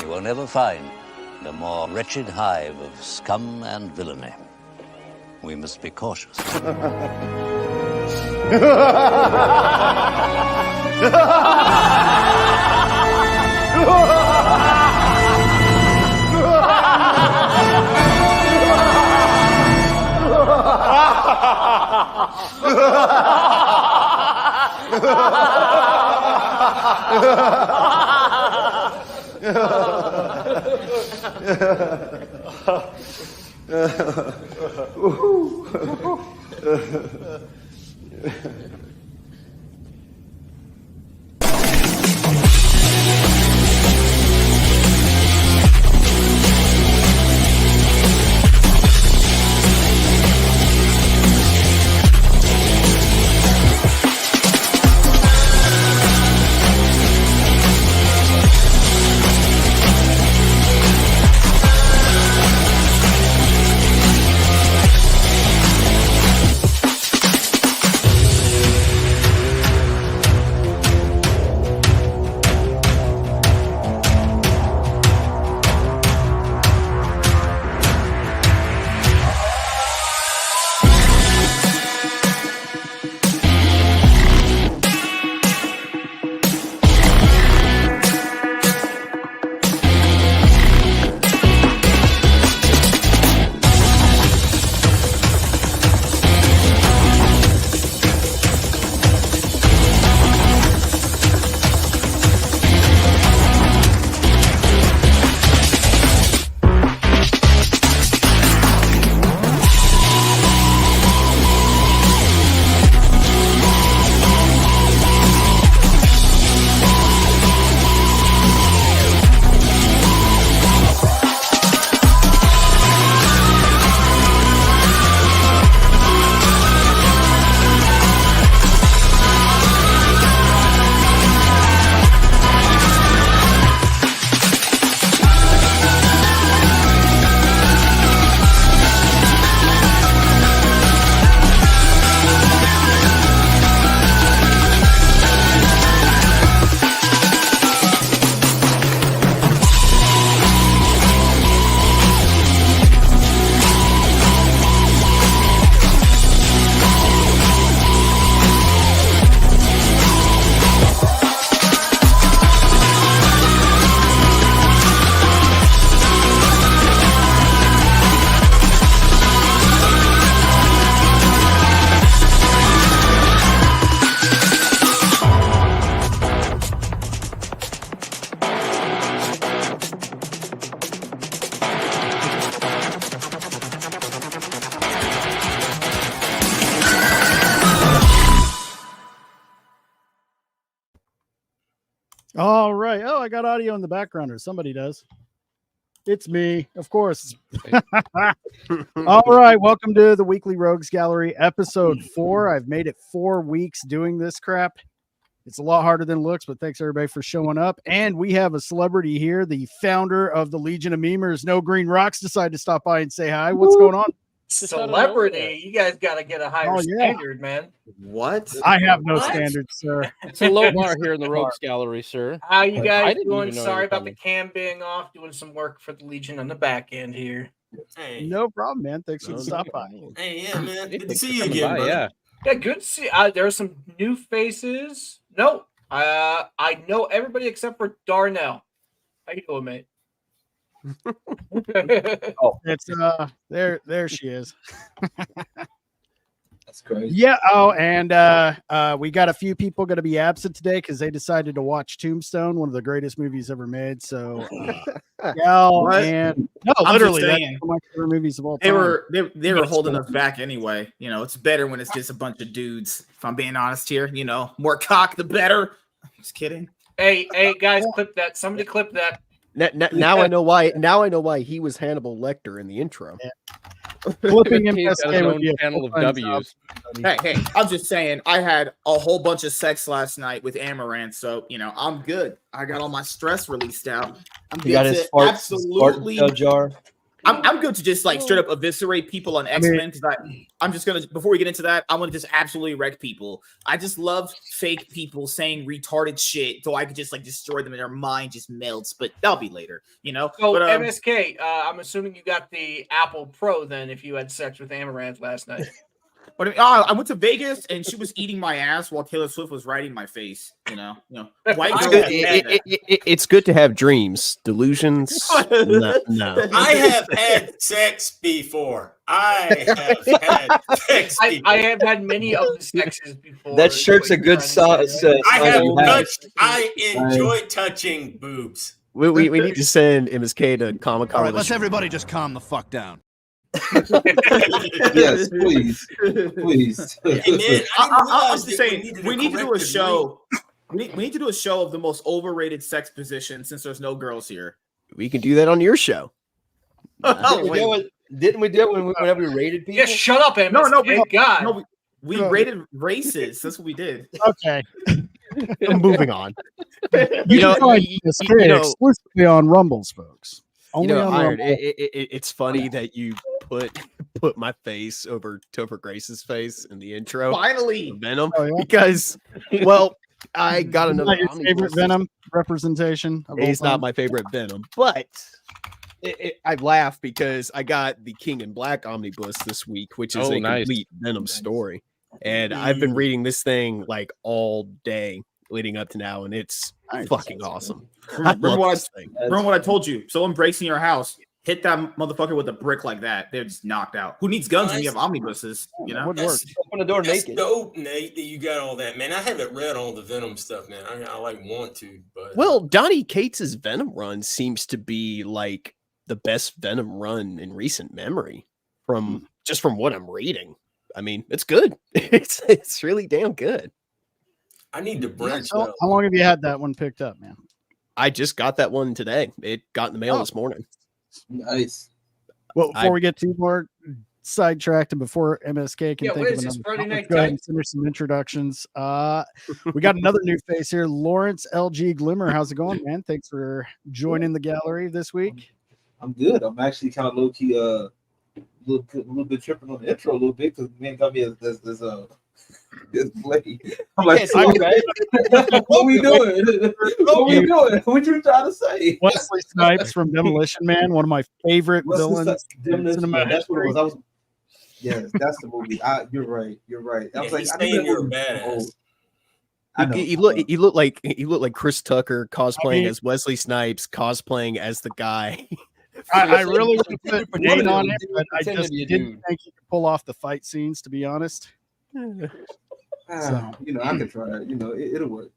You will never find a more wretched hive of scum and villainy. We must be cautious. All right. Oh, I got audio in the background, or somebody does. It's me, of course. All right. Welcome to the Weekly Rogues Gallery, episode 4. I've made it 4 weeks doing this crap. It's a lot harder than it looks, but thanks everybody for showing up. And we have a celebrity here, the founder of the Legion of Memers, No Green Rocks, decided to stop by and say hi. What's going on? Celebrity, you guys got to get a higher standard, man. What? I have no standards, sir. It's a low bar here in the Rogues Gallery, sir. How you guys doing? even know Sorry you were about the coming. cam being off. Doing some work for the Legion on the back end here. Hey, No problem, man. Thanks for the stop by. hey, yeah, man. Hey, Good to thanks see for you coming again, by, brother. yeah. Yeah, good to see. There are some new faces. No, I know everybody except for Darnell. How you doing, mate? Oh, it's there she is. That's crazy. Yeah. Oh, and we got a few people going to be absent today because they decided to watch Tombstone, one of the greatest movies ever made. So, and no, literally, that's one of my favorite movies of all time. They were holding us back anyway. You know, it's better when it's just a bunch of dudes. If I'm being honest here, you know, more cock the better. Just kidding. Hey, guys, clip that. Somebody clip that. Now I know why. Now I know why he was Hannibal Lecter in the intro. Yeah. Flipping He's got his MSK would own be a panel of full-time W's. job. Hey, I'm just saying. I had a whole bunch of sex last night with Amaranth, so you know I'm good. I got all my stress released out. I'm He got his absolutely. fart jar. I'm good to just like straight up eviscerate people on X-Men because I'm just gonna, before we get into that, I want to just absolutely wreck people. I just love fake people saying retarded shit so I could just like destroy them and their mind just melts, but that'll be later, you know. So but, MSK, I'm assuming you got the Apple Pro then if you had sex with Amaranth last night. But I went to Vegas and she was eating my ass while Taylor Swift was riding my face. You know, white girl. It's good to have dreams. Delusions. No. I have had sex before. I have had many of the sexes before. That shirt's a good size. I enjoy touching boobs. We need to send MSK to Comic Con. All right, let's everybody just calm the fuck down. Yes, please. Hey, man, I'm just saying, we need to do a show. We need to do a show of the most overrated sex position since there's no girls here. We can do that on your show. Didn't we do it whenever we rated people? Yeah, shut up, Amos. We rated races. That's what we did. Okay. Moving on. You can find this exclusively on Rumbles, folks. Only on Iron, Rumble. it's funny that you put my face over Topher Grace's face in the intro. Finally, Venom, because I got another. Not your favorite Venom representation. He's not my favorite Venom, but I laugh because I got the King in Black omnibus this week, which is a complete Venom story, and I've been reading this thing like all day leading up to now, and it's fucking awesome. Remember what I told you? Someone breaks in your house, hit that motherfucker with a brick like that. They're just knocked out. Who needs guns when you have omnibuses? You know, Open the door That's naked. dope, Nate, that you got all that, man. I haven't read all the Venom stuff, man. I want to, but Donnie Cates's Venom run seems to be like the best Venom run in recent memory from what I'm reading. I mean, it's good. It's really damn good. I need to branch How long have you had that one picked up, man? I just got that one today. It got in the mail this morning. Nice. Well, before we get too more sidetracked and before MSK can think of another Friday night, topic, go ahead and finish some introductions. We got another new face here, Lawrence LG Glimmer. How's it going, man? Thanks for joining the gallery this week. I'm good. I'm actually kind of low key, a little bit tripping on the intro a little bit because man got me as play. I'm like, what we doing? What we doing? What you trying to say? Wesley Snipes from Demolition Man, one of my favorite villains. That's what it was. Yes, that's the movie. You're right. I was like, you're a badass. You look like Chris Tucker cosplaying as Wesley Snipes, cosplaying as the guy. I really would put Nate on it, but I just didn't think he could pull off the fight scenes, to be honest. I can try it. It'll work.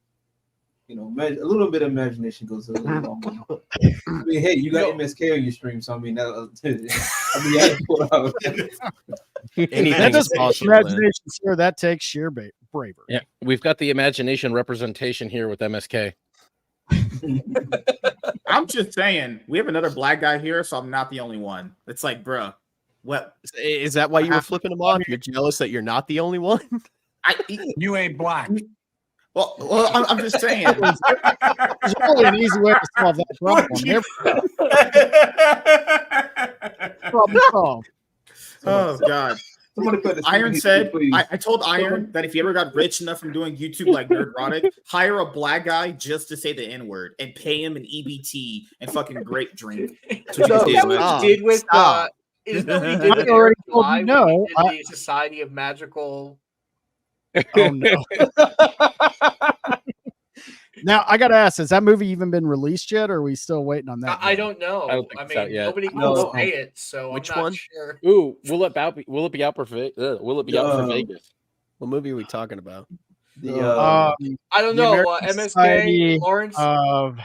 A little bit of imagination goes a little long way. I mean, hey, you got MSK on your stream, so I mean, I pull out. Anything is possible. Imagination, sir, that takes sheer bravery. Yeah, we've got the imagination representation here with MSK. I'm just saying, we have another black guy here, so I'm not the only one. It's like, bruh, what is that? Why you were flipping him off? You're jealous that you're not the only one. You ain't black. Well, I'm just saying. There's really an easy way to solve that problem. Problem solved. Oh God. Iron said, I told Iron that if he ever got rich enough from doing YouTube like Nerdrotic, hire a black guy just to say the N-word and pay him an EBT and fucking grape drink. Isn't that what he did with the Society of Magical? Oh no. Now I gotta ask, has that movie even been released yet, or are we still waiting on that? I don't know. I don't think so yet. Nobody can say it, so Which I'm not one? sure. Ooh, will it be out for Vegas? What movie are we talking about? I don't know. American MSK, Society Lawrence of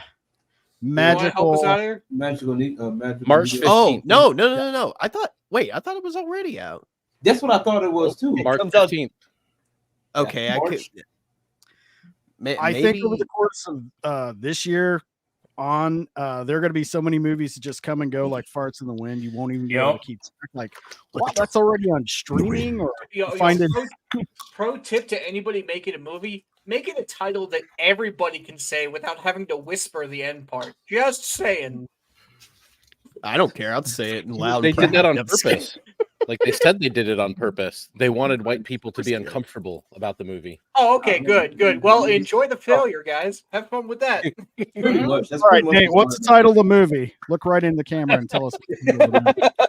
Magical. Magical. March 15th. Oh no! I thought it was already out. That's what I thought it was too. March 15th. Okay, I could. I think over the course of this year on, there are going to be so many movies that just come and go like farts in the wind. You won't even be able to keep like, what? That's already on streaming, or find it. Pro tip to anybody making a movie: make it a title that everybody can say without having to whisper the end part. Just saying. I don't care. I'll say it in loud. They did that on I'm just kidding. purpose. Like they said they did it on purpose. They wanted white people to be uncomfortable about the movie. Oh, okay, good. Well, enjoy the failure, guys. Have fun with that. Pretty much. That's All right, pretty much Nate, what's the title of the movie? Look right in the camera and tell us.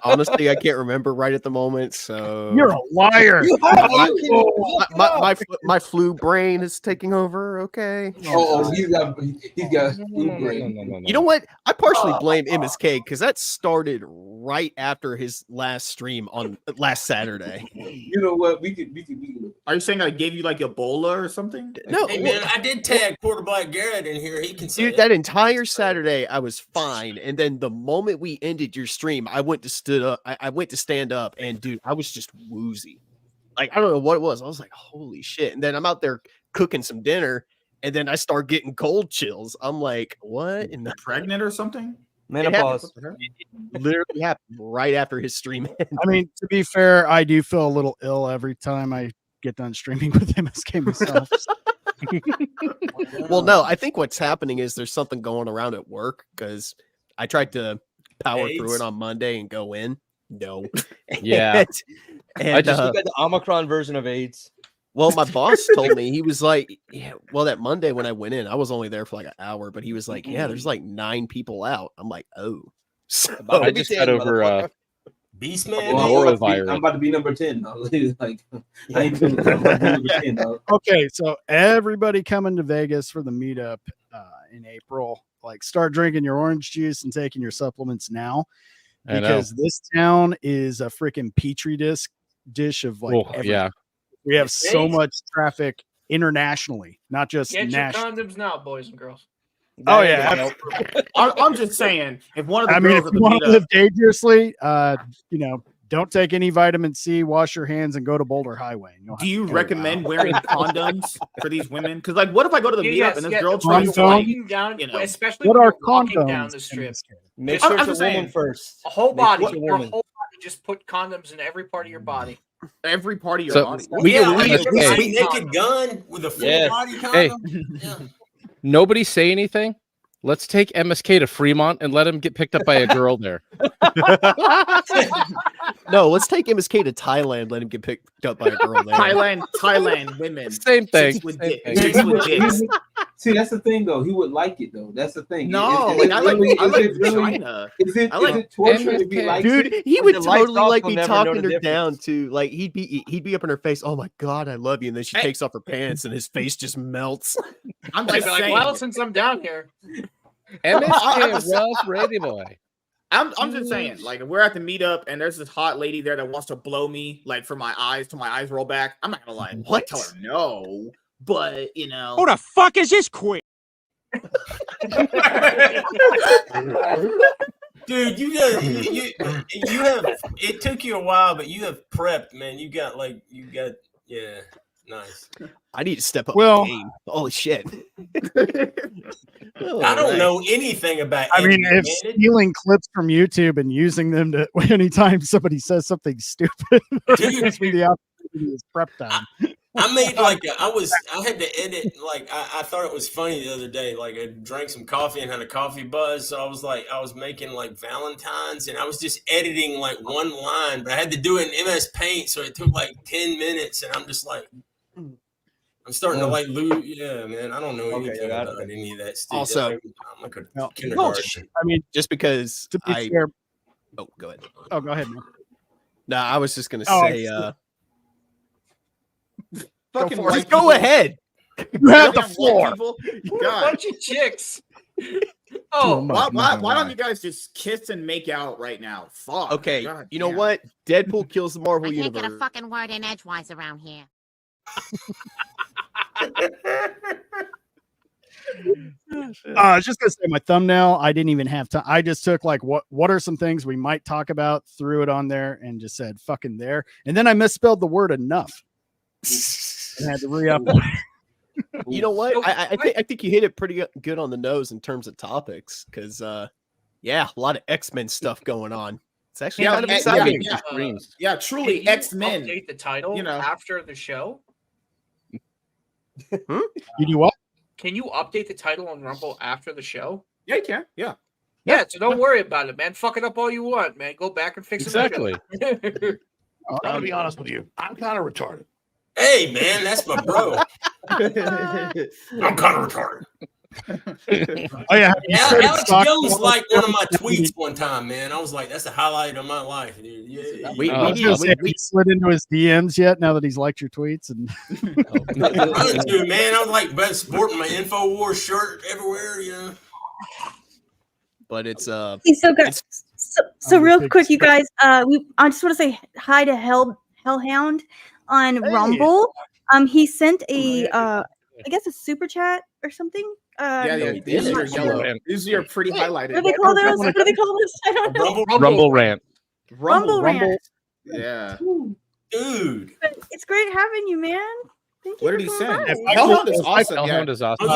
Honestly, I can't remember right at the moment. So You're a liar. My flu brain is taking over. Okay. Oh, he's got flu brain. You know what? I partially blame MSK because that started right after his last stream on last Saturday. You know what? We could. Are you saying I gave you like Ebola or something? No, Hey man, I did tag Porter Black Garrett in here. He can say dude, that entire Saturday I was fine, and then the moment we ended your stream, I went to stand up, and dude, I was just woozy. Like I don't know what it was. I was like, holy shit! And then I'm out there cooking some dinner, and then I start getting cold chills. I'm like, what? In the Pregnant or something? Menopause. It literally happened right after his stream ended. I mean, to be fair, I do feel a little ill every time I get done streaming with MSK myself. Well, no, I think what's happening is there's something going around at work because I tried to power through it on Monday and go in. No. Yeah. and I just got the Omicron version of AIDS. well, my boss told me, he was like, yeah, well, that Monday when I went in, I was only there for like an hour, but he was like, yeah, there's like 9 people out. I'm like, oh. So, I just got over Beast Man. norovirus. I'm about to be number 10. Like, I ain't feeling number 10, dog. Okay, so everybody coming to Vegas for the meetup in April, like start drinking your orange juice and taking your supplements now, because this town is a freaking petri dish of like everything. Yeah. We have so much traffic internationally, not just Get your nationally. condoms now, boys and girls. Oh yeah, I'm just saying, if one of the I mean, girls if at you the want to meetup, live dangerously, don't take any vitamin C, wash your hands, and go to Boulder Highway. do you recommend wearing condoms for these women? Because like, what if I go to the meetup and this girl tries to Condom? like, down, you know, especially What when are you're walking condoms down the strip. Make I'm sure it's just a woman saying, first. A whole Make body, sure it's a your woman. whole body. Just put condoms in every part of your body. every part of your So, body. Sweet naked gun with a full Yes. body Hey. condom. Yeah. Nobody say anything. Let's take MSK to Fremont and let him get picked up by a girl there. no, let's take MSK to Thailand. Let him get picked up by a girl there. Thailand women. Same thing. Chicks with Same dick- thing. chicks with dicks. See, that's the thing, though. He would like it, though. That's the thing. No, Is like, it I like really- China. Is it I like torture if he MSK. likes Dude, it? he When would the lights totally off, like you'll be never know talking the her down difference. too. Like he'd be up in her face. Oh my god, I love you. And then she Hey. takes off her pants and his face just melts. I'm I'd just be like, saying. well, since I'm down here, MSK, rough ready boy. I'm just saying, like, if we're at the meetup and there's this hot lady there that wants to blow me, like, for my eyes till my eyes roll back, I'm not gonna lie. What? Tell her no, but you know, Who the fuck is this queen? Dude, you have it took you a while, but you have prepped, man. You got yeah, nice. I need to step up Well- my game. Holy shit. I don't know anything about I mean, editing, if man. stealing clips from YouTube and using them to anytime somebody says something stupid, Dude. gives me the opportunity is prep time. I made like I had to edit like I thought it was funny the other day. Like I drank some coffee and had a coffee buzz, so I was making like Valentine's and I was just editing like one line, but I had to do it in MS Paint, so it took like 10 minutes, and I'm just like I'm starting to like lose. Yeah, man, I don't know anything about any of that stuff. Also- I'm like a No. kindergarten. I mean, Just because to be I fair, oh go ahead. oh, go ahead, man. No, I was just gonna Oh, say fucking for it. white just go people- ahead. You have the fucking white floor. people. what a God, bunch of chicks. Oh, why don't you guys just kiss and make out right now? Fuck. Okay, God you know damn. what? Deadpool kills the Marvel I can't get a universe. fucking word in edgewise around here. I was just gonna say my thumbnail. I didn't even have time. I just took like what are some things we might talk about, threw it on there, and just said fucking there. And then I misspelled the word enough and had to re-up. You know what? So, I think you hit it pretty good on the nose in terms of topics, because yeah, a lot of X-Men stuff going on. It's actually kind of exciting. Yeah, truly can you X-Men. Update the title You know. after the show. You do what? Can you update the title on Rumble after the show? Yeah, you can. Yeah. Yeah, so don't worry about it, man. Fuck it up all you want, man. Go back and fix it. Exactly. I'm gonna be honest with you. I'm kind of retarded. Hey, man, that's my bro. I'm kind of retarded. Oh yeah, Alex Jones liked one of my tweets one time, man. I was like, that's the highlight of my life, dude. Yeah, we slid into his DMs yet? Now that he's liked your tweets, and dude, man, I was like sporting my InfoWars shirt everywhere, you know. But it's He's so good. So real quick, you guys, I just want to say hi to Hellhound on Rumble. He sent a I guess a super chat or something. These are yellow. These are pretty highlighted. What do they call those? What do they call this? I don't know. Rumble rant. Rumble rant. Yeah. Dude. It's great having you, man. Thank you. What did he send? Hellhound is awesome. Hellhound is awesome.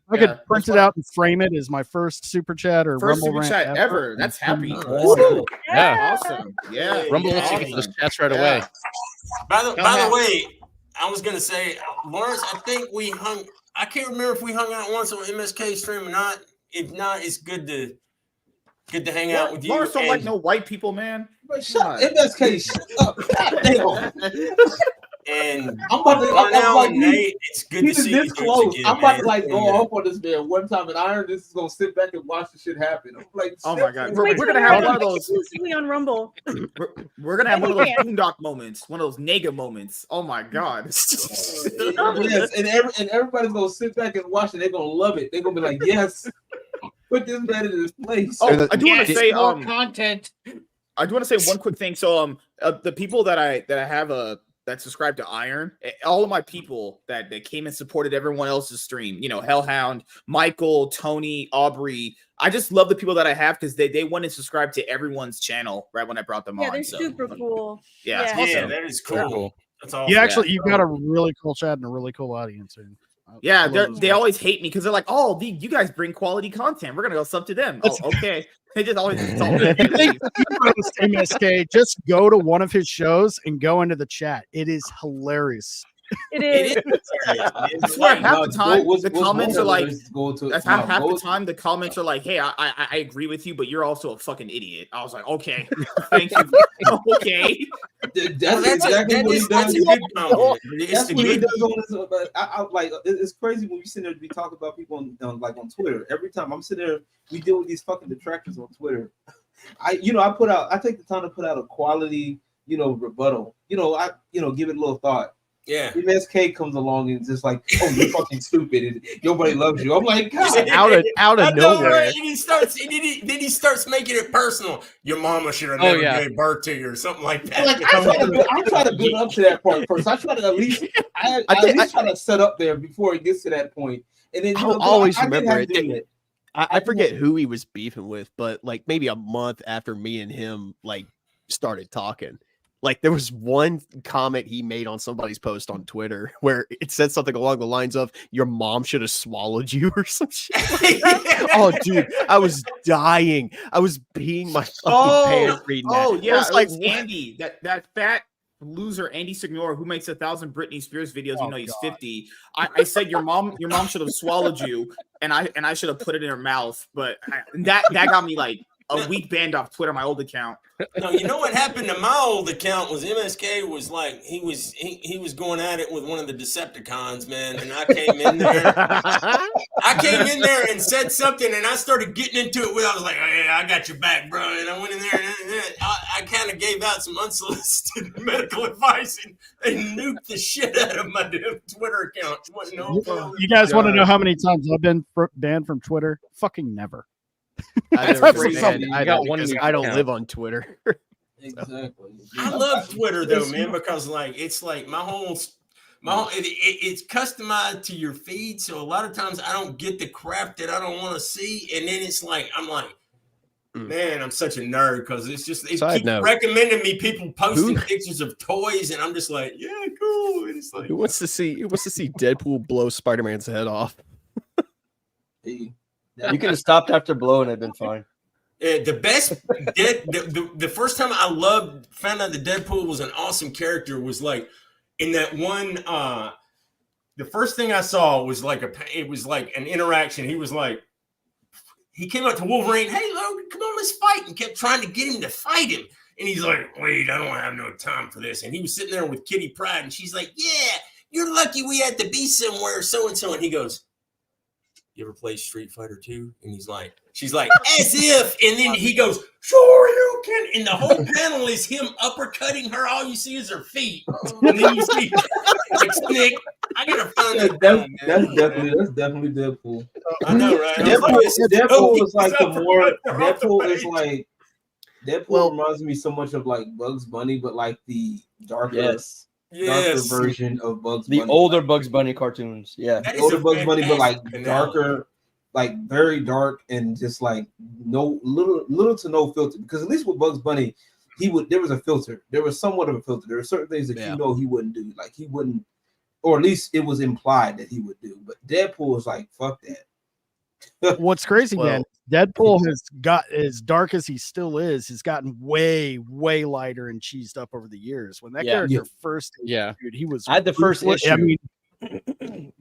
I could print it out and frame it as my first super chat or first Rumble super rant chat ever. That's happy. Yeah. Awesome. Yeah. Rumble lets you get those chats right away. By the way, I was gonna say, Lawrence, I think we hung. I can't remember if we hung out once on MSK stream or not. If not, it's good to hang out with you. Lawrence don't like no white people, man. Shut MSK. Shut up. And I'm about to. Nate, it's good to see you close. again, I'm about to man. go off on this man one time, and Iron just is gonna sit back and watch the shit happen. I'm like, oh my god, We're gonna have one of those. Exclusively on Rumble. We're gonna have one of those boondock moments, one of those nega moments. Oh my god. Yes, and everybody's gonna sit back and watch it. They're gonna love it. They're gonna be like, yes, put this man in his place. Oh, I do want to say more content. I do want to say one quick thing. So the people that I have that subscribe to Iron, all of my people that came and supported everyone else's stream, you know, Hellhound, Michael, Tony, Aubrey. I just love the people that I have because they went and subscribed to everyone's channel right when I brought them on. Yeah, they're super cool. Yeah, Yeah, that is cool. That's all. You've got a really cool chat and a really cool audience. And yeah, they always hate me because they're like, "Oh, you guys bring quality content. We're gonna go sub to them." Oh, okay. They just always. MSK, just go to one of his shows and go into the chat. It is hilarious. It is. I swear, half the time the comments are like, half the time the comments are like, "Hey, I agree with you, but you're also a fucking idiot." I was like, "Okay, thank you." Okay, that's exactly what he does. That's what he does on his. But I like it's crazy when we sit there to be talking about people on Twitter. Every time I'm sitting there, we deal with these fucking detractors on Twitter. I take the time to put out a quality, rebuttal. I give it a little thought. Yeah. MSK comes along and just like, oh, you're fucking stupid and nobody loves you. I'm like, God. out of nowhere. And he starts making it personal. Your mama should have never gave birth to you or something like that. Like, I try to build up to that part first. I try to at least try to set up there before it gets to that point. And then I'll always remember it. I forget who he was beefing with, but like maybe a month after me and him like started talking. Like there was one comment he made on somebody's post on Twitter where it said something along the lines of "Your mom should have swallowed you" or some shit like that. Oh, dude, I was dying. I was peeing my fucking pants reading that. Oh yeah, it was like Andy, that fat loser Andy Signor who makes 1,000 Britney Spears videos. He's 50. I said your mom should have swallowed you, and I should have put it in her mouth. But that got me like a week banned off Twitter, my old account. No, you know what happened to my old account was MSK was like he was going at it with one of the Decepticons, man, and I came in there and said something, and I started getting into it with. I was like, "Oh yeah, I got your back, bro," and I went in there and I kind of gave out some unsolicited medical advice, and they nuked the shit out of my damn Twitter account. You guys want to know how many times I've been banned from Twitter? Fucking never. I don't live on Twitter. Exactly. I love Twitter though, man, because like it's like it's customized to your feed. So a lot of times I don't get the crap that I don't want to see, and then it's like I'm like, man, I'm such a nerd because it keeps recommending me people posting pictures of toys, and I'm just like, yeah, cool. And it's like, who wants to see Deadpool blow Spider-Man's head off? You could have stopped after blowing it, been fine. The best, the first time I found out that Deadpool was an awesome character was like in that one. The first thing I saw was like it was like an interaction. He was like he came up to Wolverine. Hey, Logan, come on, let's fight, and kept trying to get him to fight him. And he's like, wait, I don't have no time for this. And he was sitting there with Kitty Pryde, and she's like, yeah, you're lucky we had to be somewhere, so-and-so. And he goes, you ever play Street Fighter 2? And she's like, as if. And then he goes, sure you can. And the whole panel is him uppercutting her. All you see is her feet. And then you see, like, Nick, I gotta find that. That's definitely Deadpool. I know, right? Deadpool is like the more. Deadpool is like. Deadpool reminds me so much of like Bugs Bunny, but like the darker version of Bugs Bunny. The older Bugs Bunny cartoons. Yeah. The older Bugs Bunny, but like darker, like very dark and just like no little to no filter. Because at least with Bugs Bunny, there was a filter. There was somewhat of a filter. There were certain things that you know he wouldn't do. Like he wouldn't, or at least it was implied that he would do. But Deadpool was like, fuck that. What's crazy, man? Deadpool has got, as dark as he still is, has gotten way, way lighter and cheesed up over the years. When that character first, dude, he was. I had the first issue. I mean,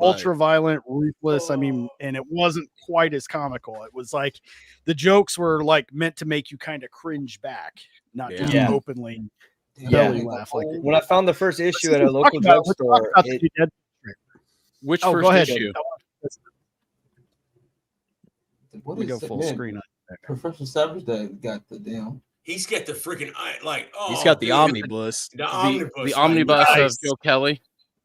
ultra violent, ruthless. I mean, and it wasn't quite as comical. It was like the jokes were like meant to make you kind of cringe back, not just openly belly laugh. Like when I found the first issue at a local drugstore. Which first issue? What we go full screen on that. Professor Savage that got the damn. He's got the freaking he's got the omnibus. The omnibus of Joe Kelly.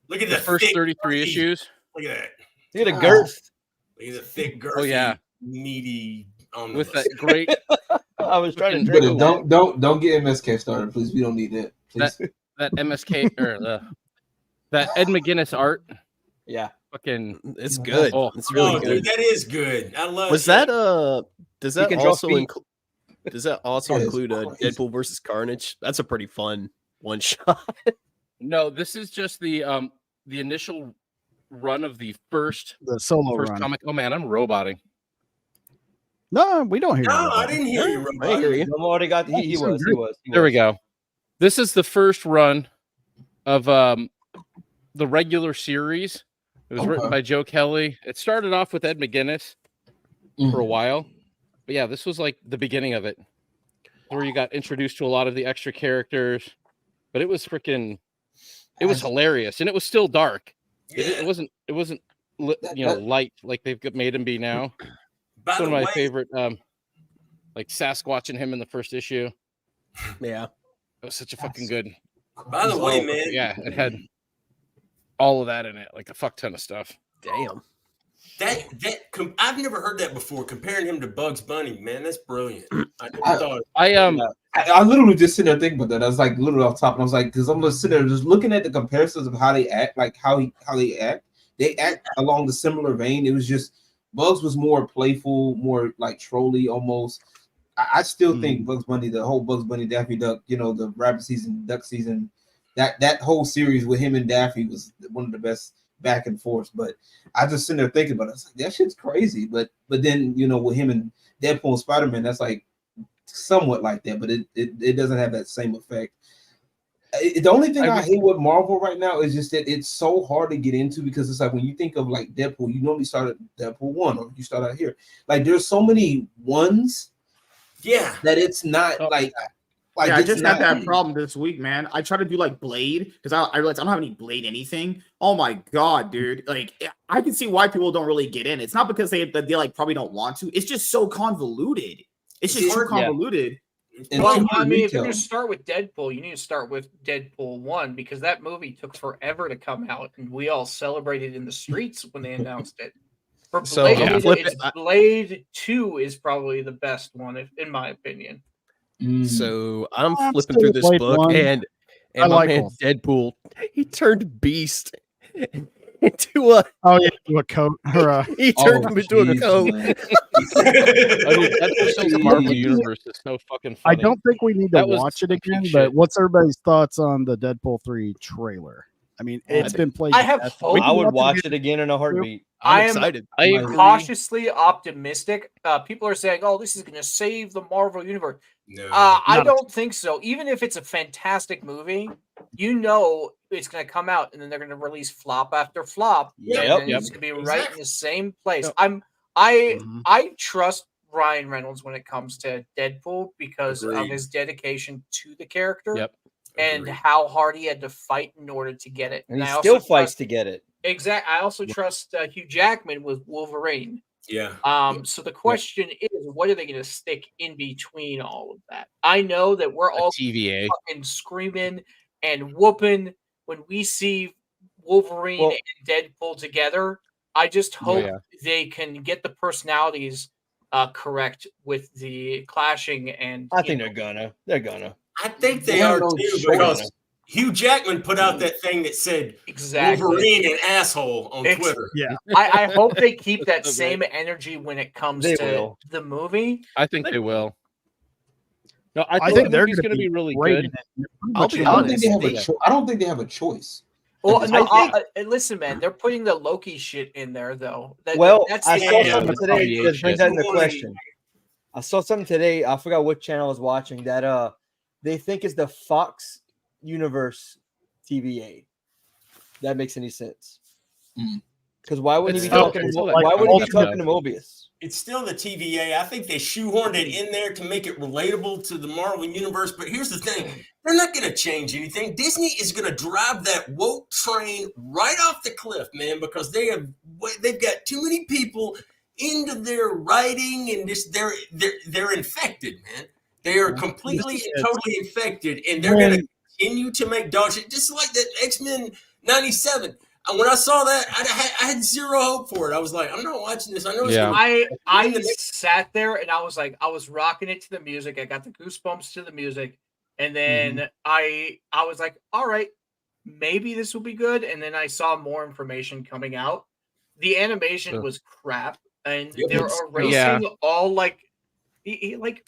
Look at the first 33 issues. Look at that. Look at the girth. Look at the thick, girthy, oh yeah, meaty omnibus. With that great. I was trying to drink it. Don't get MSK started, please. We don't need that. Please. That MSK or that Ed McGuinness art. Yeah. Fucking, it's good. Oh, it's really good. Dude, that is good. I love. Was that Does that also include Deadpool versus Carnage? That's a pretty fun one shot. No, this is just the initial run of the first solo run. Comic. Oh man, I'm roboting. No, we don't hear. No, I didn't hear you. I hear you. Already got he was. There we go. This is the first run of the regular series. It was written by Joe Kelly. It started off with Ed McGuinness for a while. But yeah, this was like the beginning of it, where you got introduced to a lot of the extra characters. But it was freaking, it was hilarious, and it was still dark. It wasn't light like they've made him be now. It's one of my favorite, like Sasquatch and him in the first issue. Yeah, it was such a fucking good. By the way, man, yeah, it had all of that in it, like a fuck ton of stuff. Damn. I've never heard that before. Comparing him to Bugs Bunny, man, that's brilliant. I literally just sitting there thinking about that. I was like literally off top, and I was like, because I'm just sitting there just looking at the comparisons of how they act, like how they act. They act along the similar vein. It was just Bugs was more playful, more like trolly almost. I still think Bugs Bunny, the whole Bugs Bunny Daffy Duck, the rabbit season, duck season, that whole series with him and Daffy was one of the best back and forth. But I just sitting there thinking about it. I was like, that shit's crazy. But then with him and Deadpool and Spider-Man, that's like somewhat like that, but it doesn't have that same effect. The only thing I hate with Marvel right now is just that it's so hard to get into, because it's like when you think of like Deadpool, you normally start at Deadpool 1 or you start out here. Like there's so many ones, that it's not like I just had that problem this week, man. I tried to do like Blade because I realized I don't have any Blade anything. Oh my god, dude! Like I can see why people don't really get in. It's not because they like probably don't want to. It's just so convoluted. It's just so convoluted. Well, I mean, if you're going to start with Deadpool, you need to start with Deadpool 1, because that movie took forever to come out, and we all celebrated in the streets when they announced it. For Blade, Blade 2 is probably the best one, in my opinion. So I'm flipping through this book, and my man Deadpool, he turned Beast into a coat. He turned him into a coat. The Marvel universe is so fucking funny. I don't think we need to watch it again, but what's everybody's thoughts on the Deadpool 3 trailer? I mean, it's been played. I would watch it again in a heartbeat. I'm excited. I'm cautiously optimistic. People are saying, "Oh, this is going to save the Marvel universe." No, I don't think so. Even if it's a fantastic movie, it's going to come out, and then they're going to release flop after flop. Yep. It's going to be right in the same place. I'm I trust Ryan Reynolds when it comes to Deadpool because of his dedication to the character and how hard he had to fight in order to get it. And he still fights to get it. Exactly. I also trust Hugh Jackman with Wolverine. Yeah. So the question is, what are they going to stick in between all of that? I know that we're all TVA fucking screaming and whooping when we see Wolverine and Deadpool together. I just hope they can get the personalities correct with the clashing. And I think they're gonna. I think they are too, because Hugh Jackman put out that thing that said Wolverine and asshole on Twitter. Yeah. I hope they keep that same energy when it comes to the movie. I think they will. No, I think they're going to be really great. good. I don't think they have a choice. Well, no, listen, man, they're putting the Loki shit in there, though. I saw something today that brings that into question. I saw something today. I forgot what channel I was watching that they think is the Fox Universe TVA. That makes any sense? Because why wouldn't he be talking? Why wouldn't he be talking to Mobius? It's still the TVA. I think they shoehorned it in there to make it relatable to the Marvel Universe. But here's the thing. They're not going to change anything. Disney is going to drive that woke train right off the cliff, man, because they've got too many people into their writing and just they're infected, man. They are completely and totally infected, and they're going to continue to make dog shit, just like that X-Men 97. And when I saw that, I had zero hope for it. I was like, I'm not watching this. I know it's I sat there and I was like, I was rocking it to the music. I got the goosebumps to the music. And then I was like, all right, maybe this will be good. And then I saw more information coming out. The animation was crap. And they're erasing all like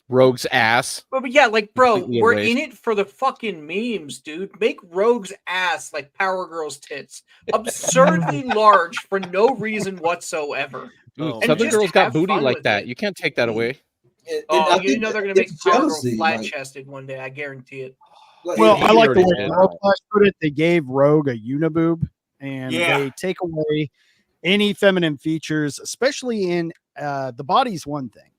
Rogue's ass. But yeah, like, bro, we're in it for the fucking memes, dude. Make Rogue's ass like Power Girl's tits. Absurdly large for no reason whatsoever. Southern Girls got booty like that. You can't take that away. Oh, you know they're going to make Power Girl flat-chested one day. I guarantee it. Well, I like the way Rogue put it. They gave Rogue a uniboob, and they take away any feminine features, especially in the body's one thing.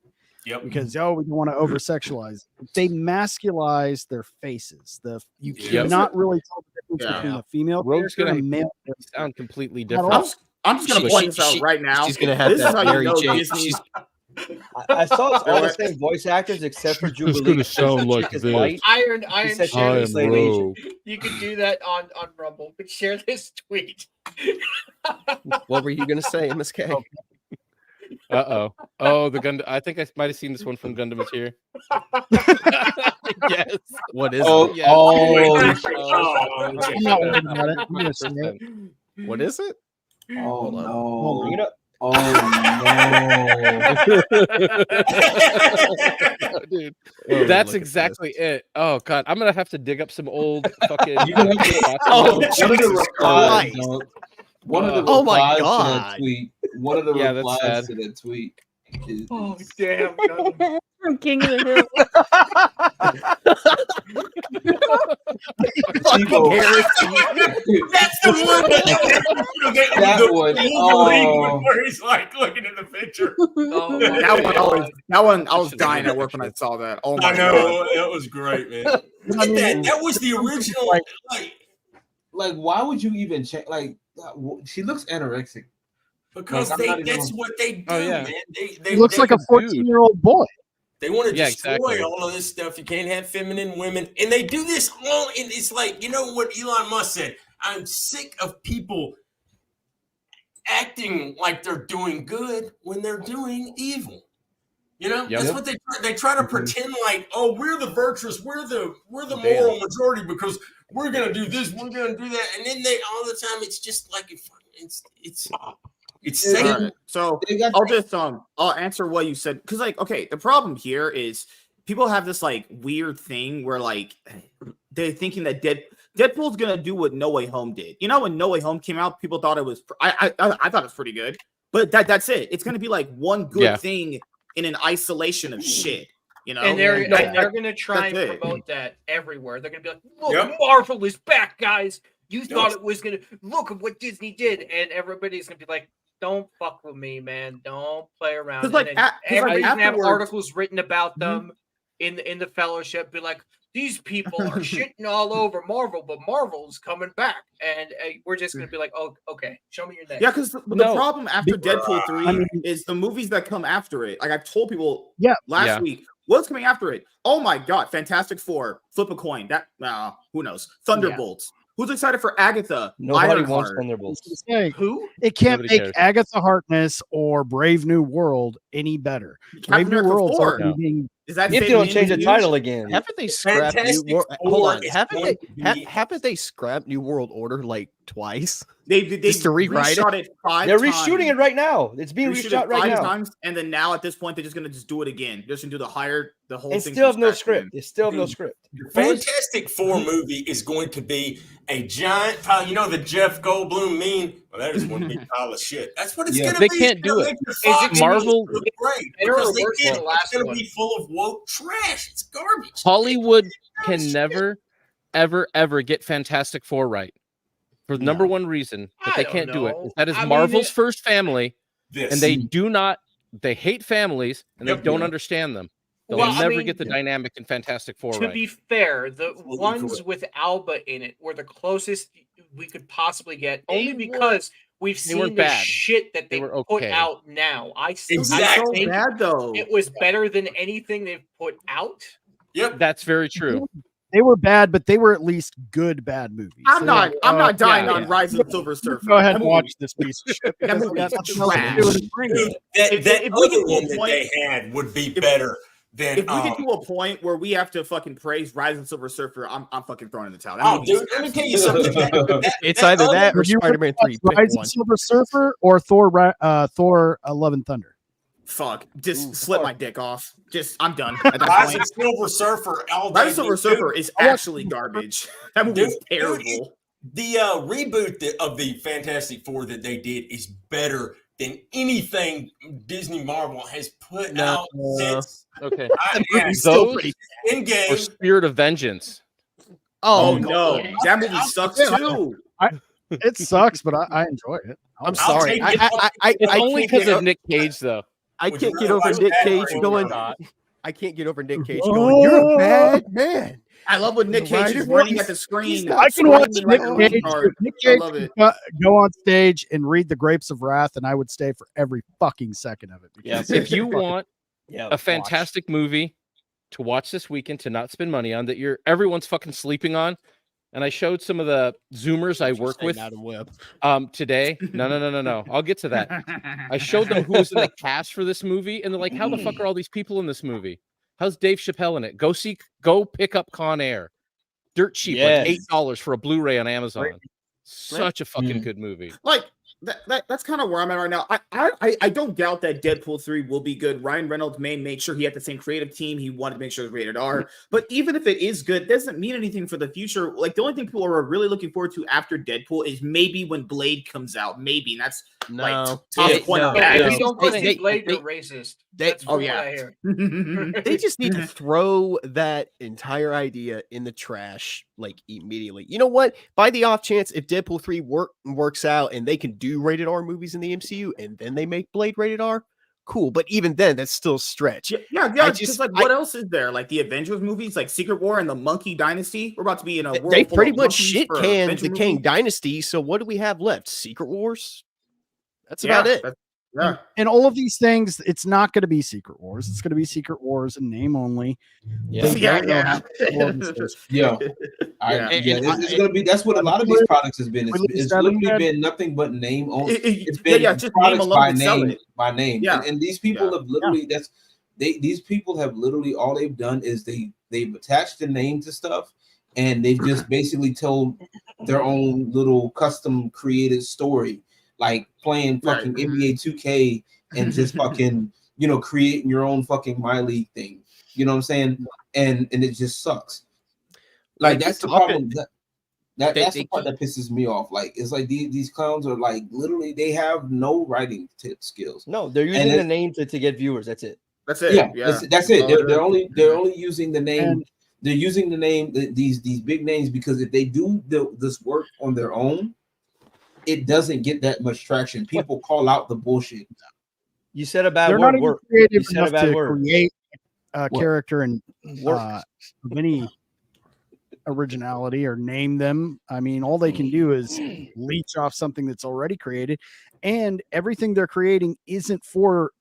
Yep. Because we don't want to over sexualize. They masculize their faces. You cannot really tell the difference between a female Rogue's character and a male. Sound completely different. I'm just gonna point this out right now. She's gonna have that Mary Jane. I saw it's all the same voice actors except for Jubilee. It's gonna sound like this. Iron Rogue. You can do that on Rumble, but share this tweet. What were you gonna say, MSK? Oh, the Gundam. I think I might have seen this one from Gundam is Here. Yes. What is it? Yes. I'm not worried about it. I'm gonna see it. What is it? Oh no. Bring it up. Oh no. Dude. That's exactly it. Oh god, I'm gonna have to dig up some old fucking One of the oh my replies god! to that tweet. One of the replies to that tweet. Oh damn! From King of the Hill. That's the one. That one. Oh. Where he's like looking at the picture. Oh, that one. I was dying at work when I saw that. Oh my god, that was great, man. Look at that. That was the original. Like, why would you even check? Like, she looks anorexic. Because that's what they do, man. They looks like a 14-year-old boy. They want to destroy all of this stuff. You can't have feminine women. And they do this all in. It's like, you know what Elon Musk said? I'm sick of people acting like they're doing good when they're doing evil. You know, that's what they try to pretend like, oh, we're the virtuous, we're the moral majority because we're gonna do this, we're gonna do that, and then they all the time it's just like it's Satan. Right. So I'll answer what you said because the problem here is people have this like weird thing where like they're thinking that Deadpool's gonna do what No Way Home did. You know, when No Way Home came out, people thought it was I thought it was pretty good, but that's it. It's gonna be like one good thing in an isolation of shit. You know, and they're going to try and promote that everywhere. They're going to be like, look, Marvel is back, guys. You thought it was going to look at what Disney did. And everybody's going to be like, don't fuck with me, man. Don't play around. Because like, everybody's gonna have afterwards- articles written about them in the fellowship. Be like, these people are shitting all over Marvel, but Marvel's coming back, and we're just gonna be like, oh, okay, show me your name. Yeah, because the problem after Deadpool 3 is the movies that come after it. Like I've told people last week, what's coming after it? Oh my god, Fantastic Four, flip a coin. That who knows? Thunderbolts. Who's excited for Agatha? Nobody wants Thunderbolts. Who? It can't Nobody make cares. Agatha Harkness or Brave New World any better. Brave New World's already being. Is that if they don't change the title again? Haven't they scrapped Hold on. Haven't they scrapped New World Order like twice? They just to rewrite reshot it. 5 They're times. reshooting it right now. It's being Reshooted reshot right 5 now. times, and then now at this point they're just gonna do it again. They're just gonna do the whole They thing. still have from no scratch script. again. They still have no script. The Fantastic Four movie is going to be a giant pile. You know the Jeff Goldblum meme? Well, that is one big pile of shit. That's what it's going to They be. can't do it. Fox Marvel- look great Better or because they worse did. than the last It's going to one? be full of woke trash. It's garbage. Hollywood can never, ever get Fantastic Four right. For the number one reason that I they can't don't do it. know. That is I mean, Marvel's first family, This. and they do not. They hate families, and Yep. they don't understand them. They'll Well, I never mean, get the dynamic in Fantastic Four To right. be fair, the Absolutely ones correct. with Alba in it were the closest we could possibly get, only They because we've they seen weren't the bad. shit that they They were put okay. out now. I still Exactly. think bad though. it was better than anything they've put out. Yep. That's very true. They were bad, but they were at least good bad movies. I'm not dying yeah, on yeah. Rise of the Silver Surfer. Go ahead That and movie- watch this piece of shit. That because movie it's got is nothing else to do with trash. Spring. Dude, that If that we other get to a one that point- they had would be better than. If we get to a point where we have to fucking praise Rise of the Silver Surfer, I'm fucking throwing in the towel. That Oh, movie is dude, let me tell you something. It's either that or Would you Spider-Man 3. watch Pick Rise of one. Silver Surfer or Thor Love and Thunder? Fuck. Just slip my dick off. Just I'm done. At that Rise point. of Silver Surfer. All Rise day, of Silver dude. Surfer is actually garbage. That movie is Dude, terrible. The reboot of the Fantastic Four that they did is better than anything Disney Marvel has put out since. Okay. Those Or in-game. Spirit of Vengeance. Oh no, that movie sucks too. It sucks, but I enjoy it. I'm sorry. It's only can't because get of Nick Cage, though. I Would you can't get rather over watch Nick that Cage or going. not? I can't get over Nick Cage going. You're a bad man. I love when Nick Cage Right? is running at the screen. I can watch screaming Nick like a Cage. retard. Nick I Cage love it. go on stage and read the Grapes of Wrath, and I would stay for every fucking second of it. because If it's you fucking- want a fantastic movie to watch this weekend to not spend money on that everyone's fucking sleeping on, and I showed some of the Zoomers I work with today. No. I'll get to that. I showed them who was in the cast for this movie, and they're like, "How the fuck are all these people in this movie? How's Dave Chappelle in it? Go pick up Con Air, dirt cheap, like $8 for a Blu-ray on Amazon. Such a fucking good movie. Like that's kind of where I'm at right now. I don't doubt that Deadpool 3 will be good. Ryan Reynolds may make sure he had the same creative team. He wanted to make sure it's rated R. But even if it is good, it doesn't mean anything for the future. Like the only thing people are really looking forward to after Deadpool is maybe when Blade comes out. Maybe and that's No. like point No. of that. If you don't go see They- Blade, they- you're racist. they- That's oh, what yeah. I hear. They just need to throw that entire idea in the trash like immediately. You know what? By the off chance, if Deadpool 3 works out and they can do rated R movies in the MCU and then they make Blade rated R, cool. But even then, that's still a stretch. Yeah. I Just like what else is there? Like the Avengers movies, like Secret War and the Monkey Dynasty. We're about to be in a world. They full pretty of much monkeys shit for canned Avenger the Kang movies. Dynasty. So what do we have left? Secret Wars? That's Yeah, about it. Yeah. And all of these things, it's not going to be Secret Wars. It's going to be Secret Wars in name only. Yeah. They don't know how to do all this stuff. Yeah, it's gonna be. That's what a lot of these products has been. It's literally been nothing but name only. It's been just products name alone by would sell name, it. by name. Yeah. And these people have literally these people have literally all they've done is they've attached the name to stuff, and they've just basically told their own little custom created story, like playing fucking NBA 2K and just fucking creating your own fucking My League thing. You know what I'm saying? And it just sucks. Like that's the problem. That's the part that pisses me off. Like it's like these clowns are like literally they have no writing skills. No, they're using the name to get viewers. That's it. That's it. Yeah. That's it. They're only using the name. They're using the name these big names because if they do this work on their own, it doesn't get that much traction. People call out the bullshit. You said a bad They're word. not even creative You said enough a bad to word. create a What? character and Work. any originality or name them. I mean, all they can do is leech off something that's already created, and everything they're creating isn't for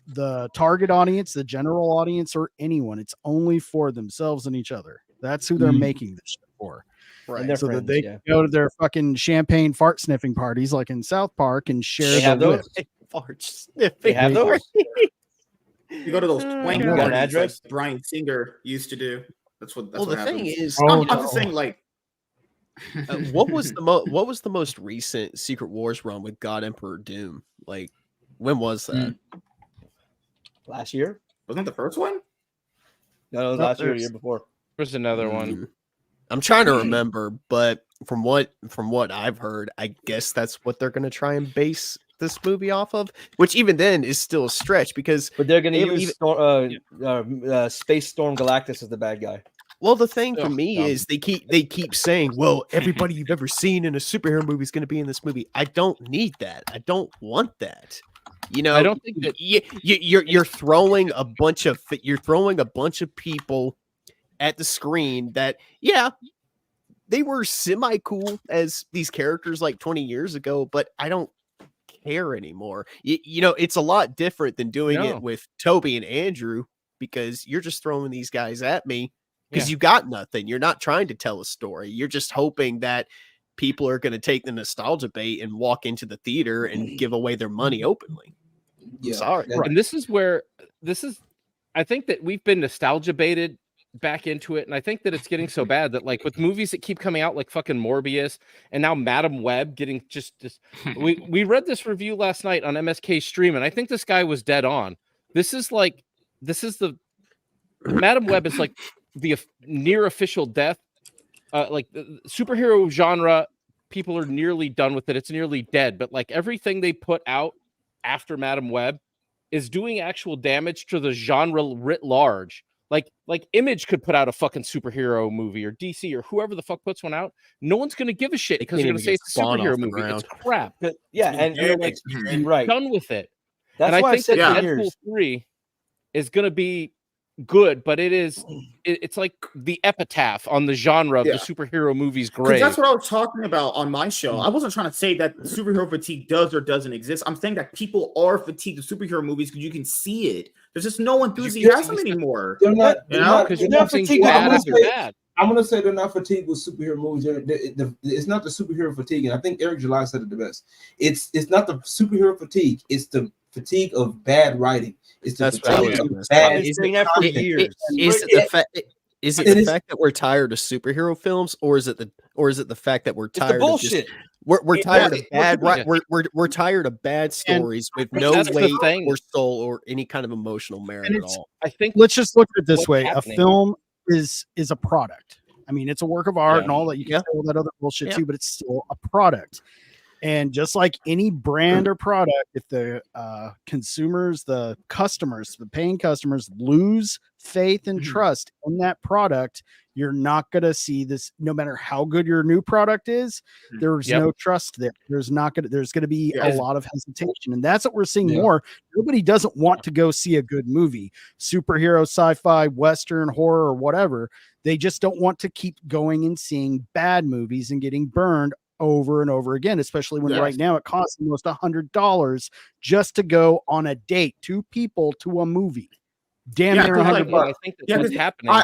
the target audience, the general audience, or anyone. It's only for themselves and each other. That's who they're making this shit for. And their So friends, that they yeah. can go to their fucking champagne fart sniffing parties like in South Park and share They have the those? whip. Fart sniffing. They have those? You go to those twank You got an parties like address? Brian Singer used to do. That's what Well, the thing happens. is, I'm just saying, like, what was the most recent Secret Wars run with God Emperor Doom? Like, when was that? Last year? Wasn't that the first one? No, it was last year or the year before. There's another one. I'm trying to remember, but from what I've heard, I guess that's what they're going to try and base this movie off of, which even then is still a stretch because But they're going to use Space Storm Galactus as the bad guy. Well, the thing for me is they keep saying, well, everybody you've ever seen in a superhero movie is going to be in this movie. I don't need that. I don't want that. You know, I don't think that you're throwing a bunch of people at the screen that, yeah, they were semi cool as these characters like 20 years ago, but I don't care anymore. You know, it's a lot different than doing it with Toby and Andrew because you're just throwing these guys at me because you got nothing. You're not trying to tell a story. You're just hoping that people are going to take the nostalgia bait and walk into the theater and give away their money openly. Yeah. Sorry. And this is I think that we've been nostalgia baited back into it, and I think that it's getting so bad that, like, with movies that keep coming out like fucking Morbius and now Madam Web getting just we read this review last night on MSK Stream, and I think this guy was dead on. This is the Madam Web is like the near official death, like the superhero genre. People are nearly done with it. It's nearly dead, but like everything they put out after Madam Web is doing actual damage to the genre writ large. Like Image could put out a fucking superhero movie, or DC, or whoever the fuck puts one out. No one's going to give a shit because they're going to say it's a superhero movie. It's crap. But, yeah, and they're like right. done with it. That's and why I think that Deadpool years. 3 is going to be good, but it's like the epitaph on the genre of the superhero movies. Great. That's what I was talking about on my show. I wasn't trying to say that superhero fatigue does or doesn't exist. I'm saying that people are fatigued of superhero movies because you can see it. There's just no enthusiasm anymore. They're not. Because you're not fatigued. I'm gonna say they're not fatigued with superhero movies. It's not the superhero fatigue, and I think Eric July said it the best. It's not the superhero fatigue. It's the fatigue of bad writing. It's the fatigue of bad. Is it the fact that we're tired of superhero films, or is it the fact that we're tired of bullshit? We're tired of bad. We're tired of bad stories with no weight or soul or any kind of emotional merit at all. I think let's just look at it this way: a film is a product. I mean, it's a work of art and all that. You can say all that other bullshit too, but it's still a product. And just like any brand or product, if the consumers, the customers, the paying customers lose faith and trust in that product, you're not going to see this. No matter how good your new product is, there's no trust there. There's going to be a lot of hesitation. And that's what we're seeing more. Nobody doesn't want to go see a good movie, superhero, sci-fi, Western, horror, or whatever. They just don't want to keep going and seeing bad movies and getting burned over and over again, especially when right now it costs almost $100 just to go on a date, 2 people to a movie. Damn near $100. I think that's what's happening.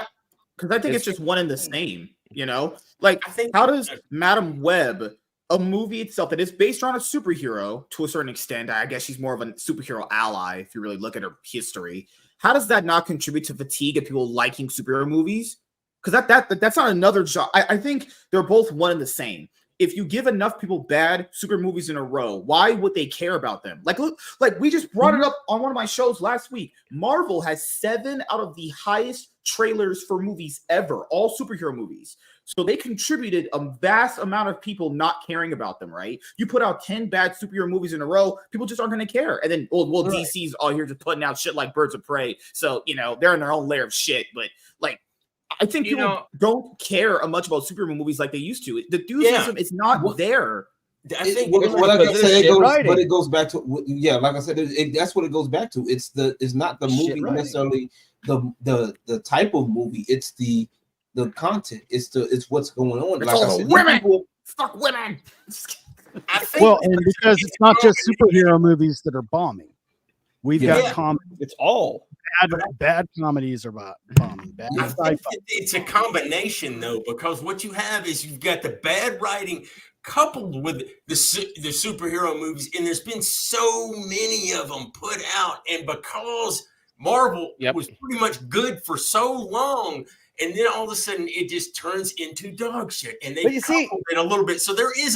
Because I think it's just one and the same, you know? Like, how does Madam Web, a movie itself that is based on a superhero to a certain extent, I guess she's more of a superhero ally if you really look at her history, how does that not contribute to fatigue of people liking superhero movies? Because that's not another job. I think they're both one and the same. If you give enough people bad super movies in a row, why would they care about them? Like, look, like we just brought it up on one of my shows last week. Marvel has 7 out of the highest trailers for movies ever, all superhero movies. So they contributed a vast amount of people not caring about them, right? You put out 10 bad superhero movies in a row, people just aren't going to care. And then, well, DC's all here just putting out shit like Birds of Prey. So, you know, they're in their own layer of shit. But, like, I think people don't care much about superhero movies like they used to. The enthusiasm is not there I think like I said, it goes back to like I said, that's what it goes back to. It's not the movie necessarily the type of movie. It's the content. It's what's going on. It's like all I said, women. Fuck women. And because it's not just superhero movies that are bombing. We've got comedy. It's all bad comedies are about bombing. Bad it's a combination though, because what you have is you've got the bad writing coupled with the superhero movies, and there's been so many of them put out, and because Marvel was pretty much good for so long, and then all of a sudden it just turns into dog shit, and they coupled it a little bit. So there's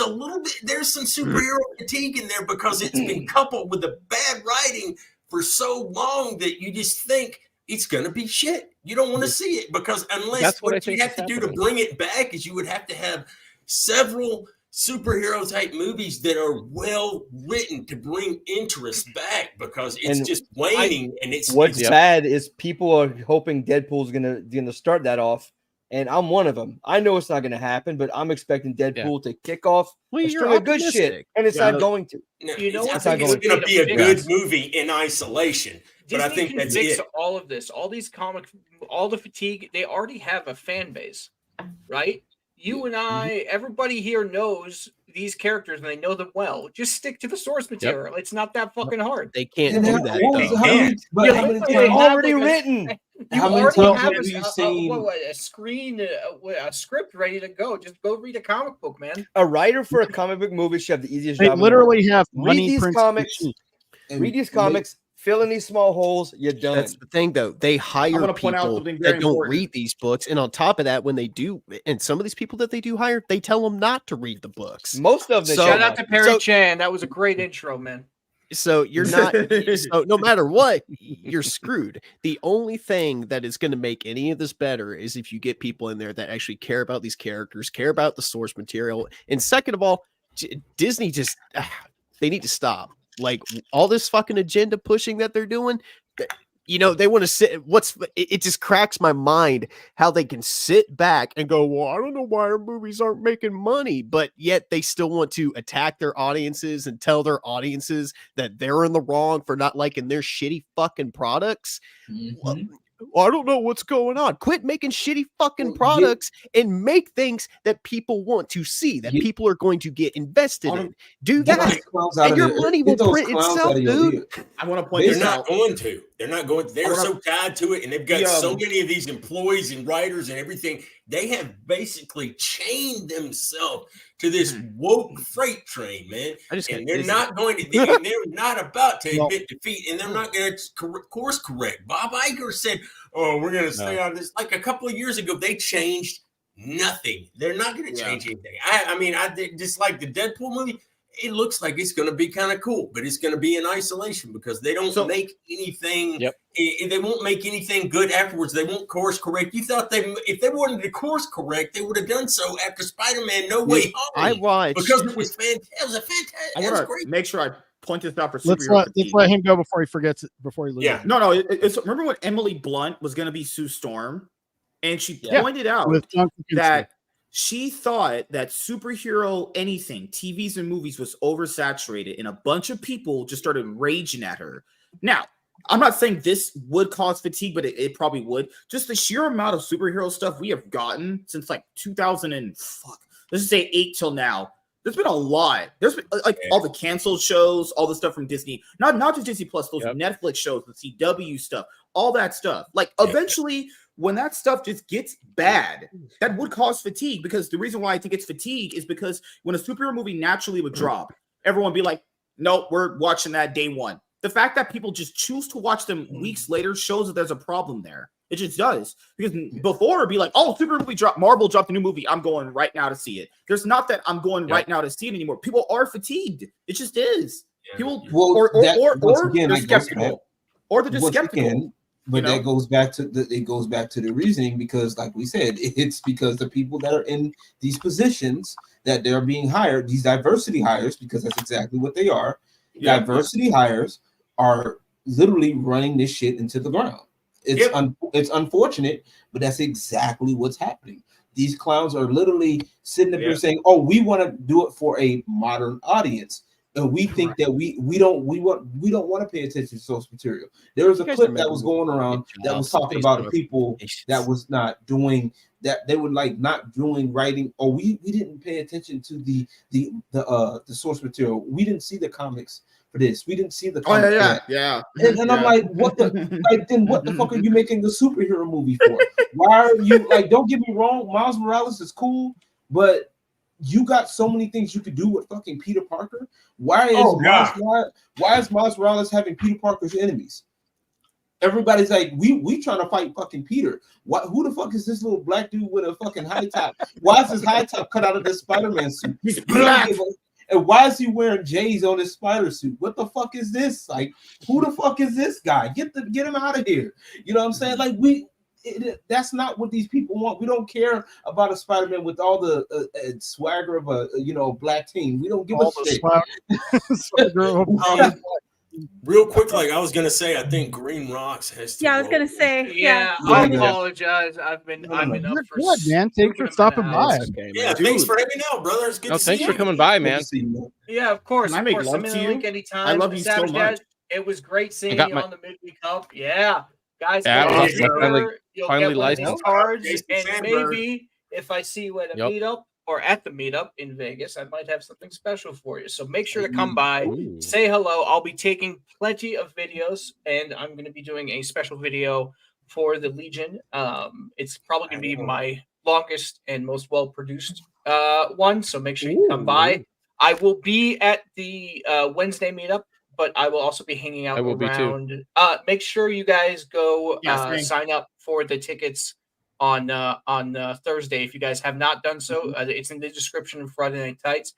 some superhero fatigue in there because it's been coupled with the bad writing for so long that you just think it's going to be shit. You don't want to see it because unless what you have to do to bring it back is you would have to have several superhero type movies that are well written to bring interest back, because it's just waning. And what's bad is people are hoping Deadpool's gonna start that off, and I'm one of them. I know it's not gonna happen, but I'm expecting Deadpool to kick off a string of good shit, and it's not going to. No, it's going to be a good movie in isolation. But Disney I think can that's fix it. all of this, all these comics, all the fatigue. They already have a fan base, right? You and I, everybody here knows these characters and they know them well. Just stick to the source material. It's not that fucking hard. They can't do that. It's already written. You already have a script ready to go. Just go read a comic book, man. A writer for a comic book movie should have the easiest They job. literally have read these comics. Fill in these small holes. You're done. That's the thing, though. They hire people that don't read these books, and on top of that, when they do, and some of these people that they do hire, they tell them not to read the books. Most of them. Shout out to Perry Chan. That was a great intro, man. So you're not. So no matter what, you're screwed. The only thing that is going to make any of this better is if you get people in there that actually care about these characters, care about the source material, and second of all, Disney just they need to stop. Like all this fucking agenda pushing that they're doing, you know, they want to sit. It just cracks my mind how they can sit back and go, well, I don't know why our movies aren't making money, but yet they still want to attack their audiences and tell their audiences that they're in the wrong for not liking their shitty fucking products. Well, I don't know what's going on. Quit making shitty fucking products and make things that people want to see, that people are going to get invested in. Do that, and your money will print itself, dude. I want to point this out. They're not going. They're so tied to it, and they've got so many of these employees and writers and everything. They have basically chained themselves to this woke freight train, man. And they're not going to. They're not about to admit defeat, and they're not going to course correct. Bob Iger said, "Oh, we're going to stay on this." Like a couple of years ago, they changed nothing. They're not going to change anything. I mean, I did just like the Deadpool movie. It looks like it's going to be kind of cool, but it's going to be in isolation because they don't make anything. They won't make anything good afterwards. They won't course correct. You thought if they wanted to course correct, they would have done so after Spider-Man No Way Home. I watched because it was fantastic. It was a fantastic. I want to make sure I point this out for let's let him go before he forgets it. Before he loses. Yeah, no. It's remember when Emily Blunt was going to be Sue Storm, and she pointed out that she thought that superhero anything, TVs and movies was oversaturated, and a bunch of people just started raging at her. Now, I'm not saying this would cause fatigue, but it probably would. Just the sheer amount of superhero stuff we have gotten since like 2000 and let's just say 8 till now. There's been a lot. There's been like all the canceled shows, all the stuff from Disney, not just Disney Plus, those Netflix shows, the CW stuff, all that stuff. Like eventually, when that stuff just gets bad, that would cause fatigue. Because the reason why I think it's fatigue is because when a superhero movie naturally would drop, everyone would be like, "Nope, we're watching that day one." The fact that people just choose to watch them weeks later shows that there's a problem there. It just does. Because before it'd be like, oh, superhero movie dropped, Marvel dropped a new movie, I'm going right now to see it. There's not that I'm going right now to see it anymore. People are fatigued. It just is. People or they're skeptical. Or they're just skeptical. But that goes back to the reasoning, because like we said, it's because the people that are in these positions that they're being hired, these diversity hires, because that's exactly what they are. Diversity hires are literally running this shit into the ground. It's unfortunate, but that's exactly what's happening. These clowns are literally sitting up there saying, "Oh, we want to do it for a modern audience." And we think that we don't want to pay attention to source material. There was a clip that was going around that was talking about the people that was not doing that. They were like not doing writing, or we didn't pay attention to the source material. We didn't see the comics for this. We didn't see the comics And I'm like, what the then what the fuck are you making the superhero movie for? Why are you like? Don't get me wrong, Miles Morales is cool, but you got so many things you could do with fucking Peter Parker. Why is Miles Morales having Peter Parker's enemies? Everybody's like, we trying to fight fucking Peter. Who the fuck is this little black dude with a fucking high top? Why is his high top cut out of this Spider-Man suit? And why is he wearing J's on his spider suit? What the fuck is this? Like, who the fuck is this guy? Get him out of here. You know what I'm saying? Like that's not what these people want. We don't care about a Spider-Man with all the swagger of a black team. We don't give a shit. Real quick, like I was gonna say, I think Green Rocks has to. Yeah, I was gonna say. Yeah, I apologize. I've been up for. Good, man. Thanks for stopping by. Yeah, thanks for hanging out, brother. It's good to see you. Thanks for coming by, man. Yeah, of course. Can I make love to you? Link anytime. I love you so much. It was great seeing you on the Midweek Cup. Yeah, guys. You'll finally get one of these licensed cards, and maybe if I see you at a meetup or at the meetup in Vegas, I might have something special for you. So make sure to come by, say hello. I'll be taking plenty of videos, and I'm going to be doing a special video for the Legion. It's probably going to be my longest and most well-produced one, so make sure you come by. I will be at the Wednesday meetup, but I will also be hanging out around. Make sure you guys go sign up for the tickets on Thursday. If you guys have not done so, it's in the description of Friday Night Tights.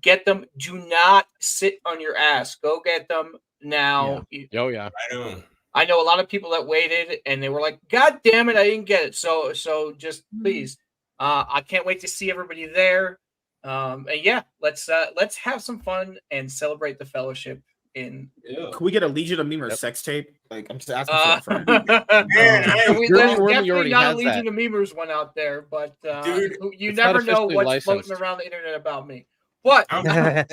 Get them. Do not sit on your ass. Go get them now. Yeah. I know a lot of people that waited and they were like, "God damn it, I didn't get it." So just please, I can't wait to see everybody there. And yeah, let's have some fun and celebrate the fellowship. Can we get a Legion of Memers sex tape? Like, I'm just asking for there's definitely not a Legion of Memers one out there, but dude, you never know what's floating around the internet about me. What? All right,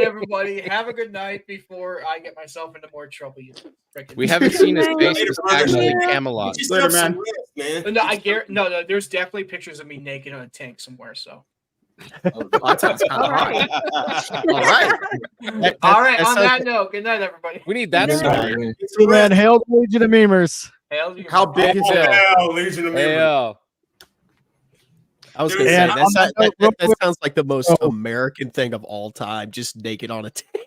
everybody, have a good night before I get myself into more trouble. We haven't seen his face. It's actually Camelot. Later, man. No, there's definitely pictures of me naked on a tank somewhere. So. That sounds kind of hot. All right. On that note, good night, everybody. We need that story. Man, hail the Legion of Memers. How big is it? Legion of Memers. I was going to say that sounds like the most American thing of all time. Just naked on a tank.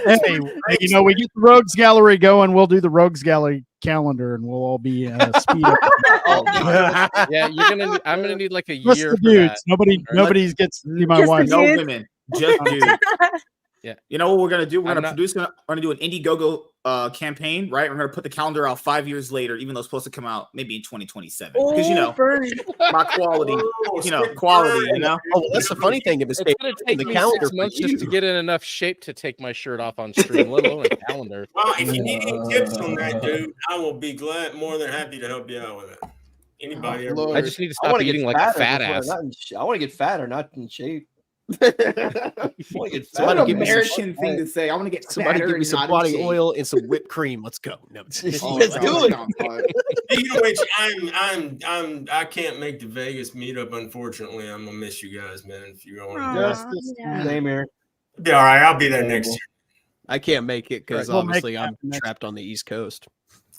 Hey, we get the Rogues Gallery going. We'll do the Rogues Gallery calendar, and we'll all be speed up. Yeah, I'm gonna need like a just year. The dudes. Nobody gets to see my wife. No women, just dudes. Yeah. You know what we're gonna do? We're gonna do an Indiegogo campaign, right? We're gonna put the calendar out 5 years later, even though it's supposed to come out maybe in 2027. Because my quality, quality. Oh, that's the funny thing. It's gonna take me 6 months just to get in enough shape to take my shirt off on stream, let alone a calendar. Well, if you need any tips on that, dude, I will be more than happy to help you out with it. Anybody? I just need to stop eating like a fat ass. I want to get fatter, not in shape. Somebody give me American thing to say. I want to get somebody give me some body oil and some whipped cream. Let's go. No, let's do it. I can't make the Vegas meetup. Unfortunately, I'm gonna miss you guys, man. If you're going, same here. Be all right. I'll be there next year. I can't make it because obviously I'm trapped on the East Coast.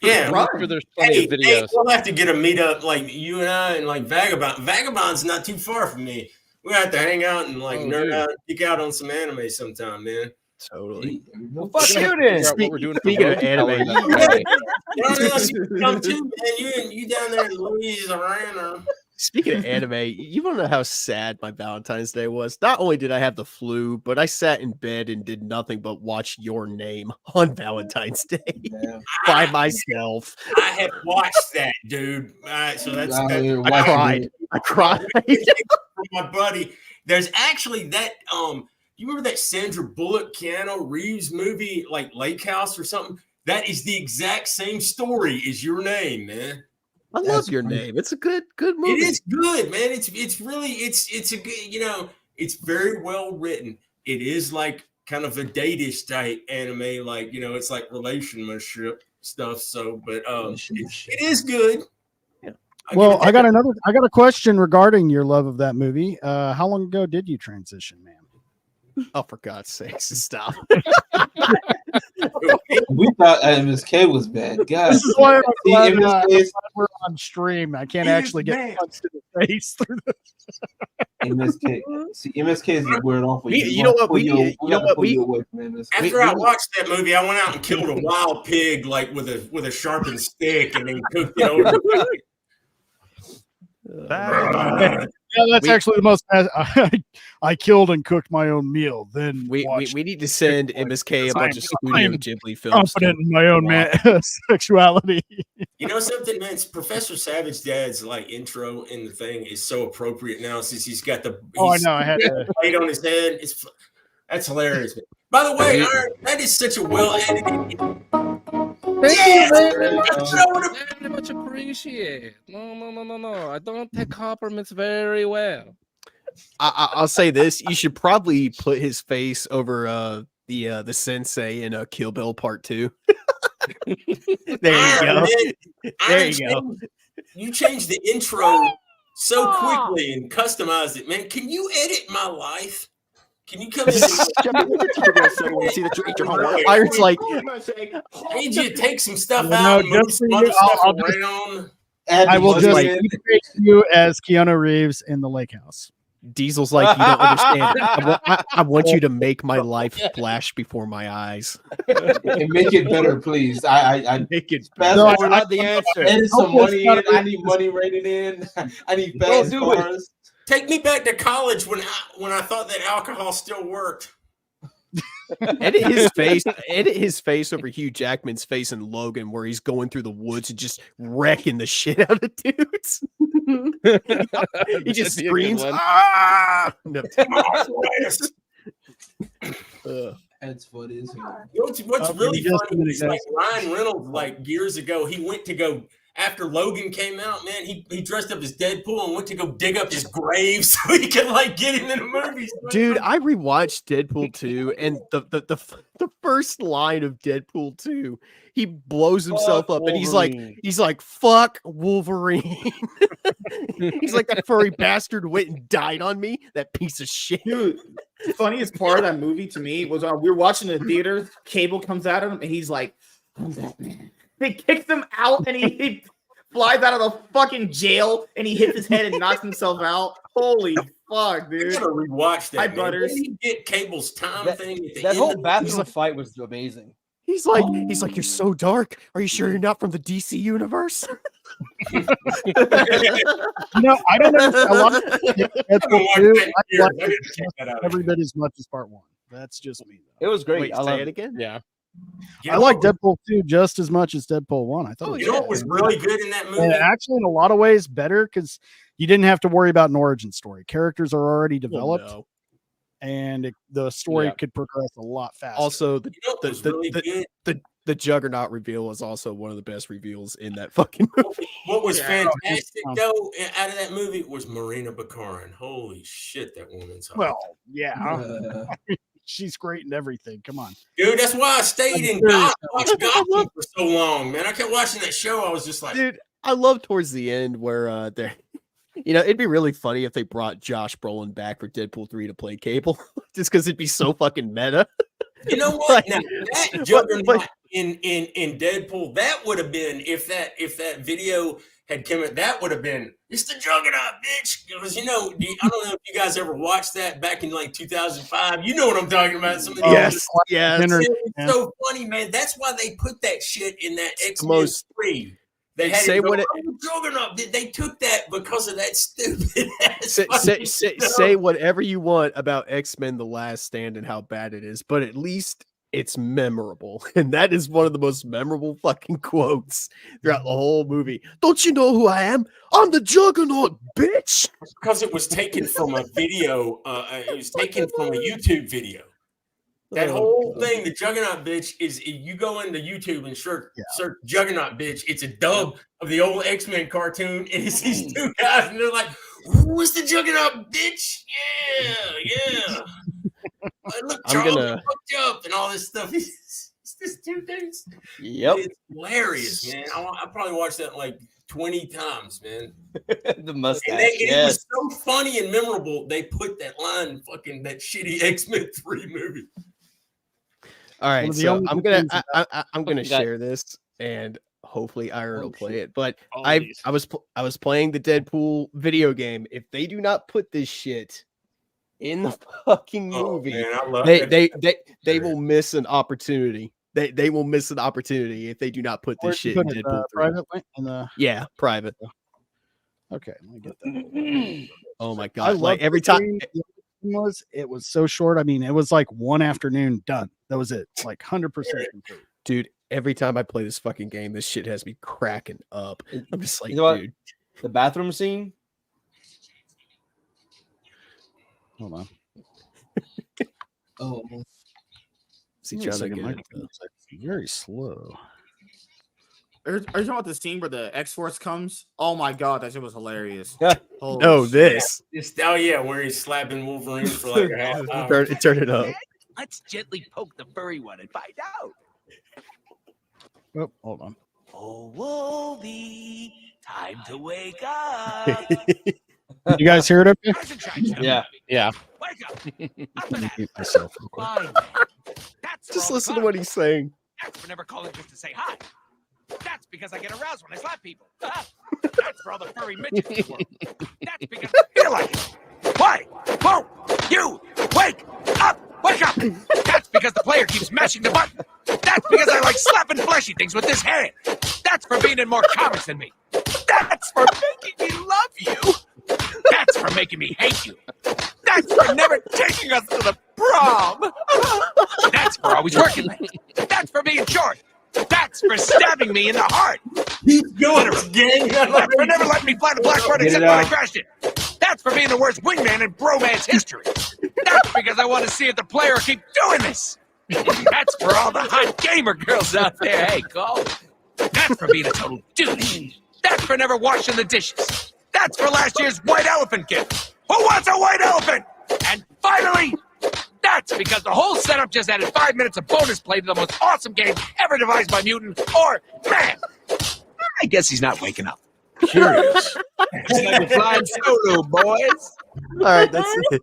Yeah, there's plenty of videos. We'll have to get a meetup like you and I and like Vagabond. Vagabond's not too far from me. We have to hang out and like nerd out, geek out on some anime sometime, man. Totally. Well, fuck you then. Speaking of anime, come too, man. You down there in Louisiana. Speaking of anime, you want to know how sad my Valentine's Day was? Not only did I have the flu, but I sat in bed and did nothing but watch Your Name on Valentine's Day by myself. I have watched that, dude. So that's I cried. From my buddy. There's actually that. You remember that Sandra Bullock, Keanu Reeves movie, like Lake House or something? That is the exact same story as Your Name, man. I love Your Name. It's a good movie. It is good, man. It's really it's a good, it's very well written. It is like kind of a date-ish type anime, like it's like relationship stuff. So, but it is good. Well, I got a question regarding your love of that movie. How long ago did you transition, ma'am? Oh, for God's sakes, stop. We thought MSK was bad. God, this is why MSK we're on stream. I can't actually get punched in the face through the MSK. See, MSK is the word off. You know what? After I watched that movie, I went out and killed a wild pig, like with a sharpened stick, and then cooked it over. Yeah, that's actually the most. I killed and cooked my own meal. Then we need to send MSK a bunch of Studio Ghibli films. Confident in my own sexuality. You know something, man? Professor Savage Dad's like intro in the thing is so appropriate now since he's got the. I know. I had to plate on his head. That's hilarious. Man. By the way, that is such a well edited. Thank you very much appreciate. No. I don't take compliments very well. I'll say this: you should probably put his face over the sensei in Kill Bill Part 2. There you go. There you go. You changed the intro so quickly and customized it, man. Can you edit my life? Can you come in? See that you ate your homework. Iron's like, I need you to take some stuff out and move some other stuff around. I will just integrate you as Keanu Reeves in the lake house. Diesel's like, you don't understand. I want you to make my life flash before my eyes. And make it better, please. I make it better. No, that's not the answer. Edit some money in. I need money rated in. I need fast cars. Take me back to college when I thought that alcohol still worked. Edit his face over Hugh Jackman's face in Logan, where he's going through the woods and just wrecking the shit out of dudes. He just screams, "Ah!" No. That's what is. What's really funny is like Ryan Reynolds, like years ago, he went to go. After Logan came out, man, he dressed up as Deadpool and went to go dig up his grave so he could like get him in the movies. Dude, I rewatched Deadpool 2, and the first line of Deadpool 2, he blows himself up, Wolverine. And he's like, "Fuck Wolverine." He's like, "That furry bastard went and died on me. That piece of shit." Dude, the funniest part of that movie to me was we were watching in the theater. Cable comes at him, and he's like, "I'm Batman." They kicks him out, and he flies out of the fucking jail, and he hits his head and knocks himself out. Holy fuck, dude! I gotta rewatch that. Hi, Butters. Did he get Cable's time thing? That whole bathroom fight was amazing. He's like, "You're so dark. Are you sure you're not from the DC universe?" I don't know. A lot of every bit as much as part 1. That's just me, though. It was great. Wait, I love it again. Yeah. I like Deadpool 2 just as much as Deadpool 1. I thought you know what was really good in that movie? And actually, in a lot of ways, better because you didn't have to worry about an origin story. Characters are already developed, and the story could progress a lot faster. Also, the Juggernaut reveal was also one of the best reveals in that fucking movie. What was fantastic though out of that movie was Marina Baccarin. Holy shit, that woman's hot. Well, yeah. She's great in everything. Come on, dude. That's why I stayed in Gotham for so long, man. I kept watching that show. I was just like, dude, I love towards the end where they're, it'd be really funny if they brought Josh Brolin back for Deadpool 3 to play Cable, just because it'd be so fucking meta. You know what? Now that Juggernaut in Deadpool, that would have been if that video had come in, that would have been, "It's the Juggernaut, bitch." Because I don't know if you guys ever watched that back in like 2005. You know what I'm talking about? Yes. It's so funny, man. That's why they put that shit in that X-Men 3. They had Juggernaut. They took that because of that stupid ass. Say whatever you want about X-Men: The Last Stand and how bad it is, but at least it's memorable, and that is one of the most memorable fucking quotes throughout the whole movie. "Don't you know who I am? I'm the Juggernaut, bitch." Because it was taken from a video. It was taken from a YouTube video. That whole thing, the Juggernaut bitch, is if you go into YouTube and search Juggernaut bitch, it's a dub of the old X-Men cartoon, and it's these two guys, and they're like, "Who's the Juggernaut bitch? Yeah. Look, Charles fucked up and all this stuff." It's just two things. Yep, it's hilarious, man. I probably watched that like 20 times, man. The mustache. And it was so funny and memorable. They put that line in fucking that shitty X-Men 3 movie. All right, so I'm gonna share this, and hopefully Iron will play it. But I was playing the Deadpool video game. If they do not put this shit in the fucking movie, they will miss an opportunity. They will miss an opportunity if they do not put this shit in Deadpool 3. Yeah, private. Okay, let me get that. Oh my god! Like every time it was so short. I mean, it was like one afternoon done. That was it. Like 100% complete. Dude, every time I play this fucking game, this shit has me cracking up. I'm just like, dude. The bathroom scene. Hold on. Oh, see, John, very slow. Are you talking about the scene where the X-Force comes? Oh my god, that shit was hilarious. This. Oh yeah, where he's slapping Wolverine for like a half hour. Turn it up. Let's gently poke the furry one and find out. Oh, hold on. Oh, Wolvie, time to wake up. You guys hear it up here? Yeah. Wake up. Up and at it. Myself real quick. Fine. That's Just for all listen the to what he's saying. That's for never calling just to say hi. That's because I get aroused when I slap people. That's for all the furry midgets in the world. That's because I feel like it. Why won't you wake up? Wake up! That's because the player keeps mashing the button. That's because I like slapping fleshy things with this hand. That's for being in more comics than me. That's for making me love you. That's for making me hate you. That's for never taking us to the prom. That's for always working late. That's for being short. That's for stabbing me in the heart. Keep going, gang. That's for never letting me fly the black bird except when I crashed it. That's for being the worst wingman in bromance history. That's because I want to see if the player keep doing this. That's for all the hot gamer girls out there. Hey, call. That's for being a total douche. That's for never washing the dishes. That's for last year's white elephant gift. Who wants a white elephant? And finally, that's because the whole setup just added 5 minutes of bonus play to the most awesome game ever devised by mutant or man. I guess he's not waking up. Curious. It's like a flying solo, boys. All right, that's it.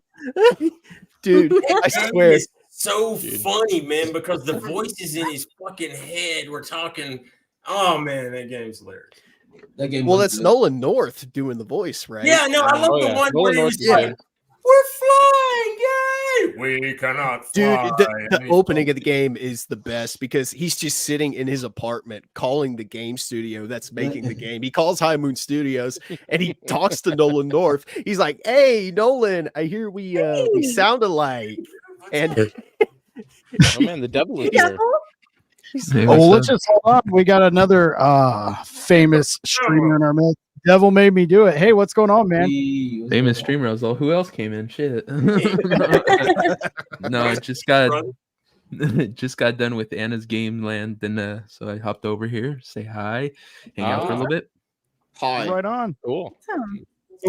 Dude, I swear. It's so funny, man, because the voices in his fucking head were talking. Oh, man, that game's hilarious. That game. Well, that's Nolan North doing the voice, right? Yeah, no, I love the one where he was like, "We're flying, yay! We cannot fly." Dude, the opening of the game is the best because he's just sitting in his apartment calling the game studio that's making the game. He calls High Moon Studios and he talks to Nolan North. He's like, "Hey, Nolan, I hear we sound alike." And oh man, the devil is here. Oh, let's just hold on. We got another famous streamer in our midst. Devil made me do it. Hey, what's going on, man? Famous streamer as well. Who else came in? Shit. No, I just got done with Anna's Game Land, and so I hopped over here, say hi, hang out for a little bit. Hi. Right on. Cool. So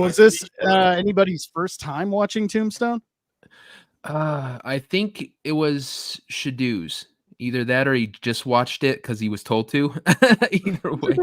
was this anybody's first time watching Tombstone? I think it was Shadoo's. Either that or he just watched it because he was told to. Either way.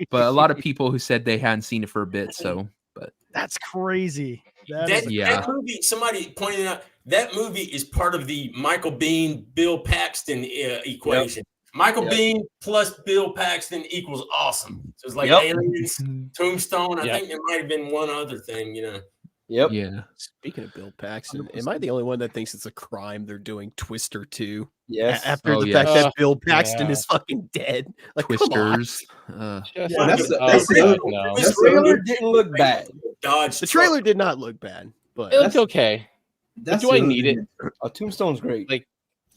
But a lot of people who said they hadn't seen it for a bit. So, but that's crazy. That movie, somebody pointed out, that movie is part of the Michael Biehn, Bill Paxton equation. Yep. Michael Biehn plus Bill Paxton equals awesome. So it's like Aliens, Tombstone. I think there might have been one other thing, you know. Yep. Yeah. Speaking of Bill Paxton, am I the only one that thinks it's a crime they're doing Twister 2? Yes. After the fact that Bill Paxton is fucking dead. Like Twisters. The trailer didn't look bad. The trailer did not look bad, but it looked okay. Do I need it? Tombstone's great. Like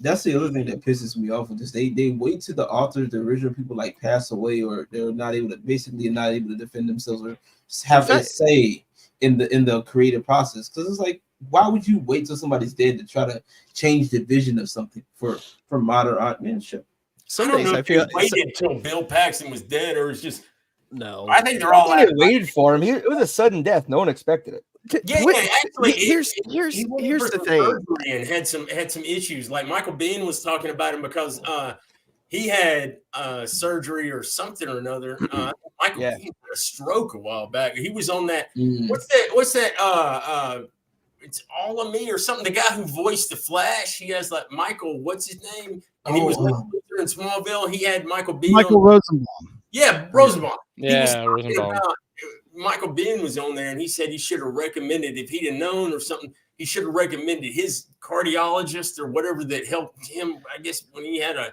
that's the other thing that pisses me off with this. They wait till the authors, the original people, like pass away, or they're not able to defend themselves or have a say in the creative process. Because it's like why would you wait till somebody's dead to try to change the vision of something for modern artmanship? Some days I feel waited until Bill Paxton was dead, or it's just no. I think they're all waited for him. It was a sudden death. No one expected it. Yeah, actually, here's the thing. And had some issues. Like Michael Biehn was talking about him because he had surgery or something or another. Michael Biehn had a stroke a while back. He was on that. What's that? It's All of Me or something. The guy who voiced the Flash. He has like Michael. What's his name? And he was in Smallville. He had Michael Biehn. Michael Rosenbaum. Yeah, Rosenbaum. Yeah, Rosenbaum. Michael Biehn was on there, and he said he should have recommended, if he'd have known or something, he should have recommended his cardiologist or whatever that helped him. I guess when he had a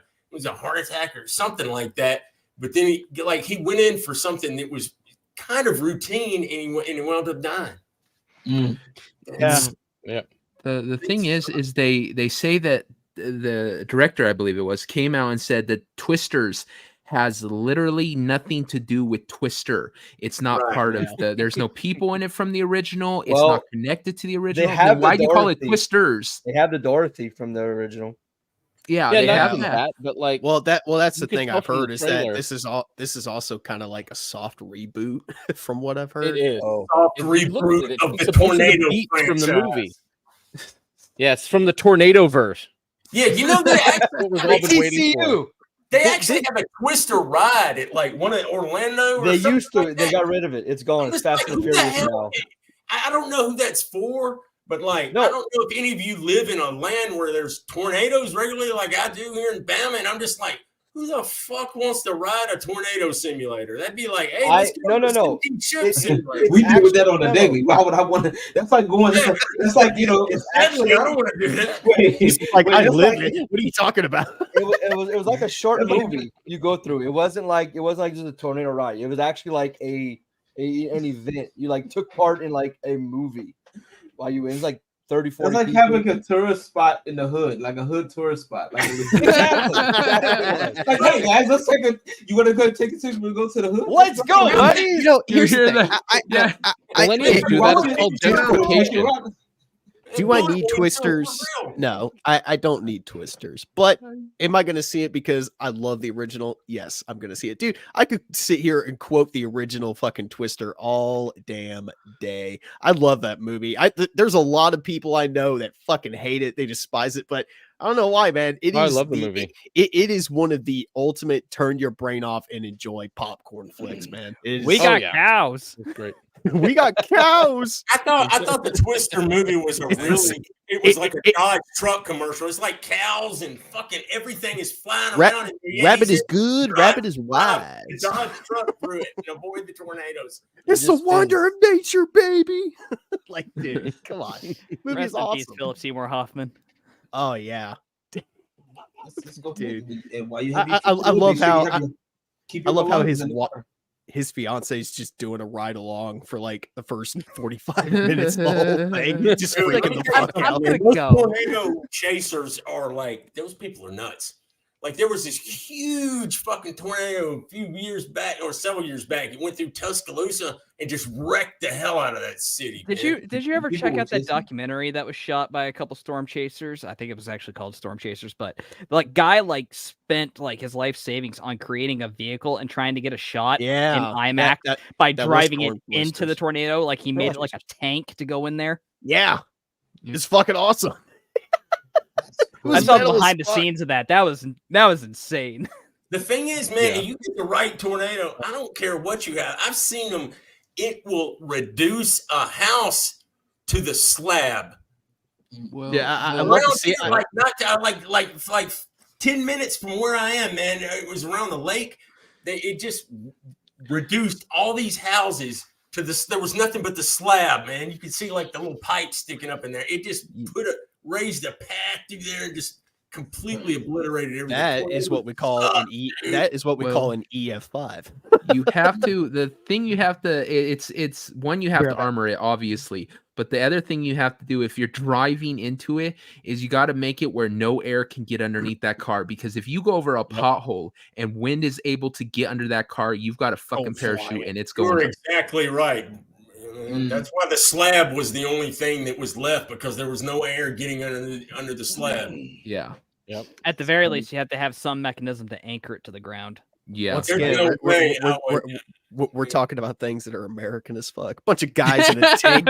heart attack or something like that. But then he went in for something that was kind of routine, and he wound up dying. Yeah. The thing is they say that the director, I believe it was, came out and said that Twisters has literally nothing to do with Twister. It's not part of there's no people in it from the original. It's not connected to the original. Why do you call it Twisters? They have the Dorothy from the original. Yeah, they have that. But like, that's the thing I've heard is that this is also kind of like a soft reboot from what I've heard. It is soft reboot of the tornado from the movie. Yeah, it's from the Tornado verse. Yeah, you know that what we've all been waiting for. They actually have a Twister ride at like one of Orlando. They used to. They got rid of it. It's gone. It's Fast and Furious now. I don't know who that's for, but like, I don't know if any of you live in a land where there's tornadoes regularly, like I do here in Bama, and I'm just like, who the fuck wants to ride a tornado simulator? That'd be like, hey, let's go no. We deal with that on a daily. Why would I want to? That's like going. That's like It's actually, I don't want to do that. I live it. What are you talking about? It was like a short movie you go through. It wasn't like just a tornado ride. It was actually like an event. You like took part in like a movie while you were in like 30, 40 It's like people. having a tourist spot in the hood, like a hood tourist spot. Like, Exactly. like, hey guys, let's take a. You want to go take a trip? We'll go to the hood. Let's go, buddy. You know, here's the thing. Millennials do that. It's called gentrification. Do I need Twisters? No, I don't need Twisters. But am I going to see it because I love the original? Yes, I'm going to see it. Dude, I could sit here and quote the original fucking Twister all damn day. I love that movie. There's a lot of people I know that fucking hate it. They despise it, but I don't know why, man. I love the movie. It is one of the ultimate turn your brain off and enjoy popcorn flicks, man. We got cows. That's great. We got cows. I thought the Twister movie was it was like a Dodge truck commercial. It's like cows and fucking everything is flying around. Rabbit is good. Rabbit is wise. The Dodge truck through it and avoid the tornadoes. It's the wonder of nature, baby. Like, dude, come on. Movie is awesome. Philip Seymour Hoffman. Oh yeah, Let's go, dude. And while you I love how his fiance is just doing a ride along for like the first 45 minutes. The whole thing, just freaking the fuck out. Those tornado chasers are like, those people are nuts. Like there was this huge fucking tornado a few years back or several years back. It went through Tuscaloosa and just wrecked the hell out of that city. Did you ever check out that documentary that was shot by a couple storm chasers? I think it was actually called Storm Chasers, but like guy like spent like his life savings on creating a vehicle and trying to get a shot in IMAX by driving it into the tornado. Like he made it like a tank to go in there. Yeah, it's fucking awesome. I saw behind the scenes of that. That was insane. The thing is, man, you get the right tornado. I don't care what you have. I've seen them. It will reduce a house to the slab. Well, I love to see it. Like 10 minutes from where I am, man. It was around the lake. It just reduced all these houses to this. There was nothing but the slab, man. You could see like the little pipe sticking up in there. It just raised a path through there and just completely obliterated everything. That is what we call an EF5. You have to. The thing you have to. It's one you have to armor it, obviously. But the other thing you have to do if you're driving into it is you got to make it where no air can get underneath that car. Because if you go over a pothole and wind is able to get under that car, you've got a fucking parachute and it's going. You're exactly right. That's why the slab was the only thing that was left, because there was no air getting under the slab. Yeah. Yep. At the very least, you have to have some mechanism to anchor it to the ground. Yeah. Once again, we're talking about things that are American as fuck. Bunch of guys in a tank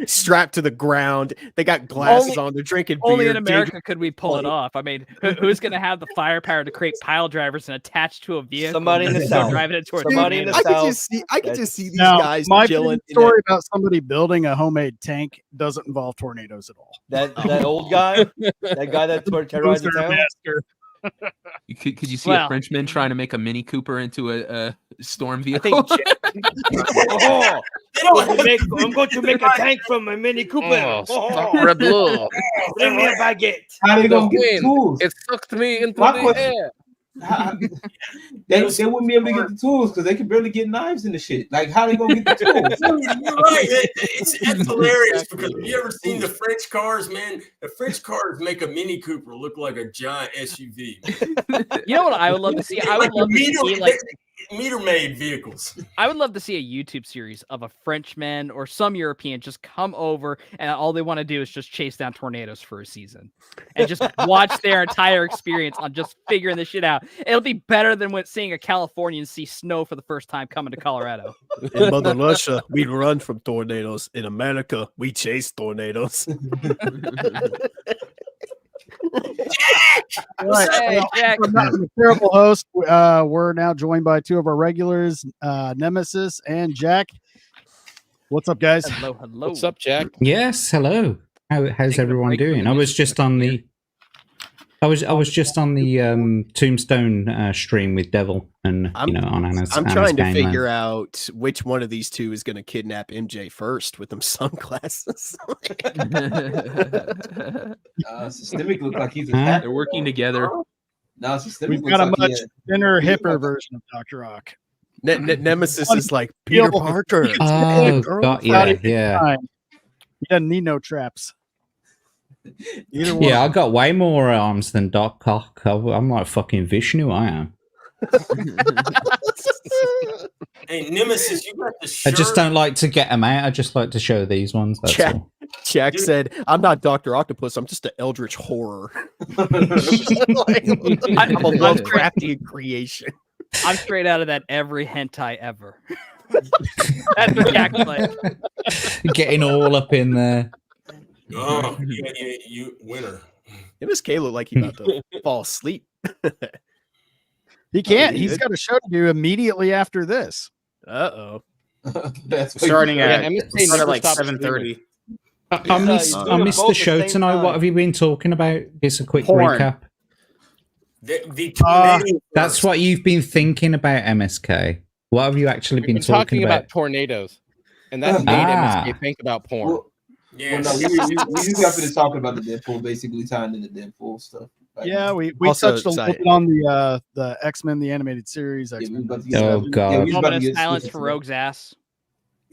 strapped to the ground. They got glasses on. They're drinking beer. Only in America could we pull it off. I mean, who's going to have the firepower to create pile drivers and attach to a vehicle? Somebody in the South. Driving it towards Somebody in the South. I could just see these Now, guys my chilling. story about somebody building a homemade tank doesn't involve tornadoes at all. That old guy, that guy that terrorized the town. Could you see a Frenchman trying to make a Mini Cooper into a storm vehicle? I'm going to make a tank from a Mini Cooper. Bring me a baguette. How they gonna get the tools? It sucked me into My the question- air. They wouldn't be able to get the tools because they could barely get knives in the shit. Like, how they gonna get the tools? You're right. It's hilarious because have you ever seen the French cars, man? The French cars make a Mini Cooper look like a giant SUV. You know what I would love to see? I would love to see meter-made vehicles. I would love to see a YouTube series of a Frenchman or some European just come over and all they want to do is just chase down tornadoes for a season and just watch their entire experience on just figuring this shit out. It'll be better than when seeing a Californian see snow for the first time coming to Colorado. In Mother Russia, we run from tornadoes. In America, we chase tornadoes. Right. Jack. I'm not a terrible host. We're now joined by two of our regulars, Nemesis and Jack. What's up, guys? Hello. What's up, Jack? Yes, hello. How's everyone doing? I was just on the Tombstone stream with Devil and on Anna's. I'm trying to game figure out which one of these two is going to kidnap MJ first with them sunglasses. Systemic look like he's a They're working together. No, Systemic We've got a looks much like thinner, hipper version of Dr. Rock. Nemesis is like Peter Parker. Oh, God, yeah. He doesn't need no traps. Either one. Yeah, I got way more arms than Doc Cock. I'm like fucking Vishnu. I am. Hey, Nemesis, you got the I shirt. just don't like to get them out. I just like to show these ones. That's all. Jack said, "I'm not Dr. Octopus. I'm just an eldritch horror. I'm a Lovecraftian creation." I'm straight out of that every hentai ever. That's what Jack's like. Getting all up in there. Oh, you winner. MSK looked like he about to fall asleep. He can't. He's got a show to do immediately after this. Uh-oh. Starting at like 7:30. I missed the show tonight. What have you been talking about? Just a quick recap. That's what you've been thinking about, MSK. What have you actually been talking about? Tornadoes, and that made MSK think about porn. Well, no, we just got to talking about the Deadpool, basically tying into Deadpool stuff. Like, yeah, we touched a little bit on the X-Men, the animated series. Oh God! Moment of silence for Rogue's ass.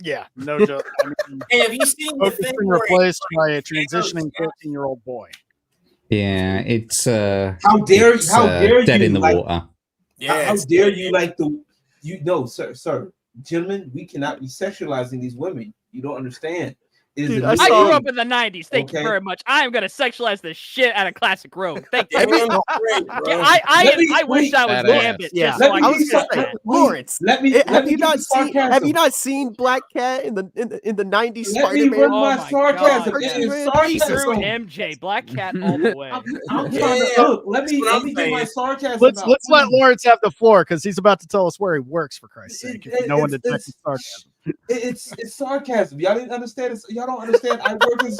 Yeah, no joke. I mean, hey, have you seen the thing been replaced by a transitioning 14-year-old boy? Yeah, it's how dare you dead in the like, water. Yeah, how dare you like sir, gentlemen, we cannot be sexualizing these women. You don't understand. Dude, I grew up in the 90s. Thank you very much. I am going to sexualize the shit out of Classic Rogue. Thank you. I wish I was Gambit. Yeah, Lawrence. Have you not seen Black Cat in the 90s Spider-Man? Let me run my sarcasm. Sarcasm. MJ, Black Cat all the way. I'm trying to look. Let me get my sarcasm. Let's let Lawrence have the floor because he's about to tell us where he works, for Christ's sake. No one detects sarcasm. It's sarcasm. Y'all didn't understand it. Y'all don't understand. I work with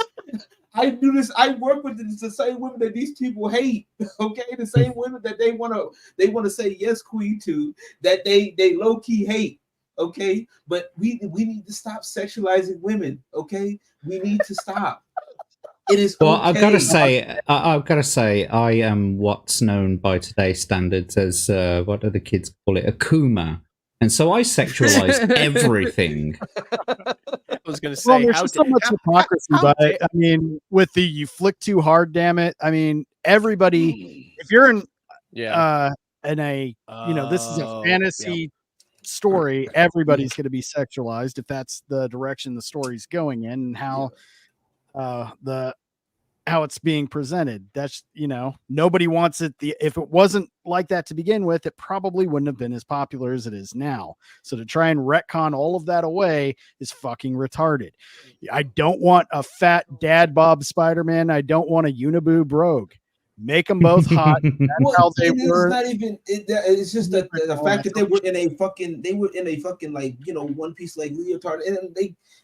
the same women that these people hate. Okay, the same women that they want to say yes, queen to, that they low key hate. Okay, but we need to stop sexualizing women. Okay, we need to stop. It is. Well, okay. I've got to say, I am what's known by today's standards as what do the kids call it, a Kuma. And so I sexualize everything. I was going to say, there's just so much hypocrisy, but I mean, with the "you flick too hard, damn it." I mean, everybody, if you're in a, this is a fantasy story, everybody's going to be sexualized if that's the direction the story's going in, and how how it's being presented. That's, nobody wants it. If it wasn't like that to begin with, it probably wouldn't have been as popular as it is now. So to try and retcon all of that away is fucking retarded. I don't want a fat dad bod Spider-Man. I don't want a uniboob Rogue. Make them both hot. That's how they were. It's not even. It's just that the fact that they were in a fucking like one piece like leotard, and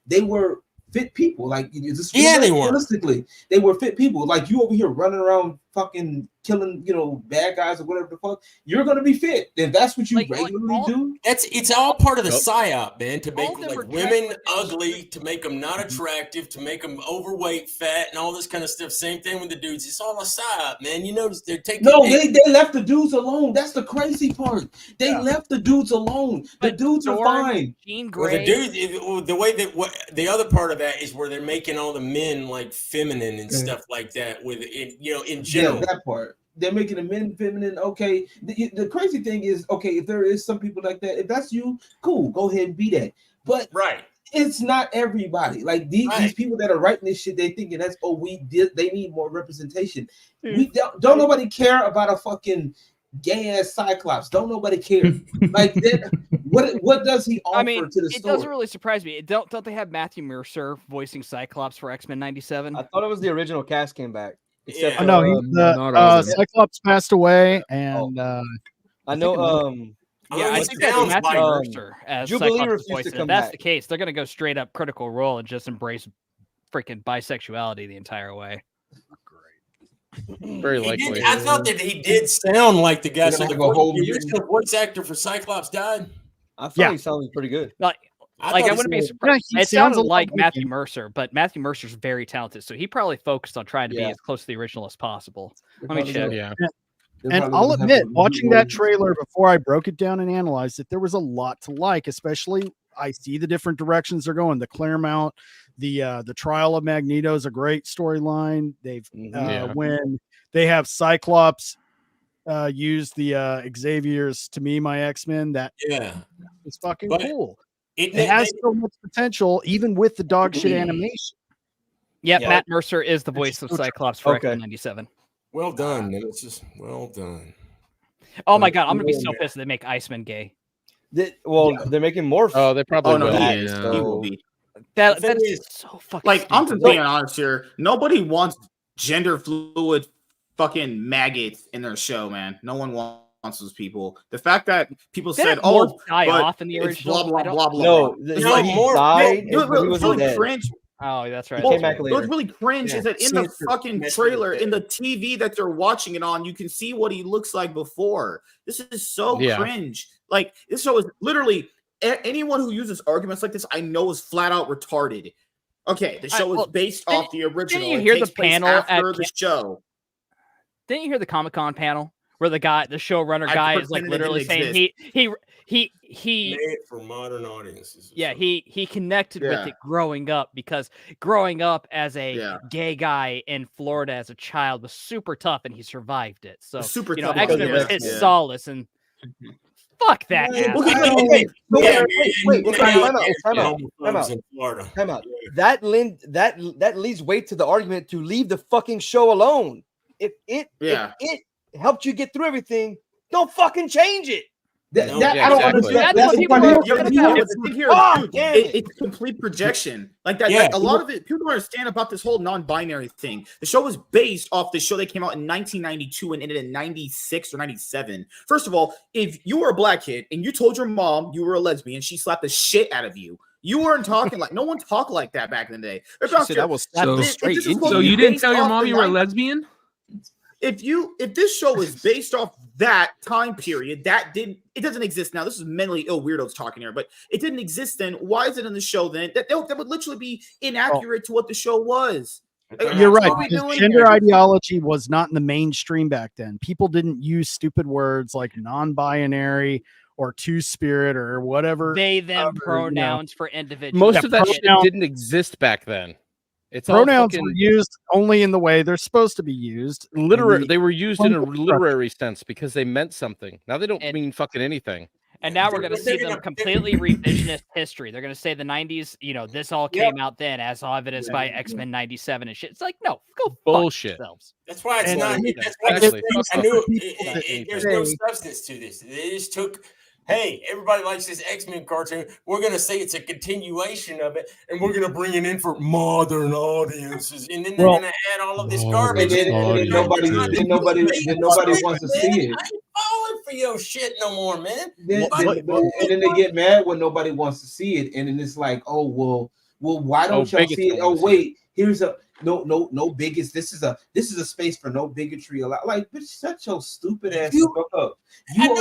they were fit people. Like they were. Realistically, they were fit people. Like you over here running around fucking killing bad guys or whatever the fuck. You're gonna be fit, and that's what you regularly do. It's all part of the psyop, man. To make women ugly, to make them not attractive, to make them overweight, fat, and all this kind of stuff. Same thing with the dudes. It's all a psyop, man. You notice they're taking. No, they left the dudes alone. That's the crazy part. They left the dudes alone. The dudes are fine. Well, the dude, the way that the other part of that is where they're making all the men like feminine and stuff like that. With it, in general. Yeah, that part. They're making the men feminine. Okay. The crazy thing is, okay, if there is some people like that, if that's you, cool, go ahead and be that. But it's not everybody. Like these people that are writing this shit, they thinking that's they need more representation. We don't nobody care about a fucking gay ass Cyclops. Don't nobody care. Like what does he offer to the story? It doesn't really surprise me. Don't they have Matthew Mercer voicing Cyclops for X-Men 97? I thought it was the original cast came back. Except Cyclops passed away, and I know. I think that's Matthew Mercer as Cyclops' voice. If that's the case, they're going to go straight up Critical Role and just embrace freaking bisexuality the entire way. Very likely. I thought that he did sound like the guy. So the original voice actor for Cyclops died. I thought he sounded pretty good. I wouldn't be surprised. It sounded like Matthew Mercer, but Matthew Mercer's very talented, so he probably focused on trying to be as close to the original as possible. Let me check. And I'll admit, watching that trailer before I broke it down and analyzed it, there was a lot to like. Especially, I see the different directions they're going. The Claremont, the Trial of Magneto is a great storyline. They've when they have Cyclops use the Xavier's To Me My X-Men. That is fucking cool. It has so much potential, even with the dog shit animation. Yeah, Matt Mercer is the voice of Cyclops for X-Men 97. Well done, Nemesis. Well done. Oh my god, I'm gonna be so pissed if they make Iceman gay. They're making Morph. Oh, they probably will. He will be. That's so fucking. Like, I'm just being honest here. Nobody wants gender fluid fucking maggots in their show, man. No one wants those people. The fact that people said, "Oh, die off in the original," blah blah blah blah. No, he died. It was really cringe. Oh, that's right. It was really cringe is that in the fucking trailer, in the TV that they're watching it on, you can see what he looks like before. This is so cringe. Like, this show is literally anyone who uses arguments like this, I know is flat out retarded. Okay, the show is based off the original. Didn't you hear the panel after the show? Didn't you hear the Comic-Con panel where the showrunner guy is like literally saying he made it for modern audiences. Yeah, he connected with it growing up, because growing up as a gay guy in Florida as a child was super tough, and he survived it. So X-Men was his solace, and fuck that. Time out. That leaves weight to the argument to leave the fucking show alone. If it helped you get through everything, don't fucking change it. I don't understand. It's complete projection. Like that. Like, a lot of it, people don't understand about this whole non-binary thing. The show was based off the show that came out in 1992 and ended in 96 or 97. First of all, if you were a black kid and you told your mom you were a lesbian, she slapped the shit out of you. You weren't talking like, no one talked like that back in the day. That was so straight. So you didn't tell your mom you were a lesbian? If this show is based off that time period, it doesn't exist now. This is mentally ill weirdos talking here, but it didn't exist then. Why is it in the show then? That would literally be inaccurate to what the show was. You're right. Because gender ideology was not in the mainstream back then. People didn't use stupid words like non-binary or two-spirit or whatever. They, them pronouns for individuals. Most of that shit didn't exist back then. It's pronouns were used only in the way they're supposed to be used. They were used in a literary sense because they meant something. Now they don't mean fucking anything. And now we're going to see them completely revisionist history. They're going to say the 90s, this all came out then as evidenced by X-Men 97 and shit. It's like, no, go bullshit. Fuck yourselves. That's why it's not. That's why I knew there's no substance to this. They just took. Hey, everybody likes this X-Men cartoon. We're going to say it's a continuation of it, and we're going to bring it in for modern audiences. And then they're going to add all of this garbage. And then nobody wants to see it. I ain't falling for your shit no more, man. And then they get mad when nobody wants to see it. And then it's like, oh, well, why don't y'all see it? Oh, wait, here's a no bigots. This is a space for no bigotry allowed. Like, bitch, shut your stupid ass up.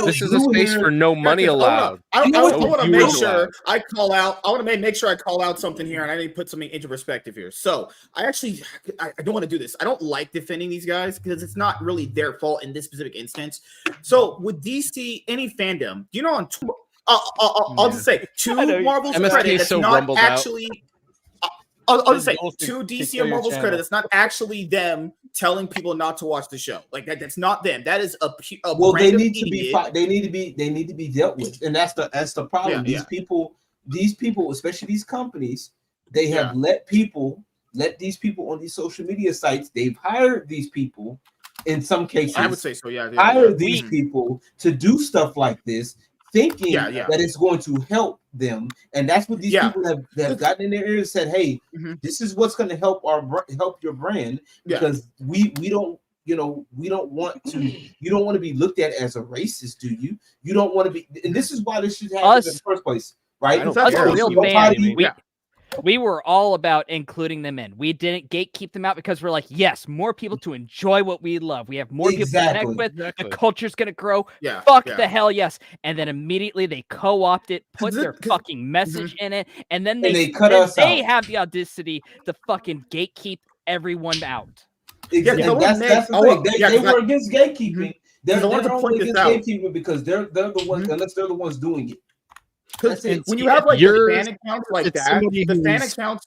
This is a space for no money allowed. I want to make sure I call out. I want to make sure I call out something here, and I need to put something into perspective here. So I don't want to do this. I don't like defending these guys because it's not really their fault in this specific instance. So with DC, any fandom, on I'll just say to Marvel's credit, it's not actually. I'll just say to DC and Marvel's credit, it's not actually them telling people not to watch the show. Like that's not them. That is a they need to be they need to be dealt with, and that's the problem. These people, especially these companies, they have let these people on these social media sites. They've hired these people in some cases. I would say so. Yeah, hired these people to do stuff like this, thinking that it's going to help them, and that's what these people have gotten in their ears and said, "Hey, this is what's going to help your brand because we don't want to be looked at as a racist, do you? You don't want to be, and this is why this should happen in the first place, right? We were all about including them in. We didn't gatekeep them out because we're like, yes, more people to enjoy what we love. We have more people to connect with. The culture's going to grow. Fuck the hell yes. And then immediately they co-opt it, put their fucking message in it, and then they cut us out. They have the audacity to fucking gatekeep everyone out. Exactly. That's the thing. They were against gatekeeping. They're only against gatekeeping because they're the ones, unless they're the ones doing it. Because when you have like the fan accounts like that, the fan accounts.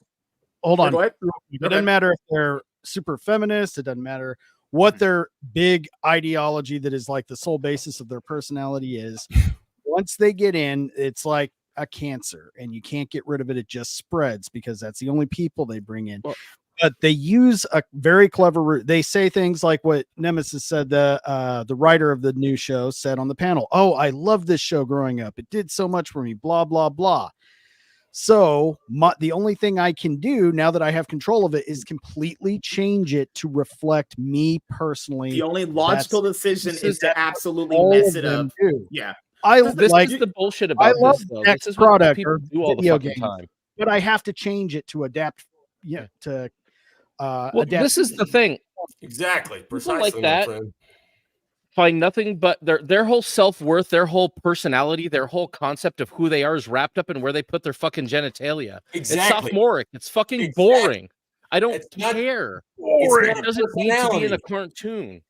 Hold on. It doesn't matter if they're super feminist. It doesn't matter what their big ideology that is like the sole basis of their personality is. Once they get in, it's like a cancer, and you can't get rid of it. It just spreads because that's the only people they bring in. But they use a very clever. They say things like what Nemesis said. The writer of the new show said on the panel, "Oh, I loved this show growing up. It did so much for me." Blah blah blah. So the only thing I can do now that I have control of it is completely change it to reflect me personally. The only logical decision is to absolutely mess it up. Yeah, this is the bullshit about this. Though. This is what people do all the fucking time. But I have to change it to adapt. This is the thing. Exactly. Precisely like that. Find nothing but their whole self-worth, their whole personality, their whole concept of who they are is wrapped up in where they put their fucking genitalia. Exactly. It's sophomoric. It's fucking boring. I don't care. It doesn't need to be in a cartoon.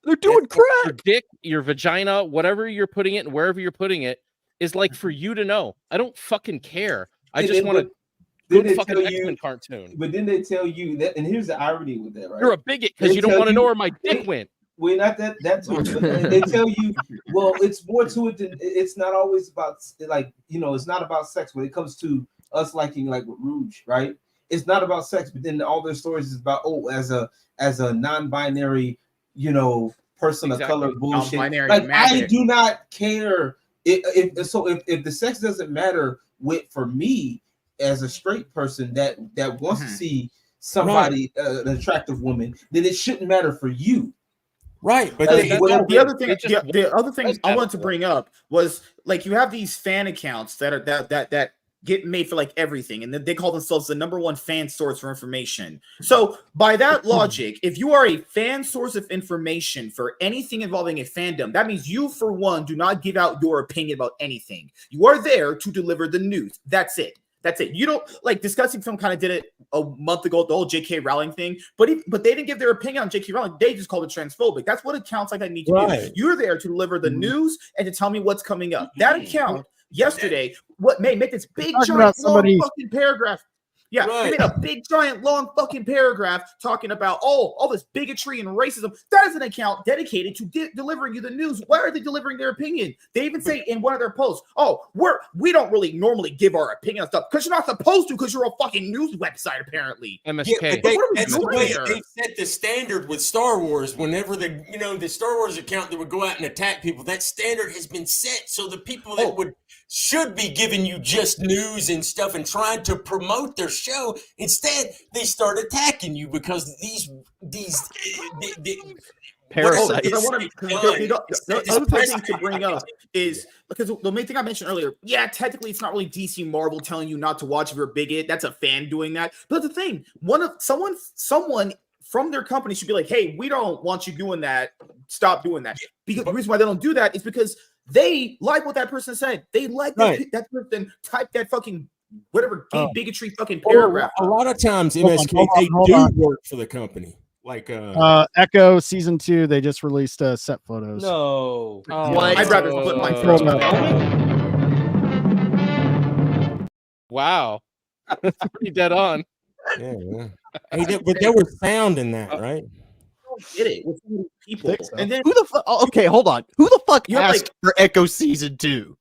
They're doing crap. Your dick, your vagina, whatever you're putting it and wherever you're putting it is like for you to know. I don't fucking care. I just want to good fucking X-Men cartoon. But then they tell you that, and here's the irony with that, right? You're a bigot because you don't want to know where my dick went. Well, not that too. They tell you, well, it's more to it than it's not always about it's not about sex when it comes to us liking like with Rouge, right? It's not about sex, but then all their stories is about as a non-binary, person of color bullshit. Like I do not care if the sex doesn't matter for me as a straight person that wants to see somebody an attractive woman, then it shouldn't matter for you. Right, but the other thing I wanted to bring up was like you have these fan accounts that are that get made for like everything, and they call themselves the #1 fan source for information. So by that logic, if you are a fan source of information for anything involving a fandom, that means you, for one, do not give out your opinion about anything. You are there to deliver the news. That's it. That's it. You don't like Discussing Film kind of did it a month ago, the whole J.K. Rowling thing, but they didn't give their opinion on J.K. Rowling. They just called it transphobic. That's what accounts like that need to do. You're there to deliver the news and to tell me what's coming up. That account yesterday, what may make this big giant long fucking paragraph. Yeah, Right. they made a big, giant, long fucking paragraph talking about all this bigotry and racism. That is an account dedicated to delivering you the news. Why are they delivering their opinion? They even say in one of their posts, "Oh, we don't really normally give our opinion on stuff because you're not supposed to because you're a fucking news website apparently." MSK. Yeah, but that's the way they set the standard with Star Wars. Whenever the Star Wars account that would go out and attack people, that standard has been set. So the people that should be giving you just news and stuff and trying to promote their show, instead they start attacking you because these parasites. The other thing to bring up is because the main thing I mentioned earlier. Yeah, technically it's not really DC Marvel telling you not to watch if you're a bigot. That's a fan doing that. But the thing, someone from their company should be like, "Hey, we don't want you doing that. Stop doing that." Because the reason why they don't do that is because they like what that person said. They like that person type that fucking whatever gay bigotry fucking paragraph. A lot of times MSK they do work for the company. Like Echo season 2, they just released set photos. No. I'd rather put my first Wow. That's pretty dead on. Yeah. Hey, but there was sound in that, right? Get it with people. And then who the fuck? Okay, hold on. Who the fuck asked for Echo season 2?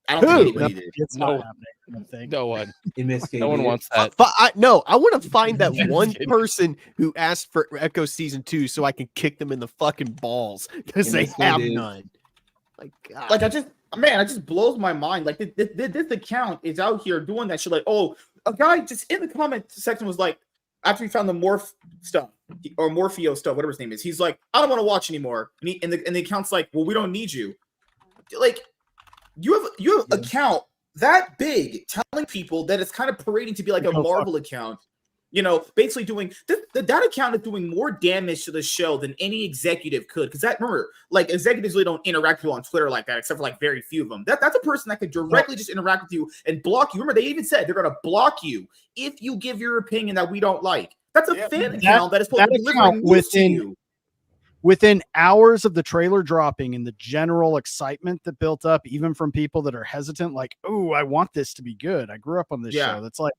I don't think anybody did. It's not happening. No one. MSK No one wants that. I want to find that one person who asked for Echo season 2 so I can kick them in the fucking balls because they have none. Like, God. Like it just blows my mind. Like this account is out here doing that shit. Like, oh, a guy just in the comment section was like, after he found the Morph stuff or Morpheo stuff, whatever his name is, he's like, I don't want to watch anymore. And the account's like, well, we don't need you. Like, you have an account that big telling people that it's kind of parading to be like a Marvel account. You know, basically doing that account is doing more damage to the show than any executive could. Because remember, like executives really don't interact with people on Twitter like that, except for like very few of them. That's a person that could directly just interact with you and block you. Remember, they even said they're going to block you if you give your opinion that we don't like. That's a fan account that is supposed to be delivering news to you. Within hours of the trailer dropping and the general excitement that built up, even from people that are hesitant, like, oh, I want this to be good. I grew up on this show. That's like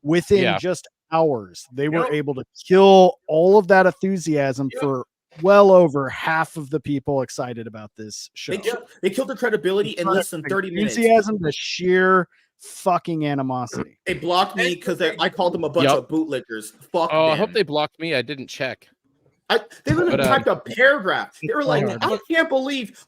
within just hours, they were able to kill all of that enthusiasm for well over half of the people excited about this show. They killed the credibility in less than 30 minutes. Enthusiasm, the sheer fucking animosity. They blocked me because I called them a bunch of bootlickers. Fuck them. I hope they blocked me. I didn't check. They literally typed a paragraph. They were like, I can't believe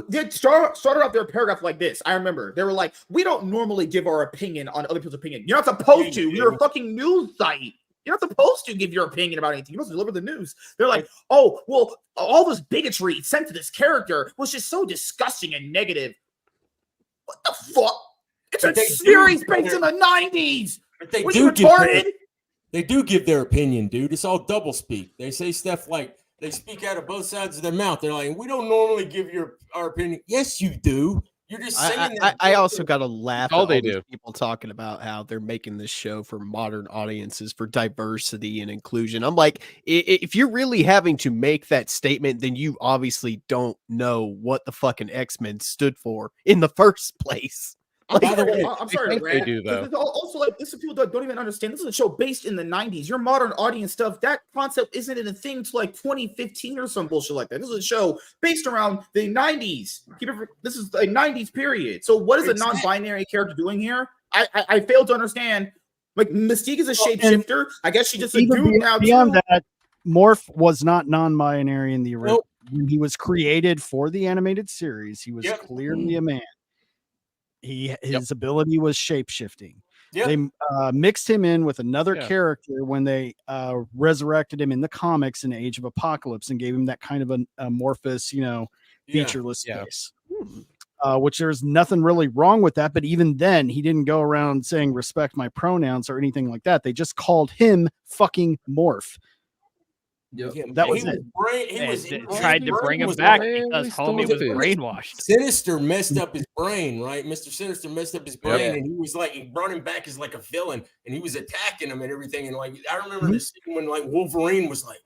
they started off their paragraph like this. I remember they were like, we don't normally give our opinion on other people's opinion. You're not supposed to. You're a fucking news site. You're not supposed to give your opinion about anything. You're supposed to deliver the news. They're like, oh, well, all this bigotry sent to this character was just so disgusting and negative. What the fuck? It's a series based in the 90s. Was you retarded? They do give their opinion, dude. It's all double speak. They say stuff like they speak out of both sides of their mouth. They're like, we don't normally give our opinion. Yes, you do. You're just saying that. I also got to laugh all at they these do. people talking about how they're making this show for modern audiences, for diversity and inclusion. I'm like, if you're really having to make that statement, then you obviously don't know what the fucking X-Men stood for in the first place. Like, by the way, I'm sorry, Rand. They do, though. Also, like, this is people that don't even understand. This is a show based in the 90s. Your modern audience stuff, that concept isn't a thing to like 2015 or some bullshit like that. This is a show based around the 90s. This is a 90s period. So what is a non-binary character doing here? I fail to understand. Like, Mystique is a shapeshifter. I guess she's just a dude now. Beyond that, Morph was not non-binary in the original. When he was created for the animated series, he was clearly a man. His ability was shape-shifting. They mixed him in with another character when they resurrected him in the comics in Age of Apocalypse and gave him that kind of an amorphous, featureless face. Which there's nothing really wrong with that, but even then he didn't go around saying respect my pronouns or anything like that. They just called him fucking Morph. That was it. They tried to bring him back because homie was brainwashed. Sinister messed up his brain, right? Mr. Sinister messed up his brain, and he was like, he brought him back as like a villain, and he was attacking him and everything. And like, I remember this scene when like Wolverine was like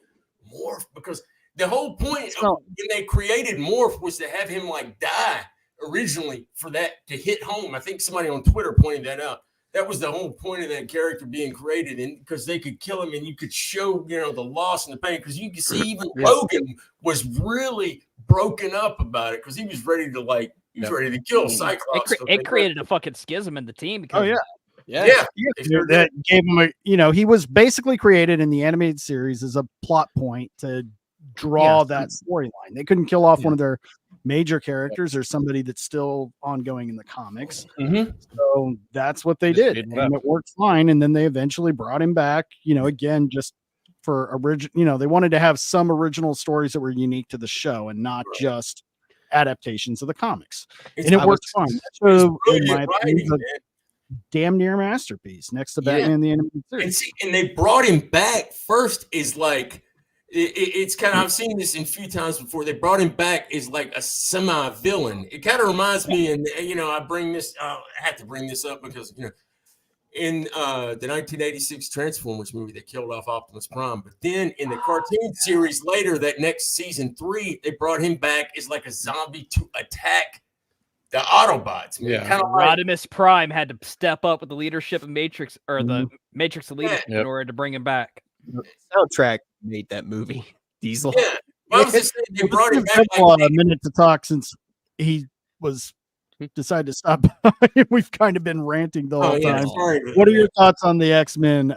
Morph, because the whole point of when they created Morph was to have him like die originally for that to hit home. I think somebody on Twitter pointed that out. that was the whole point of that character being created, and because they could kill him and you could show, you know, the loss and the pain. Because you can see even Logan was really broken up about it because he was ready to ready to kill Cyclops. It created a fucking schism in the team because that gave him he was basically created in the animated series as a plot point to draw that storyline. They couldn't kill off one of their major characters or somebody that's still ongoing in the comics. So that's what they did, and it worked fine. And then they eventually brought him back, again, just for original, they wanted to have some original stories that were unique to the show and not just adaptations of the comics. And it worked fine. So, in my opinion, damn near masterpiece next to Batman the Animated Series. And they brought him back first is like it's kind of, I've seen this in a few times before. They brought him back as like a semi-villain. It kind of reminds me, and I have to bring this up because in the 1986 Transformers movie, they killed off Optimus Prime. But then in the cartoon series later, that next season 3, they brought him back as like a zombie to attack the Autobots. Man. Kind of Rodimus Prime had to step up with the leadership of Matrix or the Matrix of leadership in order to bring him back. The soundtrack made that movie. Diesel. Yeah, I was just saying they brought him back. A minute to talk since he was decided to stop. We've kind of been ranting the whole time. What are your thoughts on the X-Men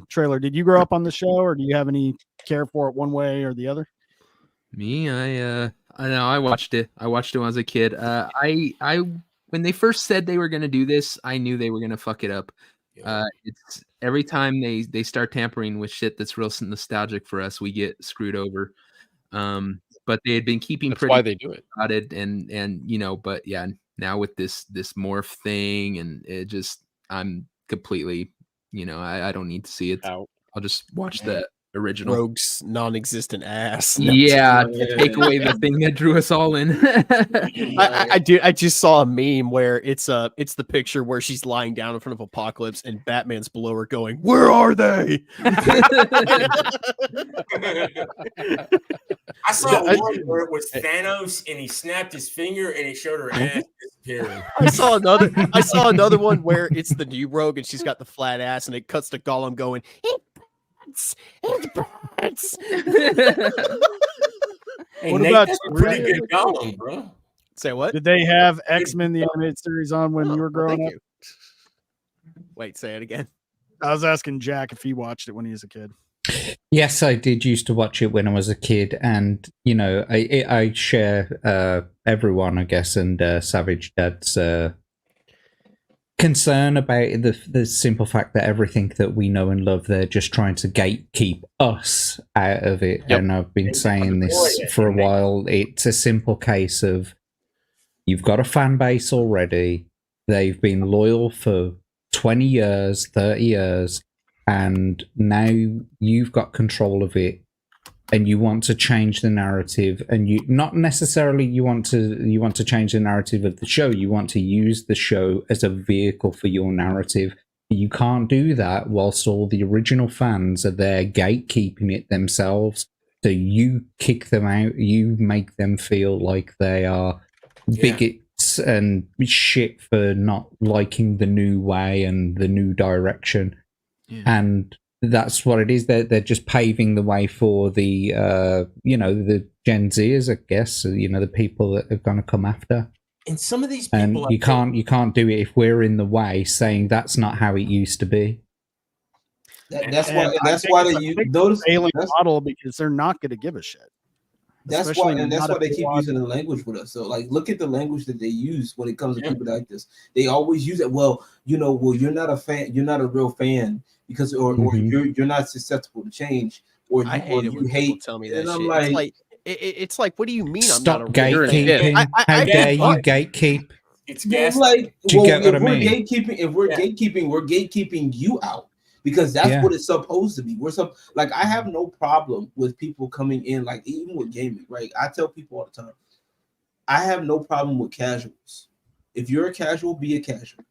trailer? Did you grow up on the show, or do you have any care for it one way or the other? Me, I know I watched it. I watched it when I was a kid. I when they first said they were going to do this, I knew they were going to fuck it up. It's every time they start tampering with shit that's real nostalgic for us, we get screwed over. But they had been keeping that's why they do it about it, and but yeah, now with this morph thing, and it just I'm completely I don't need to see it. I'll just watch the original Rogue's non-existent ass. Take away the thing that drew us all in. I just saw a meme where it's the picture where she's lying down in front of Apocalypse and Batman's below her going, "Where are they?" I saw one where it was Thanos and he snapped his finger and it showed her ass disappearing. I saw another one where it's the new Rogue and she's got the flat ass and it cuts to Gollum going, "It burns." What about pretty good Gollum, bro? Say what? Did they have X-Men the Animated Series on when you were growing up? Wait, say it again. I was asking Jack if he watched it when he was a kid. Yes, I did used to watch it when I was a kid, and I share everyone, I guess, and Savage Dad's concern about the simple fact that everything that we know and love, they're just trying to gatekeep us out of it. And I've been saying this for a while. It's a simple case of you've got a fan base already. They've been loyal for 20 years, 30 years, and now you've got control of it, and you want to change the narrative, and you not necessarily you want to change the narrative of the show. You want to use the show as a vehicle for your narrative. You can't do that whilst all the original fans are there gatekeeping it themselves. So you kick them out. You make them feel like they are bigots and shit for not liking the new way and the new direction. And that's what it is. They're just paving the way for the the Gen Zers, I guess. The people that are going to come after. And some of these people, and you can't do it if we're in the way, saying that's not how it used to be. That's why they notice failing model, because they're not going to give a shit. That's why they keep using the language with us. So, like, look at the language that they use when it comes to people like this. They always use it. Well, you're not a fan. You're not a real fan because, or you're not susceptible to change. Or I hate it when people tell me that. And I'm like, it's like, what do you mean? Stop I'm not a gatekeeping. How dare you gatekeep? It's like, if we're gatekeeping, we're gatekeeping you out. Because that's what it's supposed to be. I have no problem with people coming in, like even with gaming, right? I tell people all the time, I have no problem with casuals. If you're a casual, be a casual.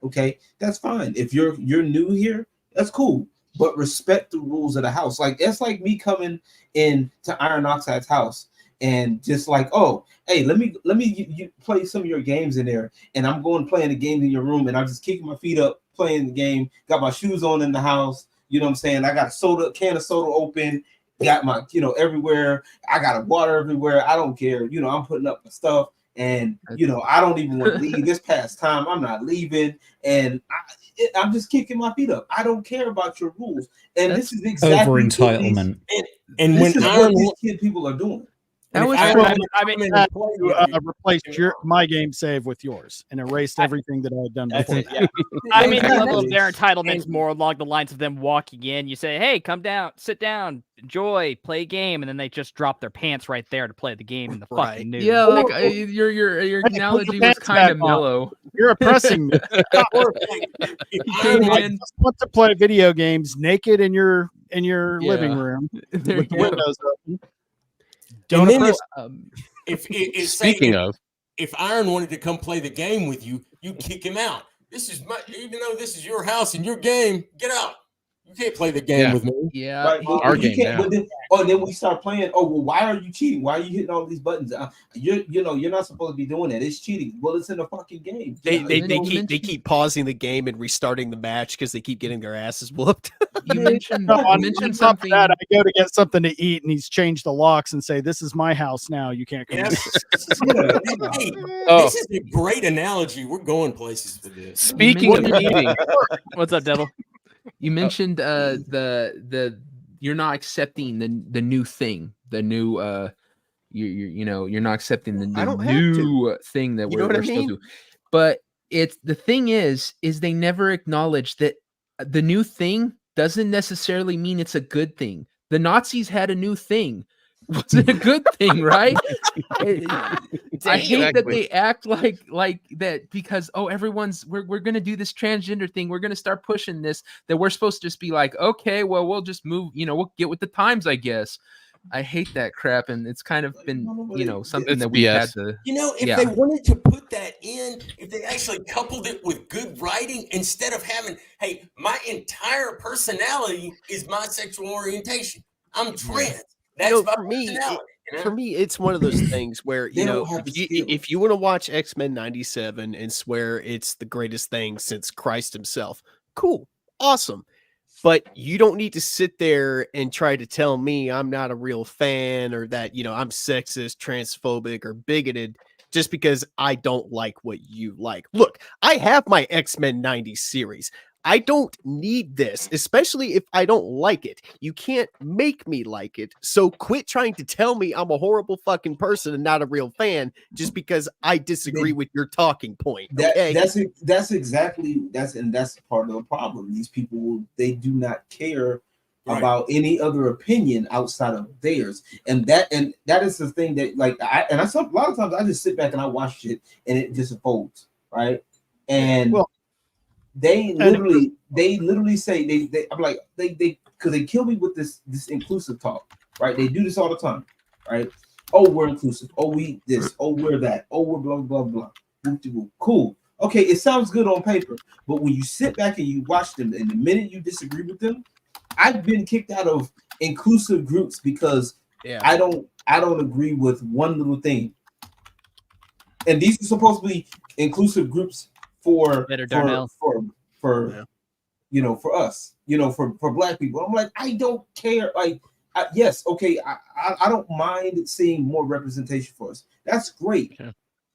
Okay, that's fine. If you're new here, that's cool. But respect the rules of the house. Like it's like me coming in to Iron Oxide's house and just like, oh, hey, let me you play some of your games in there, and I'm going playing the games in your room, and I'm just kicking my feet up playing the game, got my shoes on in the house. You know what I'm saying? I got a can of soda open, got my, everywhere. I got a water everywhere. I don't care. I'm putting up my stuff, and I don't even want to leave. This past time, I'm not leaving, and I'm just kicking my feet up. I don't care about your rules, and this is exactly over entitlement. And this is what these kid people are doing. Replaced my game save with yours and erased everything that I had done before. I mean, the level of their entitlement is more along the lines of them walking in. You say, "Hey, come down, sit down, enjoy, play a game," and then they just drop their pants right there to play the game in the fucking news. Yeah, like your analogy was kind of mellow. You're oppressing me. You want to play video games naked in your living room with the windows open. If Iron wanted to come play the game with you, you kick him out. Even though this is your house and your game, get out. You can't play the game with me. Yeah, right? our game now. Then we start playing. Oh, well, why are you cheating? Why are you hitting all these buttons? You're not supposed to be doing that. It's cheating. Well, it's in the fucking game. They keep pausing the game and restarting the match because they keep getting their asses whooped. You mentioned something. That I go to get something to eat, and he's changed the locks and say, "This is my house now. You can't come." This is a great analogy. We're going places with this. Speaking of eating, what's up, Devil? You mentioned the you're not accepting the new thing, the new you're not accepting the new thing that we're still doing. But it's the thing is they never acknowledge that the new thing doesn't necessarily mean it's a good thing. The Nazis had a new thing. Was it a good thing, right? I hate that they act like that because everyone's we're gonna do this transgender thing. We're gonna start pushing this. That we're supposed to just be like, okay, well, we'll just move. We'll get with the times, I guess. I hate that crap, and it's kind of been something that we had to. If they wanted to put that in, if they actually coupled it with good writing instead of having, hey, my entire personality is my sexual orientation. I'm trans. That's for me, it's one of those things where if you want to watch X-Men 97 and swear it's the greatest thing since Christ himself, cool, awesome. But you don't need to sit there and try to tell me I'm not a real fan or that I'm sexist, transphobic, or bigoted just because I don't like what you like. Look, I have my X-Men 90s series. I don't need this, especially if I don't like it. You can't make me like it. So quit trying to tell me I'm a horrible fucking person and not a real fan just because I disagree with your talking point. Okay? That's exactly part of the problem. These people, they do not care about any other opinion outside of theirs, and that is the thing that a lot of times I just sit back and I watch it and it just unfolds, right? And They literally say I'm like they because they kill me with this inclusive talk, right? They do this all the time, right? Oh, we're inclusive. Oh, we this. Oh, we're that. Oh, we're blah blah blah. Cool. Okay, it sounds good on paper, but when you sit back and you watch them, and the minute you disagree with them, I've been kicked out of inclusive groups because I don't agree with one little thing. And these are supposed to be inclusive groups for us, for Black people. I'm like, I don't care. Yes, okay, I don't mind seeing more representation for us. That's great. Yeah.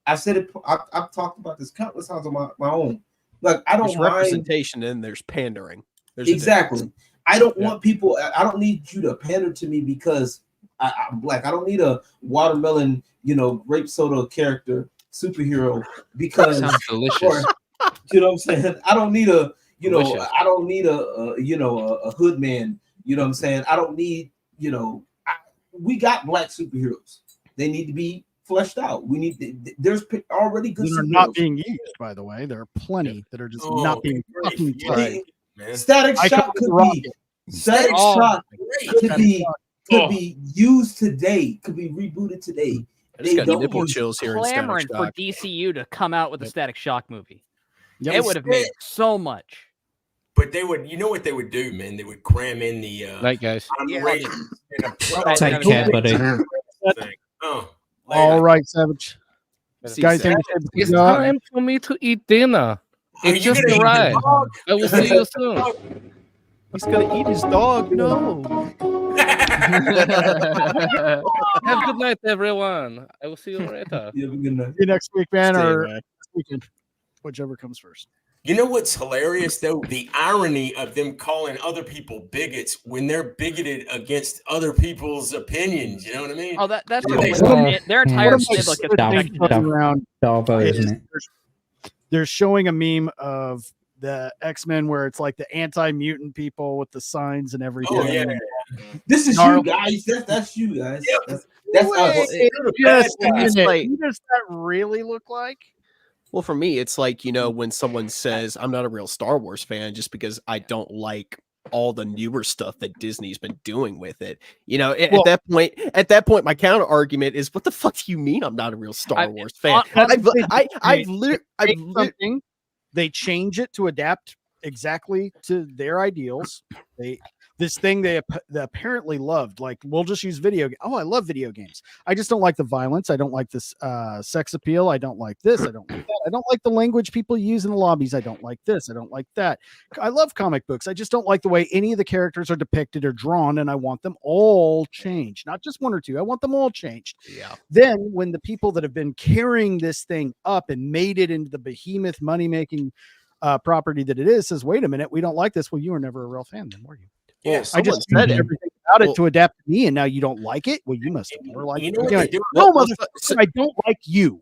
I said it. I've talked about this countless times on my own. Like, I don't mind representation, and there's pandering. Exactly. I don't want people. I don't need you to pander to me because I'm Black. I don't need a watermelon, grape soda character superhero because sounds delicious. You know what I'm saying? I don't need a hood man. You know what I'm saying? I don't need, we got Black superheroes. They need to be fleshed out. We need there's already good superheroes. They're not being used, by the way. There are plenty that are just not being fucking tried. Static Shock could be Static Shock could be used today, could be rebooted today. They got nipple chills here. Clamoring for DCU to come out with a Static Shock movie. It would have made so much. But they would, what they would do, man? They would cram in the night, guys. Take care, buddy. All right, Savage. Guys, it's time for me to eat dinner. It's just a ride. I will see you soon. He's gonna eat his dog. No. Have a good night, everyone. I will see you later. Yeah, good night. See you next week, man, Stay, or man. this weekend, whichever comes first. You know what's hilarious though? The irony of them calling other people bigots when they're bigoted against other people's opinions. You know what I mean? Oh, that's One their entire of my civic favorite things going around Darvo, is isn't it? they're showing a meme of the X-Men where it's like the anti-mutant people with the signs and everything. Oh, yeah. This is you guys. That's you guys. That's us. Just a It's minute. like- Who does that really look like? Well, for me, it's like, you know, when someone says I'm not a real Star Wars fan just because I don't like all the newer stuff that Disney's been doing with it. You know, at that point, my counter argument is, what the fuck do you mean I'm not a real Star Wars fan? They change it to adapt exactly to their ideals. This thing they apparently loved, like, we'll just use I love video games. I just don't like the violence. I don't like this sex appeal. I don't like this. I don't like that. I don't like the language people use in the lobbies. I don't like this. I don't like that. I love comic books. I just don't like the way any of the characters are depicted or drawn, and I want them all changed, not just one or two. I want them all changed. Yeah. Then when the people that have been carrying this thing up and made it into the behemoth money-making property that it is says, wait a minute, we don't like this. Well, you were never a real fan then, were you? Yes, I just said everything about it to adapt to me, and now you don't like it. Well, you must have never liked it. what they do? No, motherfucker, I don't like you.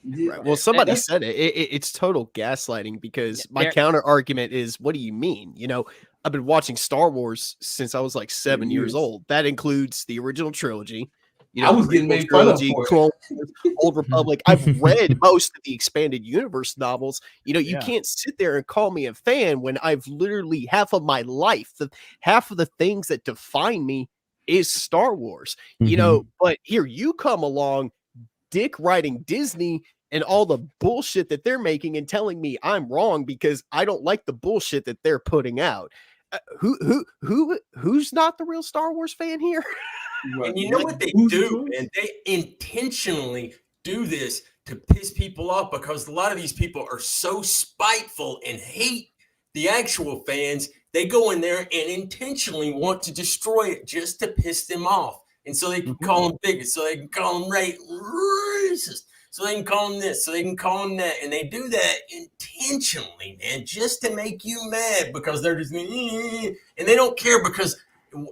Right. Well, somebody said it. It's total gaslighting because my counter argument is, what do you mean? You know, I've been watching Star Wars since I was like 7 years old. That includes the original trilogy. You know, I was getting made fun of for it. Clone Wars, Old Republic. I've read most of the expanded universe novels. You know, you can't sit there and call me a fan when I've literally half of my life, half of the things that define me is Star Wars. You know, but here you come along, dick riding Disney and all the bullshit that they're making and telling me I'm wrong because I don't like the bullshit that they're putting out. Who's not the real Star Wars fan here? And you know what they do, man? They intentionally do this to piss people off because a lot of these people are so spiteful and hate the actual fans. They go in there and intentionally want to destroy it just to piss them off. And so they can call them bigots, so they can call them racist, so they can call them this, so they can call them that. And they do that intentionally, man, just to make you mad because they're just, and they don't care because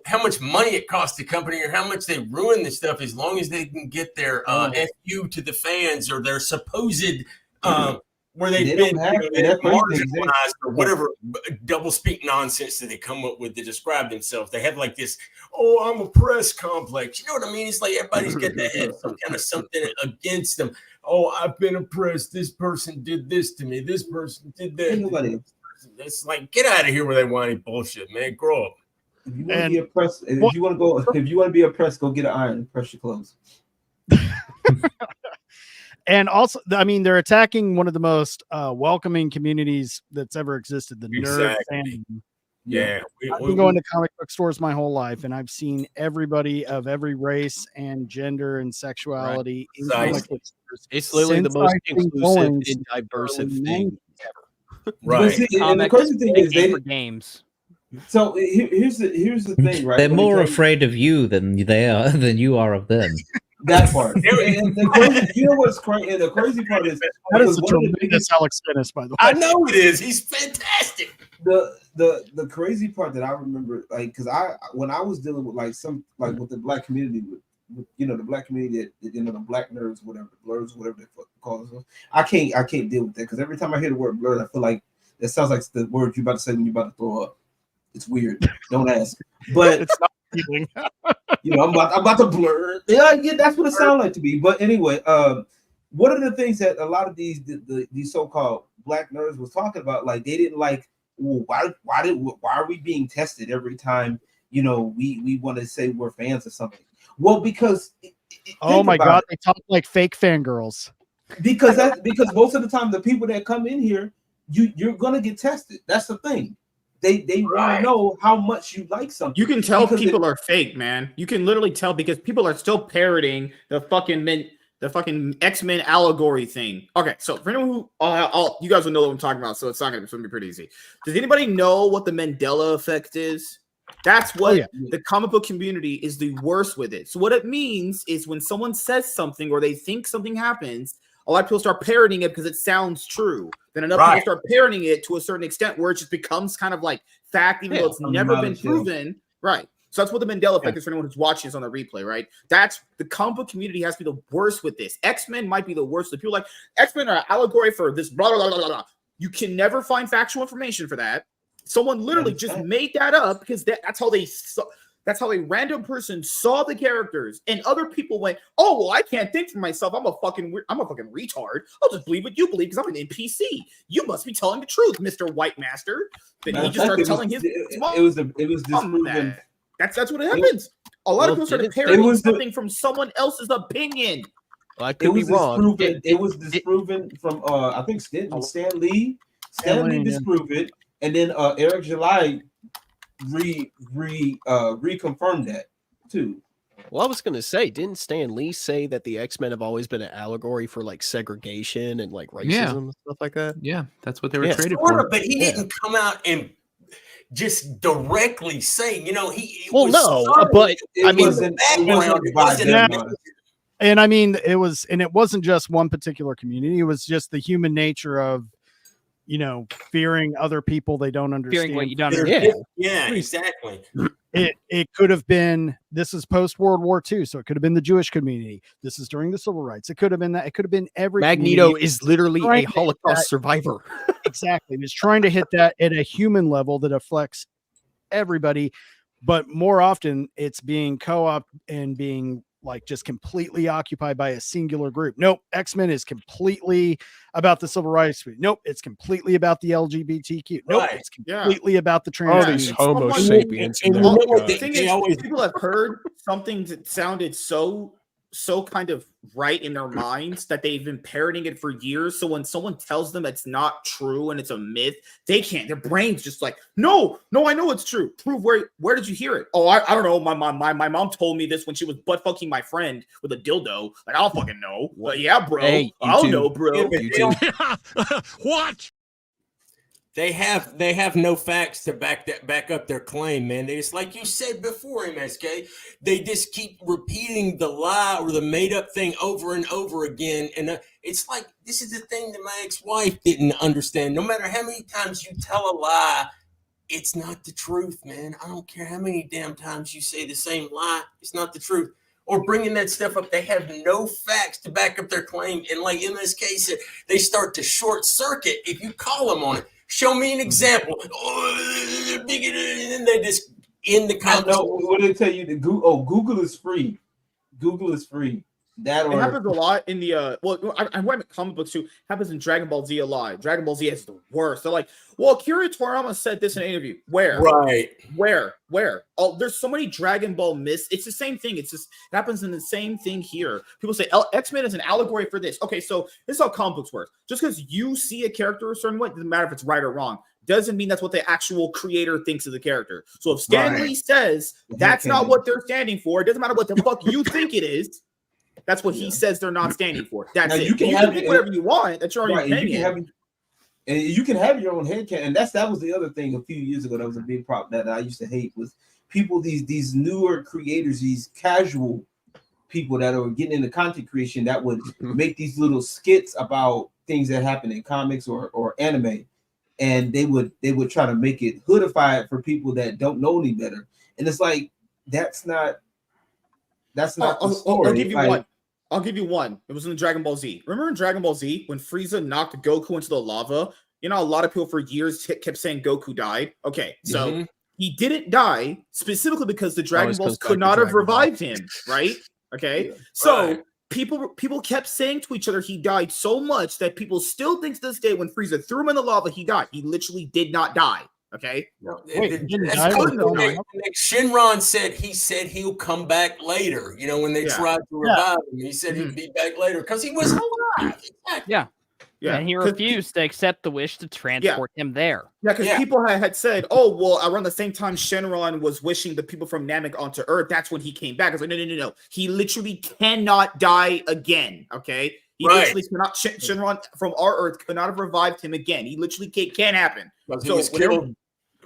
how much money it costs the company or how much they ruin this stuff, as long as they can get their FU to the fans or their supposed where they've been marginalized or whatever double speak nonsense that they come up with to describe themselves. They have like this, I'm a press complex. You know what I mean? It's like everybody's got to have some kind of something against them. I've been oppressed. This person did this to me. This person did that. It's like, get out of here with that whiny bullshit, man. Grow up. If you want to be oppressed, if you want to be oppressed, go get an iron and press your clothes. And also, I mean, they're attacking one of the most welcoming communities that's ever existed, the nerd fandom. Yeah. I've been going to comic book stores my whole life, and I've seen everybody of every race and gender and sexuality in comic book stores. It's literally the most inclusive and diverse thing ever. Right. See, and the crazy thing is games. So here's the thing, right? They're more afraid of you than you are of them. That part. And the crazy, you know what's crazy? And the crazy part is that is a tremendous Alex Dennis, by the way. I know it is. He's fantastic. The crazy part that I remember, like, because when I was dealing with with the black community, with the black community, that, the black nerds, whatever, blurs, whatever they call themselves, I can't deal with that because every time I hear the word blur, I feel like it sounds like the word you're about to say when you're about to throw up. It's weird. Don't ask. But it's not feeling. I'm about to blur. Yeah, that's what it sounds like to me. But anyway, one of the things that a lot of these so-called black nerds was talking about, like, they didn't like, well, why are we being tested every time we want to say we're fans of something? Well, because oh my god, they talk like fake fangirls. Because most of the time the people that come in here, you're gonna get tested. That's the thing. They want to know how much you like something. You can tell people are fake, man. You can literally tell because people are still parroting the The fucking X-Men Allegory thing. Okay, so for anyone who, you guys will know what I'm talking about, so it's going to be pretty easy. Does anybody know what the Mandela effect is? That's what the comic book community is the worst with it. So what it means is when someone says something or they think something happens, a lot of people start parroting it because it sounds true. Then another people start parroting it to a certain extent where it just becomes kind of like fact, even though it's never been proven. Right. So that's what the Mandela effect is for anyone who's watching this on the replay, right? That's the comic book community has to be the worst with this. X-Men might be the worst. The people like X-Men are an allegory for this blah, blah, blah, blah, blah. You can never find factual information for that. Someone literally just made that up because that's how a random person saw the characters, and other people went, "Oh, well, I can't think for myself. I'm a fucking retard. I'll just believe what you believe because I'm an NPC. You must be telling the truth, Mr. White Master." Then he just started telling his. It was disproven. That's what happens. A lot of people started parroting something from someone else's opinion. Well, I could be wrong. It was disproven from I think Stan Lee. Stan Lee disproved it, and then Eric July reconfirmed that too. Well, I was going to say, didn't Stan Lee say that the X-Men have always been an allegory for like segregation and like racism and stuff like that? Yeah, that's what they were traded for. But he didn't come out and just directly say, he. And I mean, it wasn't just one particular community. It was just the human nature of, fearing other people they don't understand. Fearing what you don't understand. Yeah, exactly. It could have been, this is post World War II, so it could have been the Jewish community. This is during the civil rights. It could have been that. It could have been every. Magneto is literally a Holocaust survivor. Exactly. He's trying to hit that at a human level that affects everybody, but more often it's being co-opted and being like just completely occupied by a singular group. Nope. X-Men is completely about the civil rights. Nope. It's completely about the LGBTQ. Nope. It's completely about the trans. All these Homo sapiens. The thing is, people have heard something that sounded so kind of right in their minds that they've been parroting it for years. So when someone tells them it's not true and it's a myth, they can't. Their brain's just like, no, I know it's true. Prove where did you hear it? Oh, I don't know. My mom told me this when she was butt fucking my friend with a dildo. Like, I'll fucking know. Well, yeah, bro. Hey, I'll know, bro. What? They have no facts to back up their claim, man. It's like you said before, MSK. They just keep repeating the lie or the made up thing over and over again. And it's like, this is the thing that my ex-wife didn't understand. No matter how many times you tell a lie, it's not the truth, man. I don't care how many damn times you say the same lie. It's not the truth. Or bringing that stuff up, they have no facts to back up their claim. And like MSK said, they start to short circuit if you call them on it. Show me an example. And then they just end the conversation. What did they tell you? Google is free. Google is free. It happens a lot in the I went to comic books too. It happens in Dragon Ball Z a lot. Dragon Ball Z is the worst. They're like, well, Akira Toriyama said this in an interview. Where? Right. Where? Oh, there's so many Dragon Ball myths. It's the same thing. It happens in the same thing here. People say X-Men is an allegory for this. Okay, so this is how comic books work. Just because you see a character a certain way, doesn't matter if it's right or wrong. Doesn't mean that's what the actual creator thinks of the character. So if Stan Lee says that's not what they're standing for, it doesn't matter what the fuck you think it is. That's what he says they're not standing for. That's it. You can think whatever you want. That's your own opinion. And you can have your own headcanon. And that was the other thing a few years ago that was a big problem that I used to hate was people, these newer creators, these casual people that are getting into content creation that would make these little skits about things that happen in comics or anime. And they would try to make it hoodified for people that don't know any better. And it's like, that's not the story. I'll give you one. It was in the Dragon Ball Z. Remember in Dragon Ball Z when Frieza knocked Goku into the lava? You know, a lot of people for years kept saying Goku died. Okay, so he didn't die specifically because the Dragon Balls could not have revived him, right? Okay, so people kept saying to each other he died so much that people still think to this day when Frieza threw him in the lava, he died. He literally did not die. Okay. Shinron said he'll come back later. You know, when they tried to revive him, he said he'd be back later because he was alive. Yeah. Yeah, and he refused to accept the wish to transport him there. Yeah, because people had said, "Oh, well, around the same time Shenron was wishing the people from Namek onto Earth, that's when he came back." I was like, no. He literally cannot die again. Okay, he literally cannot. Shenron from our Earth could not have revived him again. He literally can't happen. He was killed.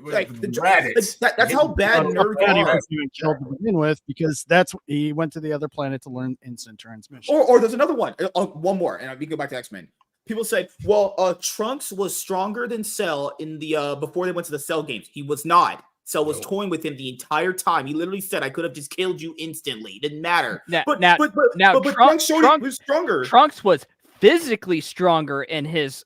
Like that's how bad nerds are. Killed to begin with, because he went to the other planet to learn instant transmission. Or there's another one. One more, and we can go back to X-Men. People said, well, Trunks was stronger than Cell in the before they went to the Cell games. He was not. Cell was toying with him the entire time. He literally said, "I could have just killed you instantly. It didn't matter." But Trunks showed was stronger. Trunks was physically stronger in his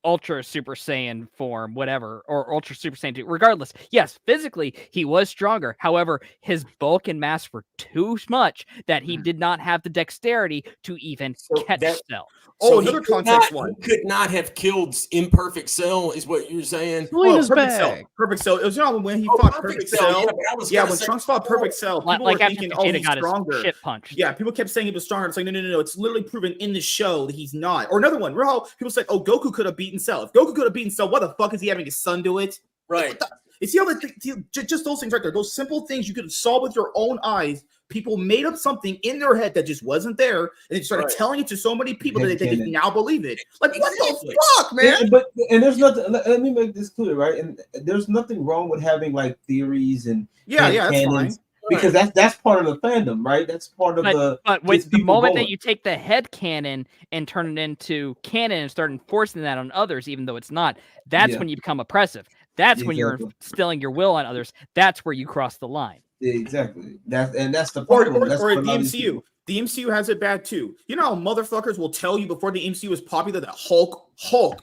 Ultra Super Saiyan form, whatever, or Ultra Super Saiyan 2. Regardless, yes, physically he was stronger. However, his bulk and mass were too much that he did not have the dexterity to even catch Cell. So another context one. He could not have killed Imperfect Cell, is what you're saying. Perfect Cell. It was when he fought Perfect Cell. When Trunks fought Perfect Cell, people were thinking, "Oh, he's stronger." Shit punched. Yeah, people kept saying he was stronger. It's like, no. It's literally proven in the show that he's not. Or another one. Remember how people said, "Oh, Goku could have beaten Cell." If Goku could have beaten Cell, what the fuck is he having his son do it? Right. You see how just those things right there, those simple things you could have saw with your own eyes. People made up something in their head that just wasn't there, and they started telling it to so many people that they now believe it. Like, what the fuck, man? And there's nothing. Let me make this clear, right? And there's nothing wrong with having like theories and that's fine. Because that's part of the fandom, right? That's part of the. But with the moment that you take the head canon and turn it into canon and start enforcing that on others, even though it's not, that's when you become oppressive. That's when you're instilling your will on others. That's where you cross the line. Exactly. That's the problem. Or the MCU. The MCU has it bad too. You know how motherfuckers will tell you before the MCU was popular that Hulk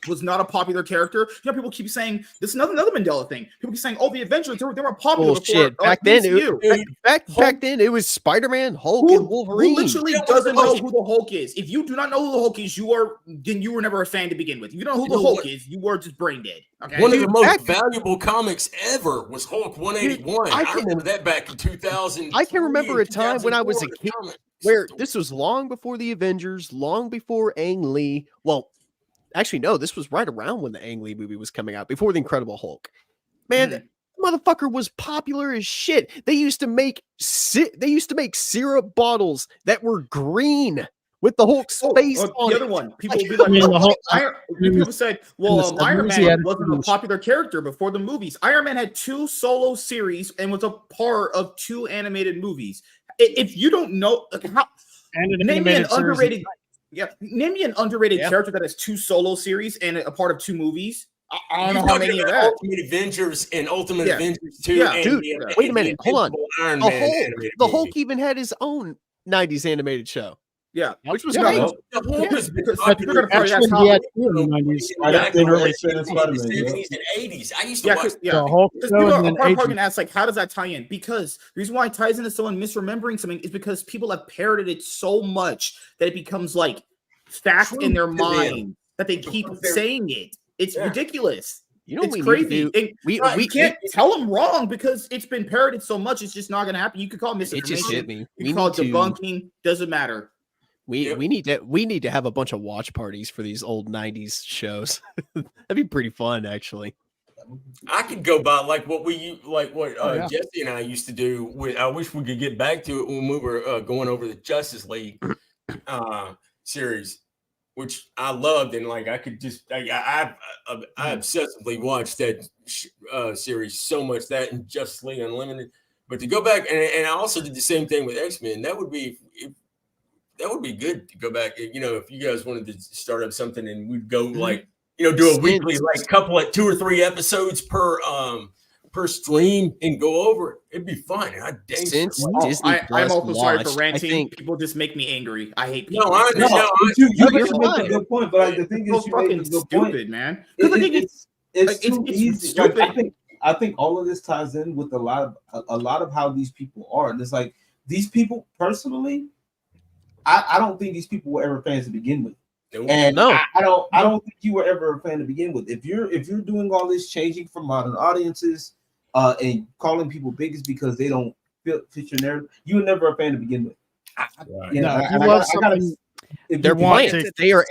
was not a popular character. You know, people keep saying this is another Mandela thing. People keep saying, "Oh, the Avengers they were popular before." Back then, it was Spider-Man, Hulk, and Wolverine. Who literally doesn't know who the Hulk is? If you do not know who the Hulk is, you were never a fan to begin with. If you don't know who the Hulk is, you were just brain dead. Okay? One of the most valuable comics ever was Hulk 181. I remember that back in 2000. I can remember a time when I was a kid where this was long before the Avengers, long before Ang Lee. Well, actually, no, this was right around when the Ang Lee movie was coming out, before the Incredible Hulk. Man, that motherfucker was popular as shit. They used to make syrup bottles that were green with the Hulk's face on the other one. People would be like, people said, well, Iron Man wasn't a popular character before the movies. Iron Man had 2 solo series and was a part of 2 animated movies. If you don't know how, name me an underrated character that has 2 solo series and a part of 2 movies. I don't know how many of that. Ultimate Avengers and Ultimate Avengers 2. Yeah, dude, wait a minute. Hold on. The Hulk even had his own 90s animated show. Yeah, which was great. The Hulk was in early 70s and 80s. I used to watch. People are going to ask, like, how does that tie in? Because the reason why it ties into someone misremembering something is because people have parroted it so much that it becomes like fact in their mind that they keep saying it. It's ridiculous. You know, it's crazy. We can't tell them wrong because it's been parroted so much. It's just not going to happen. You could call it misinformation. It just hit me. You can call it debunking. Doesn't matter. We need to have a bunch of watch parties for these old 90s shows. That'd be pretty fun, actually. I could go by like what Jesse and I used to do. I wish we could get back to it when we were going over the Justice League series, which I loved, and like I could just I obsessively watched that series so much, that and Justice League Unlimited. But to go back and I also did the same thing with X-Men. That would be good to go back. You know, if you guys wanted to start up something and we'd go like, you know, do a weekly, like couple of 2 or 3 episodes per stream and go over it. It'd be fun. I'm also sorry for ranting. People just make me angry. I hate people. You make a good point, but the thing is, you fucking make a good stupid, point, man. It's too easy. Stupid. I think all of this ties in with a lot of how these people are, and it's like these people personally. I don't think these people were ever fans to begin with. And I don't think you were ever a fan to begin with. If you're doing all this changing for modern audiences and calling people bigots because they don't fit your narrative, you were never a fan to begin with. They're plants. They are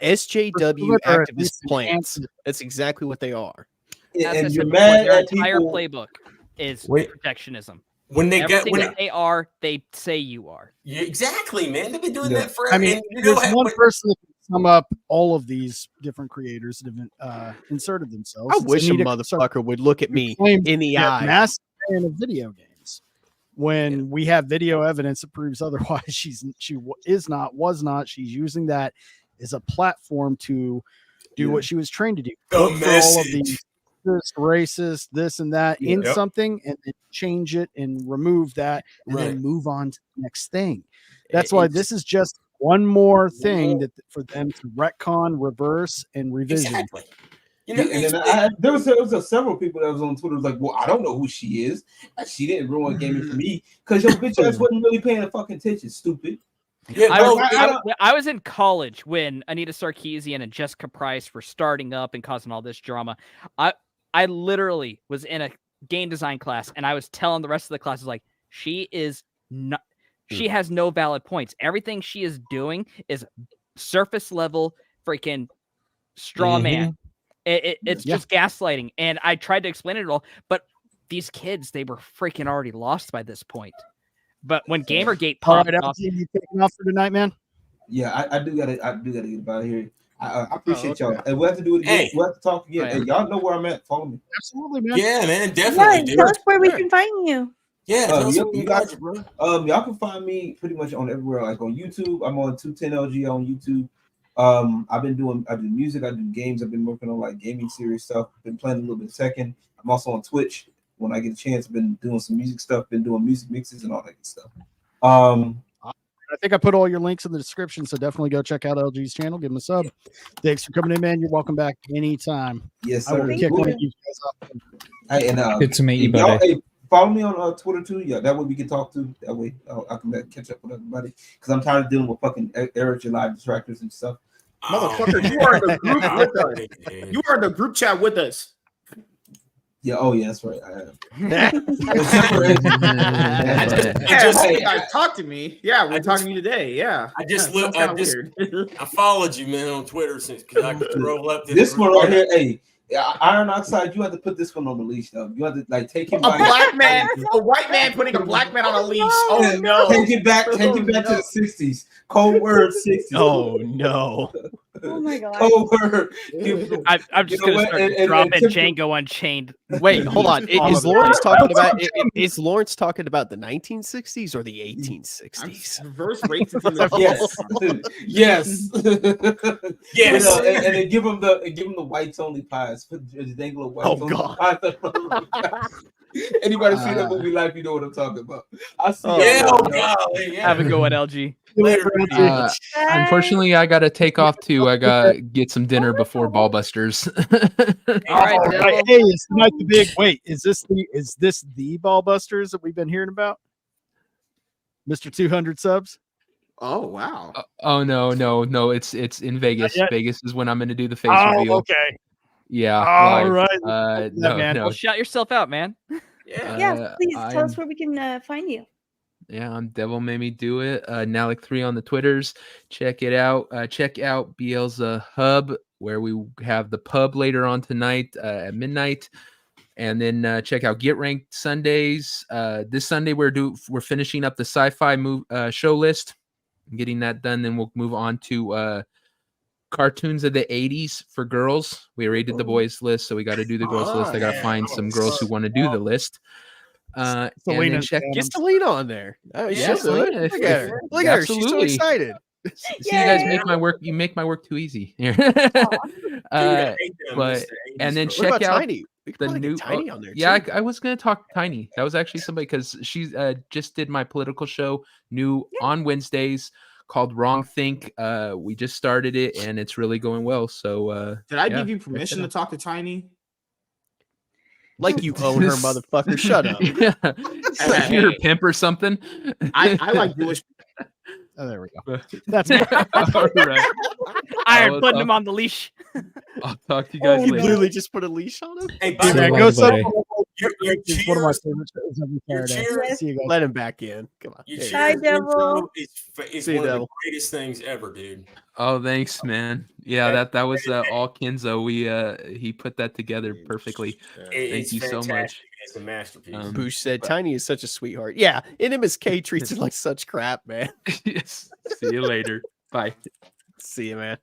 SJW activist plants. That's exactly what they are. And you're mad their entire playbook is protectionism. When they Everything get that they are, they say you are. Yeah, exactly, man. They've been doing that forever. I mean, there's one person that can sum up all of these different creators that have inserted themselves. I wish a motherfucker would look at me in the eye. Massive fan of video games. When we have video evidence that proves otherwise, she was not. She's using that as a platform to do what she was trained to do. Look for all of these racist, this and that in something, and then change it and remove that, and then move on to the next thing. That's why this is just one more thing that for them to retcon, reverse, and revision. Exactly. You know, and then there was several people that was on Twitter was like, well, I don't know who she is. She didn't ruin gaming for me because your bitch ass wasn't really paying a fucking attention, stupid. Yeah, I was in college when Anita Sarkeesian and Jessica Price were starting up and causing all this drama. I literally was in a game design class, and I was telling the rest of the classes, like, she is not, she has no valid points. Everything she is doing is surface level freaking straw man. It's just gaslighting. And I tried to explain it all, but these kids, they were freaking already lost by this point. But when Gamergate popped off, you taking off for tonight, man? Yeah, I do gotta get out of here. I appreciate y'all. And we have to do it again. We have to talk again. Hey, y'all know where I'm at. Follow me. Absolutely, man. Yeah, man, definitely. Yeah, tell us where we can find you. Yeah, y'all can find me pretty much on everywhere. Like on YouTube, I'm on 210LG on YouTube. I do music, I do games. I've been working on like gaming series stuff. Been playing a little bit of Tekken. I'm also on Twitch when I get a chance. I've been doing some music stuff. Been doing music mixes and all that good stuff. I think I put all your links in the description, so definitely go check out LG's channel. Give him a sub. Thanks for coming in, man. You're welcome back anytime. Yes, sir. I will kick one of you guys up. Hey, good to meet you, buddy. Follow me on Twitter too. Yeah, that way we can talk to. That way I can catch up with everybody. Because I'm tired of dealing with fucking Eric live distractors and stuff. Motherfucker, you are in the group with us. You are in the group chat with us. Yeah. Oh, yeah. That's right. I am. Talk to me. Yeah, we're talking to you today. Yeah. I followed you, man, on Twitter since because I could roll up this one right here. Hey, Iron Oxide, you have to put this one on the leash, though. You have to like take him. A black man, a white man putting a black man on a leash. Oh no! Take it back to the 60s. Cold word 60s. Oh no! Oh my god! Cold word. I'm just gonna start dropping Django Unchained. Wait, hold on. Is Lawrence talking about? Is Lawrence talking about the 1960s or the 1860s? Reverse racism. Yes. Yes. And then give him the whites only pies. Oh god! Anybody see that movie Life? You know what I'm talking about. I see. Have a go at LG. Unfortunately, I got to take off too. I got to get some dinner before Ballbusters. All right. Hey, it's not the big. Wait, is this the Ballbusters that we've been hearing about? Mr. 200 subs. Oh wow. Oh no! It's in Vegas. Vegas is when I'm going to do the face reveal. Okay. Yeah. All right. No. Well, shout yourself out, man. Yeah. Please tell us where we can find you. Yeah, I'm Devil Made Me Do It. Nalik3 on the Twitters. Check it out. Check out Bielsa Hub, where we have the pub later on tonight at midnight. And then check out Get Ranked Sundays. This Sunday we're finishing up the sci-fi show list. Getting that done, then we'll move on to cartoons of the 80s for girls. We already did the boys list, so we got to do the girls list. I got to find some girls who want to do the list. Get Selena on there. Oh, yeah, Selena. Look at her. Look at her. She's so excited. See, you guys make my work. You make my work too easy. But and then check out Tiny. The new Tiny on there. Yeah, I was gonna talk Tiny. That was actually somebody because she just did my political show new on Wednesdays called Wrong Think. We just started it and it's really going well. So did I give you permission to talk to Tiny? Like you own her, mother,fucker. Shut up. Like you're a pimp or something. I like Jewish. Oh, there we go. That's all right. Iron putting him on the leash. I'll talk to you guys later. Literally just put a leash on him. Hey, go It's one of my favorite shows every Saturday. See you guys. Let him back in. Come on. Hi, Devil. It's one of the greatest things ever, dude. Oh, thanks, man. Yeah, that was all Kenzo. He put that together perfectly. Thank you so much. It's a masterpiece. Boosh said, "Tiny is such a sweetheart." Yeah, NMSK treats it like such crap, man. Yes. See you later. Bye. See you, man.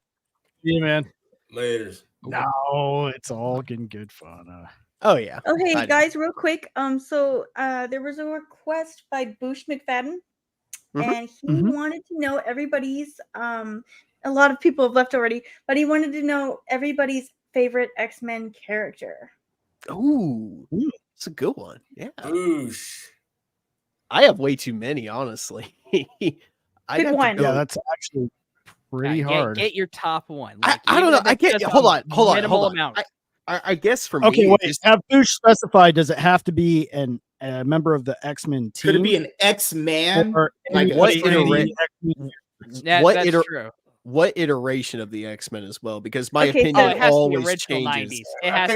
See you, man. Later. No, it's all getting good fun. Oh yeah. Okay, guys, real quick. So there was a request by Boosh McFadden, and he wanted to know everybody's. A lot of people have left already, but he wanted to know everybody's favorite X-Men character. Ooh, that's a good one. Yeah. Boosh. I have way too many, honestly. Pick one. Yeah, that's actually pretty hard. Get your top one. I don't know. I get. Hold on. Amount. I guess for me. Okay, wait. Have Boosh specified? Does it have to be a member of the X-Men team? Could it be an X-Man? Like what iteration? True. What iteration of the X-Men as well? Because my it opinion has always to be original changes. 90s. It has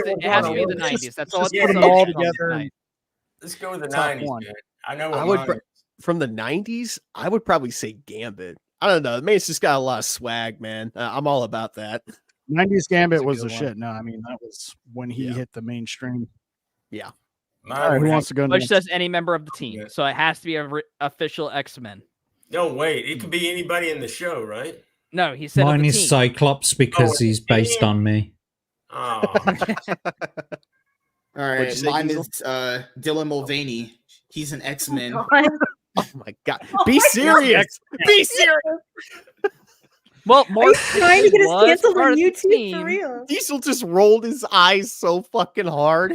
to be the 90s. That's all. Put them all together. Let's go with the 90s. Man. I know. I would from the 90s. I would probably say Gambit. I don't know. The man's just got a lot of swag, man. I'm all about that. 90s Gambit was a shit. No, I mean that was when he hit the mainstream. Yeah. All right, who wants to go? Which says any member of the team, so it has to be an official X-Men. No, wait. It could be anybody in the show, right? No, he said mine is Cyclops because he's based on me. Oh. All right, mine is Dylan Mulvaney. He's an X-Men. Oh my god! Be serious! Be serious! Well, Mark trying to get us canceled on YouTube for real. Diesel just rolled his eyes so fucking hard.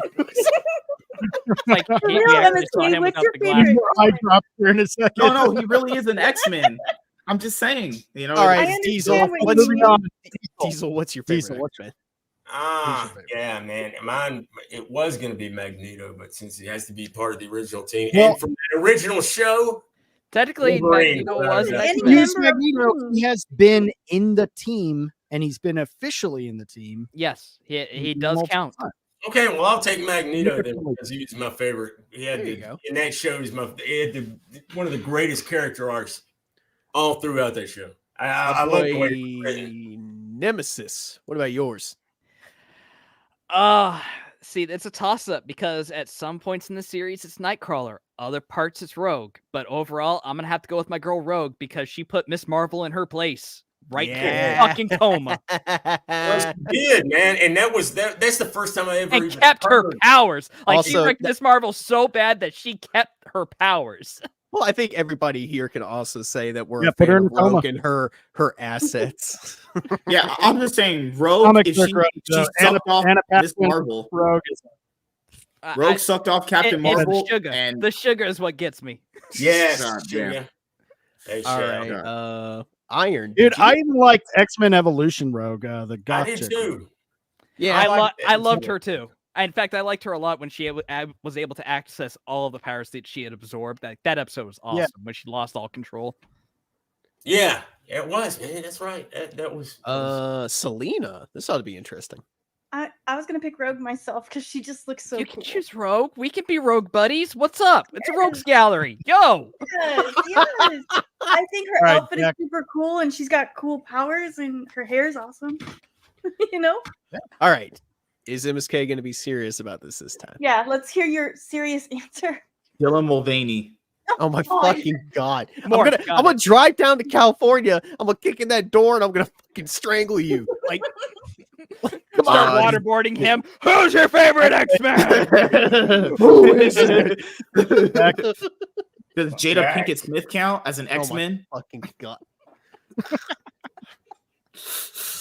Like, for real, MSK, what's your favorite? I dropped here in a second. No, he really is an X-Men. I'm just saying, you know. All right, Diesel. Diesel, what's your favorite X-Men? Yeah, man. Mine, it was going to be Magneto, but since he has to be part of the original team and from the original show, technically, Magneto was Magneto. He has been in the team, and he's been officially in the team. Yes, he does count. Okay, well, I'll take Magneto then because he was my favorite. He had in that show. He had one of the greatest character arcs all throughout that show. I love the way he was written. Nemesis. What about yours? See, it's a toss-up because at some points in the series it's Nightcrawler, other parts it's Rogue, but overall I'm gonna have to go with my girl Rogue because she put Miss Marvel in her place. Right in fucking coma. Did, man, and that's the first time I ever and kept her powers. Like also, she wrecked Miss Marvel so bad that she kept her powers. Well, I think everybody here can also say that we're a fan of Rogue and her assets. Yeah, I'm just saying Rogue. If she sucked off Miss Marvel, Rogue sucked off Captain Marvel, and the sugar is what gets me. Yes, all right. Iron, dude. I even liked X-Men Evolution Rogue. The goth I did too. Yeah, I loved her too. In fact, I liked her a lot when she was able to access all of the powers that she had absorbed. That episode was awesome when she lost all control. Yeah, it was, man. That's right. That was. Selena. This ought to be interesting. I was gonna pick Rogue myself because she just looks so. You can choose Rogue. We can be Rogue buddies. What's up? It's a Rogues Gallery. Yo. Yes. I think her outfit is super cool, and she's got cool powers, and her hair is awesome. You know. All right. Is MSK going to be serious about this time? Yeah. Let's hear your serious answer. Dylan Mulvaney. Oh my fucking god! I'm gonna drive down to California. I'm gonna kick in that door, and I'm gonna fucking strangle you. Like. Come on, waterboarding him. Who's your favorite X-Men? Who is it? Does Jada Pinkett Smith count as an X-Men? Oh fucking god!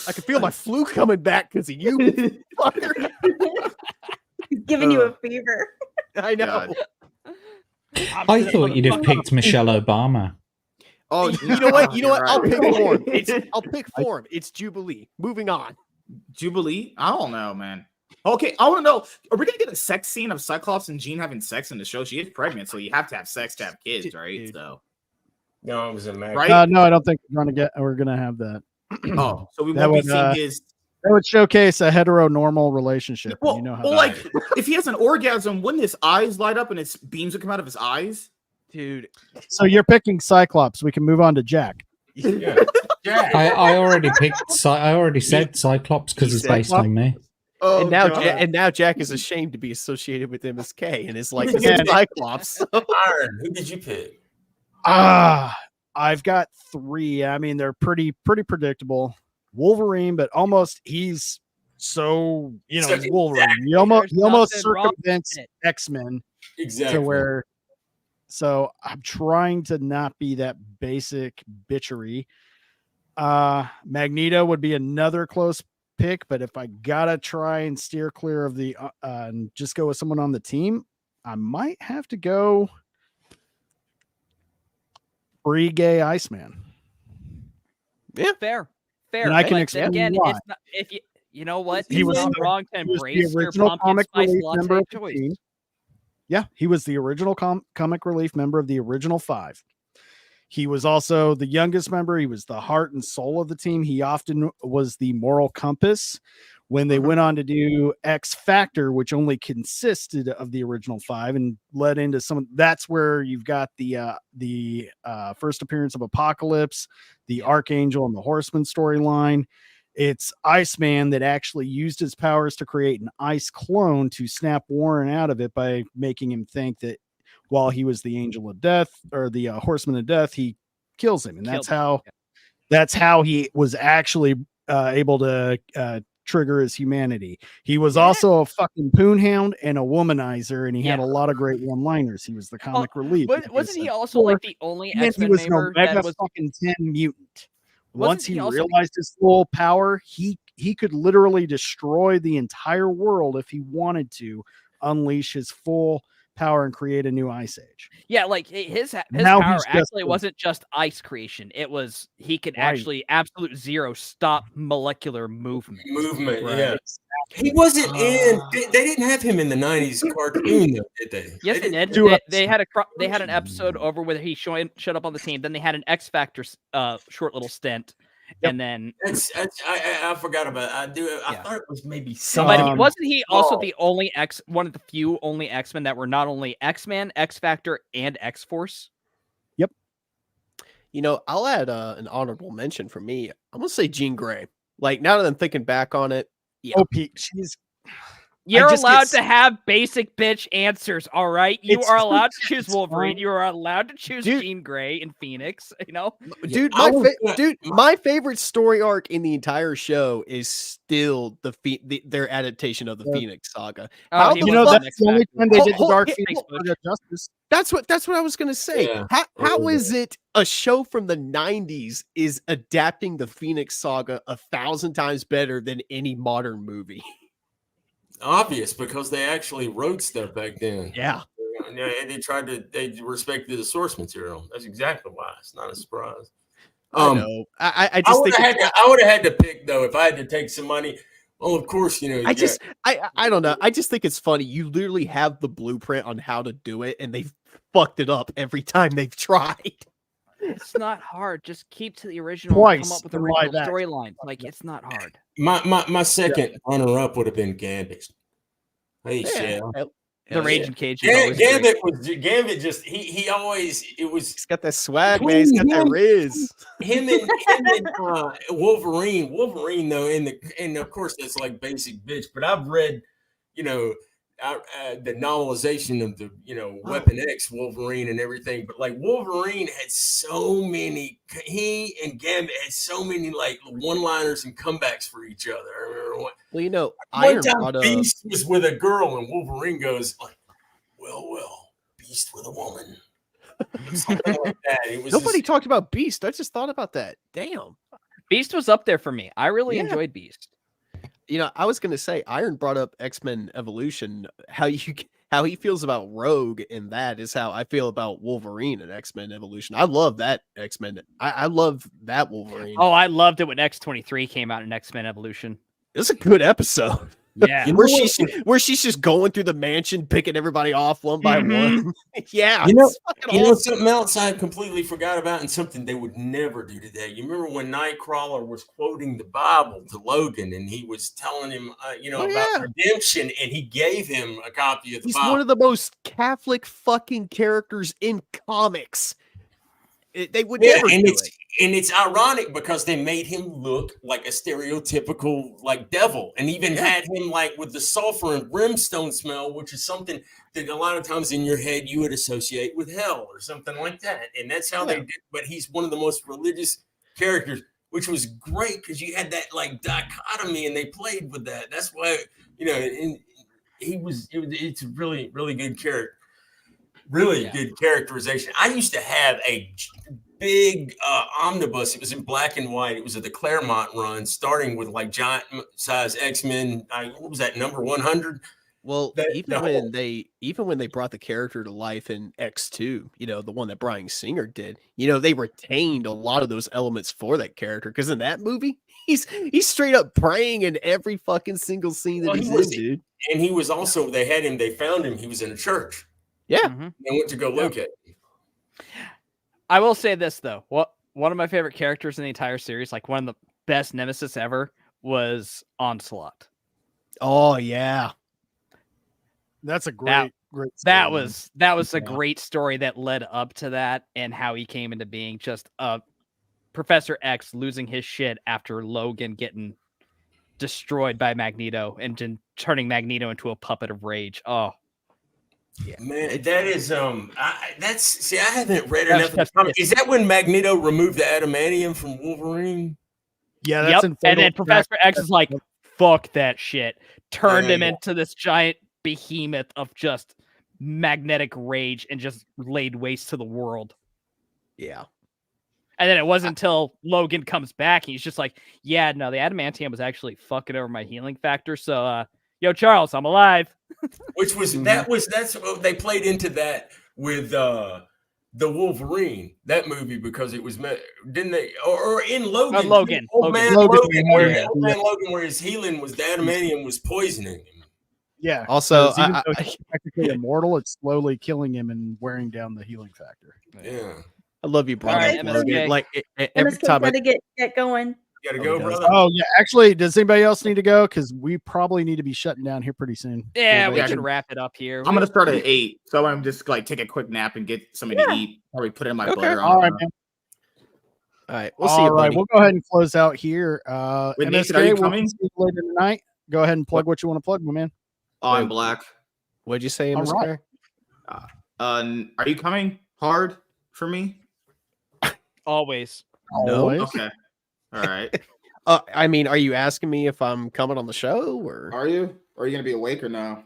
I can feel my flu coming back because of you. Fucker. He's giving you a fever. I know. I thought you'd have picked Michelle Obama. Oh, you know what? I'll pick form. I'll pick form. It's Jubilee. Moving on. Jubilee? I don't know, man. Okay, I want to know. Are we gonna get a sex scene of Cyclops and Jean having sex in the show? She is pregnant, so you have to have sex to have kids, right? So, no, it was a man. Right? No, I don't think we're gonna have that. Oh, so we won't be seeing his That would showcase a heteronormal relationship. Well, you know how like if he has an orgasm, wouldn't his eyes light up and its beams would come out of his eyes? Dude. So you're picking Cyclops. We can move on to Jack. Yeah. I already picked. I already said Cyclops because it's based on me. Oh, and now Jack is ashamed to be associated with MSK and is like, this is Cyclops. Iron, who did you pick? I've got 3. I mean, they're pretty predictable. Wolverine, but almost he's so he's Wolverine. He almost circumvents X-Men exactly to where. So I'm trying to not be that basic bitchery. Magneto would be another close pick, but if I gotta try and steer clear of the and just go with someone on the team, I might have to go free gay Iceman. Yeah, fair. And I can explain again, why. it's not, if you know what, He was not wrong to he was embrace the your original pumpkin comic spice relief latte member of the choice. team. Yeah, he was the original comic relief member of the original 5. He was also the youngest member. He was the heart and soul of the team. He often was the moral compass. When they went on to do X Factor, which only consisted of the original 5 and led into that's where you've got the first appearance of Apocalypse, the Archangel, and the Horseman storyline. It's Iceman that actually used his powers to create an ice clone to snap Warren out of it by making him think that while he was the Angel of Death or the Horseman of Death, he kills him. And that's how he was actually able to trigger his humanity. He was also a fucking poonhound and a womanizer, and he had a lot of great one-liners. He was the comic relief. Wasn't he also like the only X-Men he was member an that was fucking 10 mutant? Once he realized his full power, he could literally destroy the entire world if he wanted to unleash his full power and create a new ice age. Yeah, like his Now power he's just actually wasn't just ice creation. It was he could actually absolute zero stop molecular movement. Yeah. He wasn't in. They didn't have him in the '90s cartoon, though, did they? Yes, they did. They had an episode over where he showed up on the team. Then they had an X Factor short little stint, and then I forgot about it. I thought it was maybe somebody. Wasn't he also the only one of the few only X-Men that were not only X-Man, X Factor, and X Force? Yep. You know, I'll add an honorable mention for me. I'm gonna say Jean Grey. Like now that I'm thinking back on it. Yeah. You're allowed to have basic bitch answers, all right? You are allowed to choose Wolverine. You are allowed to choose Jean Grey and Phoenix, you know? Dude, my favorite story arc in the entire show is still their adaptation of the Phoenix Saga. That's the only time they did the Dark Phoenix Saga justice. That's what I was gonna say. Yeah. How is it a show from the 90s is adapting the Phoenix Saga 1,000 times better than any modern movie? Obvious, because they actually wrote stuff back then. Yeah. And they respected the source material. That's exactly why. It's not a surprise. I know. I would have had to pick, though, if I had to take some money. Well, of course, you know. I don't know. I just think it's funny. You literally have the blueprint on how to do it, and they've fucked it up every time they've tried. It's not hard. Just keep to the original. Come up with original storyline. Like it's not hard. My second runner-up would have been Gambit. Hey, Shell. The Raging Cage. Gambit just he always he's got that swag, man. He's got that riz. Him and Wolverine though, and of course that's like basic bitch. But I've read, the novelization of the Weapon X Wolverine and everything. But like Wolverine had so many, he and Gambit had so many like one-liners and comebacks for each other. I remember one time Beast was with a girl and Wolverine goes like, well, Beast with a woman. Something like that. Nobody talked about Beast. I just thought about that. Damn. Beast was up there for me. I really enjoyed Beast. I was gonna say Iron brought up X-Men Evolution. How he feels about Rogue, and that is how I feel about Wolverine and X-Men Evolution. I love that X-Men. I love that Wolverine. Oh, I loved it when X-23 came out in X-Men Evolution. It's a good episode. Yeah, where she's just going through the mansion, picking everybody off one by one. Yeah, you know awesome. something else I completely forgot about, and something they would never do today. You remember when Nightcrawler was quoting the Bible to Logan, and he was telling him, about redemption, and he gave him a copy of the Bible. He's one of the most Catholic fucking characters in comics. They would never do it. And it's ironic because they made him look like a stereotypical like devil, and even had him like with the sulfur and brimstone smell, which is something that a lot of times in your head you would associate with hell or something like that. And that's how they did. But he's one of the most religious characters, which was great because you had that like dichotomy, and they played with that. That's why and it's a really, really good character. Really good characterization. I used to have a big omnibus. It was in black and white. It was the Claremont run, starting with like giant size X-Men. What was that, number 100? Well, even when they brought the character to life in X2, the one that Bryan Singer did, they retained a lot of those elements for that character. Because in that movie, he's straight up praying in every fucking single scene that he's in, dude. And he was also, they found him. He was in a church. Yeah. They went to go look at him. I will say this though. One of my favorite characters in the entire series, like one of the best nemesis ever, was Onslaught. Oh yeah. That's a great story. That was a great story that led up to that, and how he came into being just Professor X losing his shit after Logan getting destroyed by Magneto and turning Magneto into a puppet of rage. Oh. Yeah, man, that is I haven't read enough. Is that when Magneto removed the adamantium from Wolverine? Yeah, that's and then Professor X is like, "Fuck that shit!" Turned him into this giant behemoth of just magnetic rage and just laid waste to the world. Yeah, and then it wasn't until Logan comes back and he's just like, "Yeah, no, the adamantium was actually fucking over my healing factor." So, yo, Charles, I'm alive. Which was that's what they played into that with the Wolverine, that movie, because it was, didn't they, or in Logan, Logan, where his healing was, the adamantium was poisoning him. Yeah. Also, even though he's technically immortal, it's slowly killing him and wearing down the healing factor. Yeah. I love you, brother. Logan. Like every time I gotta get going. You gotta go, brother. Oh yeah, actually, does anybody else need to go? Because we probably need to be shutting down here pretty soon. Yeah, we can wrap it up here. I'm gonna start at 8, so I'm just like take a quick nap and get something to eat. Probably put it in my butter. All right, man. All right, we'll see you, buddy. We'll go ahead and close out here. Wait, MSK, Nathan, are you coming? We'll see you later tonight. Go ahead and plug what you want to plug, my man. I'm Black. What'd you say, MSK? Are you coming hard for me? Always. No. Okay. All right. I mean, are you asking me if I'm coming on the show, or are you? Or are you gonna be awake or no?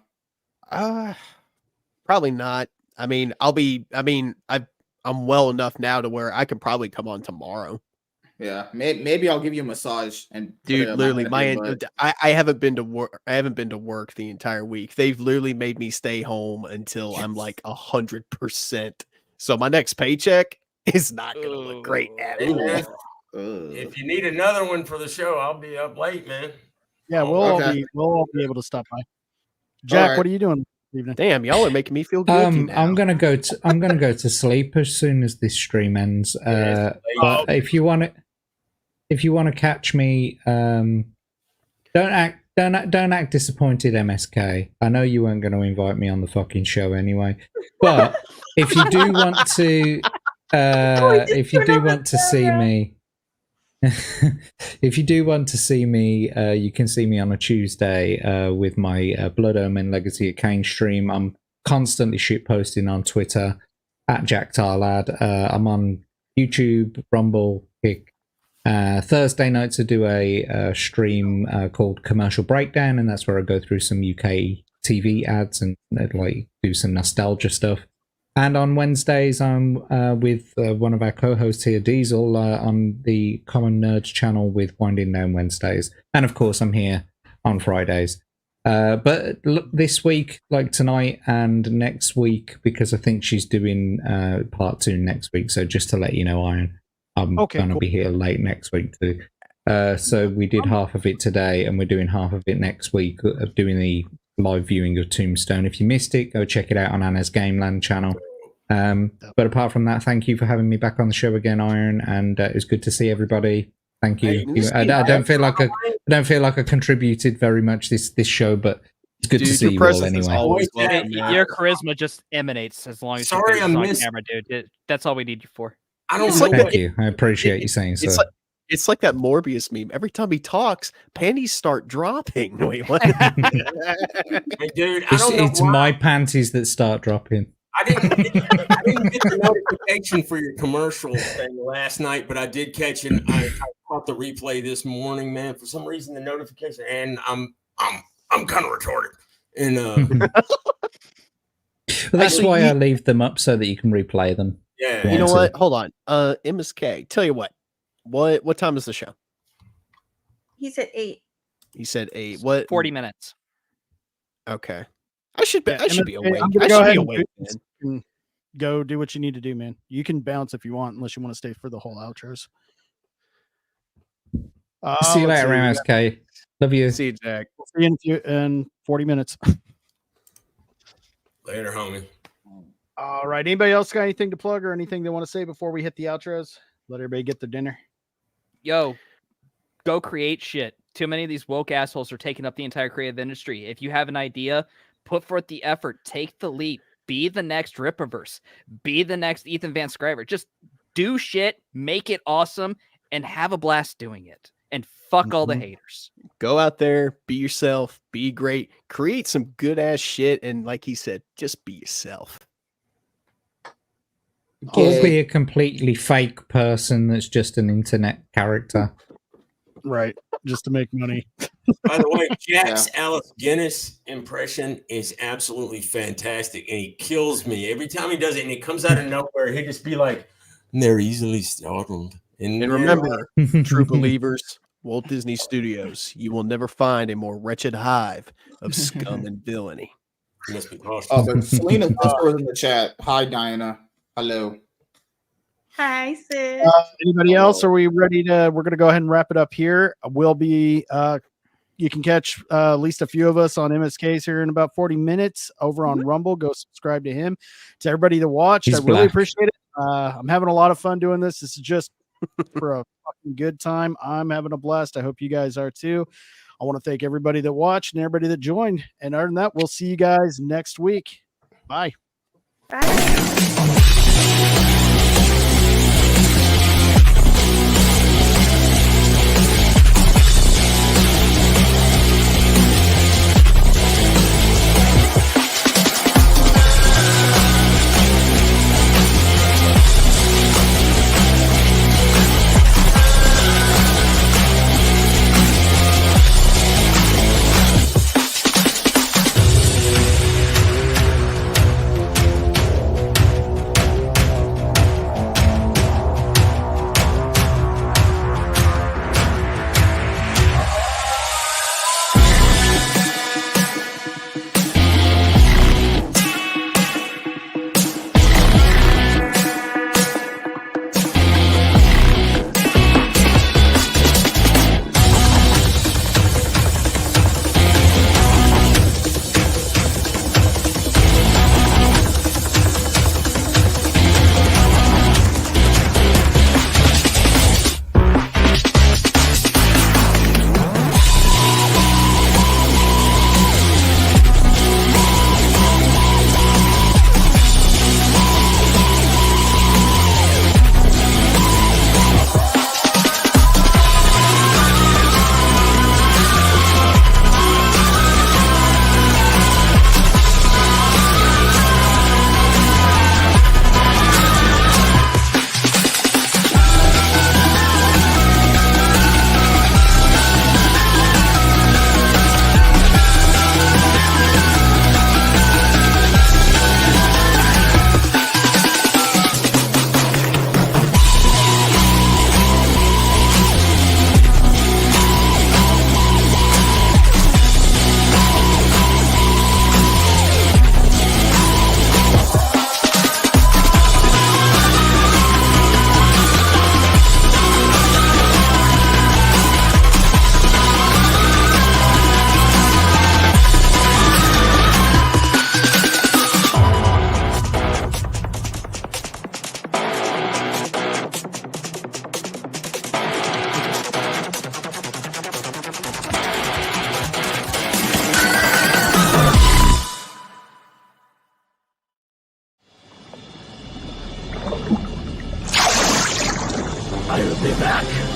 Probably not. I mean, I'm well enough now to where I can probably come on tomorrow. Yeah, maybe I'll give you a massage and dude. Literally, I haven't been to work. I haven't been to work the entire week. They've literally made me stay home until I'm like 100%. So my next paycheck is not gonna look great at all. If you need another one for the show, I'll be up late, man. Yeah, we'll all be able to stop by. Jack, what are you doing this evening? Damn, y'all are making me feel guilty now. I'm gonna go to sleep as soon as this stream ends. But if you want to catch me, don't act disappointed, MSK. I know you weren't going to invite me on the fucking show anyway. But if you do want to, see me. If you do want to see me, you can see me on a Tuesday with my Blood Omen Legacy of Kain stream. I'm constantly shitposting on Twitter at JackTarLad. I'm on YouTube, Rubmle, Kick. Thursday nights I do a stream called Commercial Breakdown, and that's where I go through some UK TV ads and like do some nostalgia stuff. And on Wednesdays, I'm with one of our co-hosts here, Diesel, on the Common Nerds channel with Winding Down Wednesdays. And of course, I'm here on Fridays. But look, this week, like tonight and next week, because I think she's doing part 2 next week. So just to let you know, Iron, I'm going to be here late next week too. So we did half of it today, and we're doing half of it next week, of doing the live viewing of Tombstone. If you missed it, go check it out on Anna's Gameland channel. But apart from that, thank you for having me back on the show again, Iron, and it was good to see everybody. Thank you. I don't feel like I contributed very much this show, but it's good to see you all anyway. Your charisma just emanates as long as you're on camera, dude. That's all we need you for. Thank you. I appreciate you saying so. It's like that Morbius meme. Every time he talks, panties start dropping. Wait, what? Hey, dude, it's my panties that start dropping. I didn't get the notification for your commercial thing last night, but I did catch it. I caught the replay this morning, man. For some reason, the notification, and I'm kind of retarded. And well, that's why I leave them up so that you can replay them. Yeah. You know what? Hold on. MSK. Tell you what time is the show? He said 8. He said 8. What? 40 minutes. Okay. I should be awake. I'm gonna go ahead and go do what you need to do, man. You can bounce if you want, unless you want to stay for the whole outros. See you later, MSK. Love you. See you, Jack. We'll see you in 40 minutes. Later, homie. All right. Anybody else got anything to plug or anything they want to say before we hit the outros? Let everybody get their dinner. Yo, go create shit. Too many of these woke assholes are taking up the entire creative industry. If you have an idea, put forth the effort. Take the leap. Be the next Rippaverse. Be the next Ethan Van Sciver. Just do shit, make it awesome, and have a blast doing it. And fuck all the haters. Go out there, be yourself, be great, create some good ass shit, and like he said, just be yourself. Or be a completely fake person that's just an internet character. Right. Just to make money. By the way, Jack's Alice Guinness impression is absolutely fantastic, and he kills me every time he does it, and it comes out of nowhere. He'd just be like, "They're easily startled." And remember, true believers, Walt Disney Studios, you will never find a more wretched hive of scum and villainy. You must be cautious. Oh, but Selena just wrote in the chat. Hi, Diana. Hello. Hi, sis. Anybody else? Are we ready to? We're going to go ahead and wrap it up here. We'll be. You can catch at least a few of us on MSK's here in about 40 minutes over on Rumble. Go subscribe to him. To everybody that watched, I really appreciate it. I'm having a lot of fun doing this. This is just for a fucking good time. I'm having a blast. I hope you guys are too. I want to thank everybody that watched and everybody that joined. And other than that, we'll see you guys next week. Bye. Bye. I'll be back.